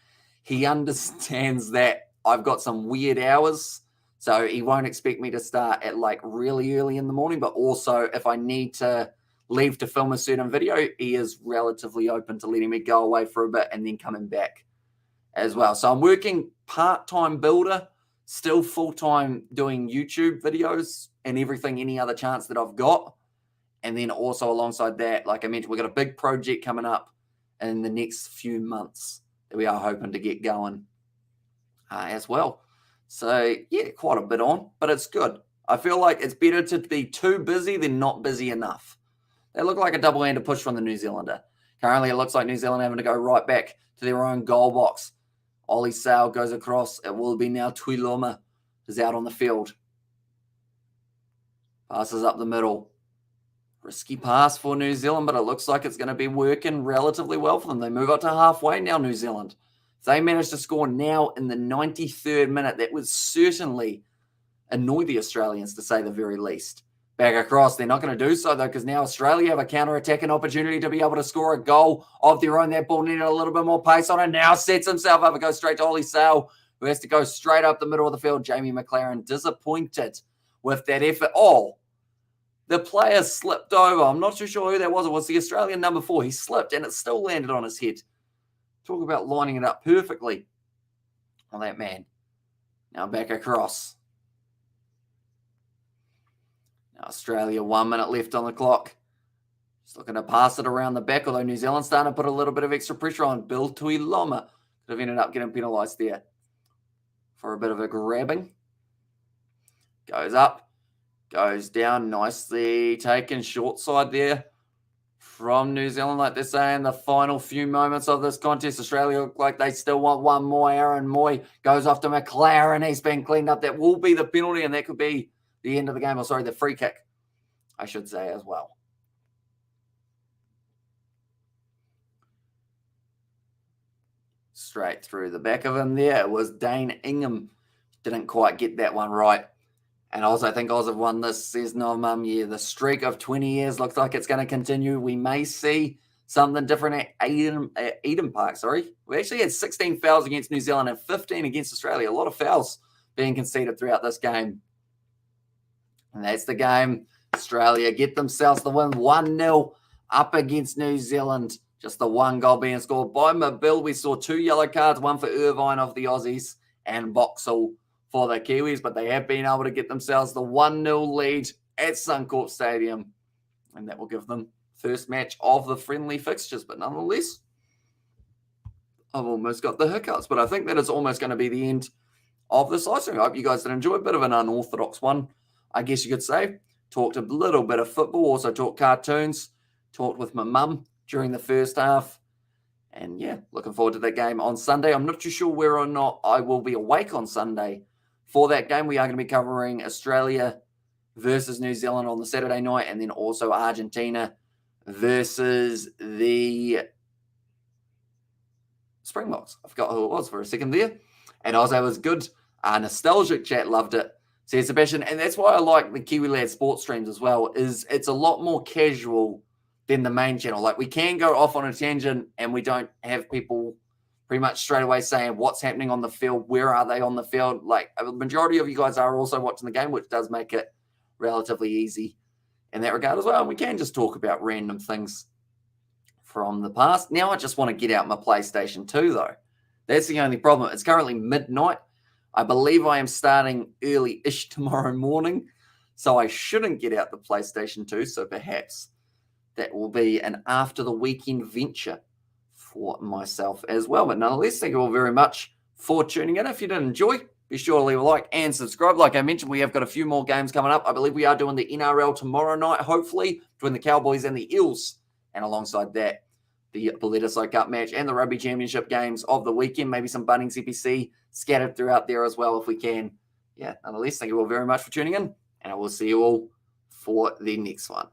he understands that I've got some weird hours. So he won't expect me to start at like really early in the morning. But also, if I need to leave to film a certain video, he is relatively open to letting me go away for a bit and then coming back as well. So I'm working part-time builder, still full-time doing YouTube videos and everything, any other chance that I've got. And then also alongside that, like I mentioned, we've got a big project coming up in the next few months that we are hoping to get going as well. So, yeah, quite a bit on, but it's good. I feel like it's better to be too busy than not busy enough. They look like a double-handed push from the New Zealander. Currently, it looks like New Zealand having to go right back to their own goal box. Ollie Sale goes across. It will be now Tuiloma is out on the field. Passes up the middle. Risky pass for New Zealand, but it looks like it's going to be working relatively well for them. They move up to halfway now, New Zealand. If they manage to score now in the 93rd minute, that would certainly annoy the Australians, to say the very least. Back across, they're not going to do so, though, because now Australia have a counter-attacking opportunity to be able to score a goal of their own. That ball needed a little bit more pace on it. Now sets himself up and goes straight to Ollie Sale, who has to go straight up the middle of the field. Jamie McLaren disappointed with that effort. Oh, the player slipped over. I'm not too sure who that was. It was the Australian number 4. He slipped, and it still landed on his head. Talk about lining it up perfectly on that man. Now back across. Now Australia, 1 minute left on the clock. Just looking to pass it around the back, although New Zealand's starting to put a little bit of extra pressure on. Bill Tuiloma could have ended up getting penalised there for a bit of a grabbing. Goes up, goes down, nicely taken short side there from New Zealand. Like they're saying, the final few moments of this contest, Australia look like they still want one more. Aaron Moy goes off to McLaren. He's been cleaned up. That will be the penalty, and that could be the end of the game. Or sorry, the free kick, I should say as well. Straight through the back of him there. It was Dane Ingham. Didn't quite get that one right. And also, I think Oz have won this, says Novum. Yeah, the streak of 20 years looks like it's going to continue. We may see something different at Eden Park, sorry. We actually had 16 fouls against New Zealand and 15 against Australia. A lot of fouls being conceded throughout this game. And that's the game. Australia get themselves the win, 1-0 up against New Zealand. Just the one goal being scored by Mabil. We saw 2 yellow cards, one for Irvine of the Aussies and Boxall for the Kiwis, but they have been able to get themselves the 1-0 lead at Suncorp Stadium, and that will give them first match of the friendly fixtures. But nonetheless, I've almost got the hiccups, but I think that is almost going to be the end of this live stream. I hope you guys did enjoy. A bit of an unorthodox one, I guess you could say. Talked a little bit of football, also talked cartoons, talked with my mum during the first half, And yeah, looking forward to that game on Sunday. I'm not too sure whether or not I will be awake on Sunday for that game. We are going to be covering Australia versus New Zealand on the Saturday night, and then also Argentina versus the Springboks. I forgot who it was for a second there. And also, it was good. Nostalgic chat loved it. Says Sebastian. And that's why I like the Kiwi Lad sports streams as well, is it's a lot more casual than the main channel. Like, we can go off on a tangent and we don't have people pretty much straight away saying what's happening on the field, where are they on the field. Like, a majority of you guys are also watching the game, which does make it relatively easy in that regard as well. And we can just talk about random things from the past. Now I just want to get out my PlayStation 2, though. That's the only problem. It's currently midnight. I believe I am starting early-ish tomorrow morning, so I shouldn't get out the PlayStation 2, so perhaps that will be an after-the-weekend venture for myself as well. But nonetheless, thank you all very much for tuning in. If you did enjoy, be sure to leave a like and subscribe. Like I mentioned, we have got a few more games coming up. I believe we are doing the NRL tomorrow night, hopefully, between the Cowboys and the Eels. And alongside that, the Bledisloe Cup match and the Rugby Championship games of the weekend. Maybe some Bunnings EPC scattered throughout there as well if we can. Yeah, nonetheless, thank you all very much for tuning in. And I will see you all for the next one.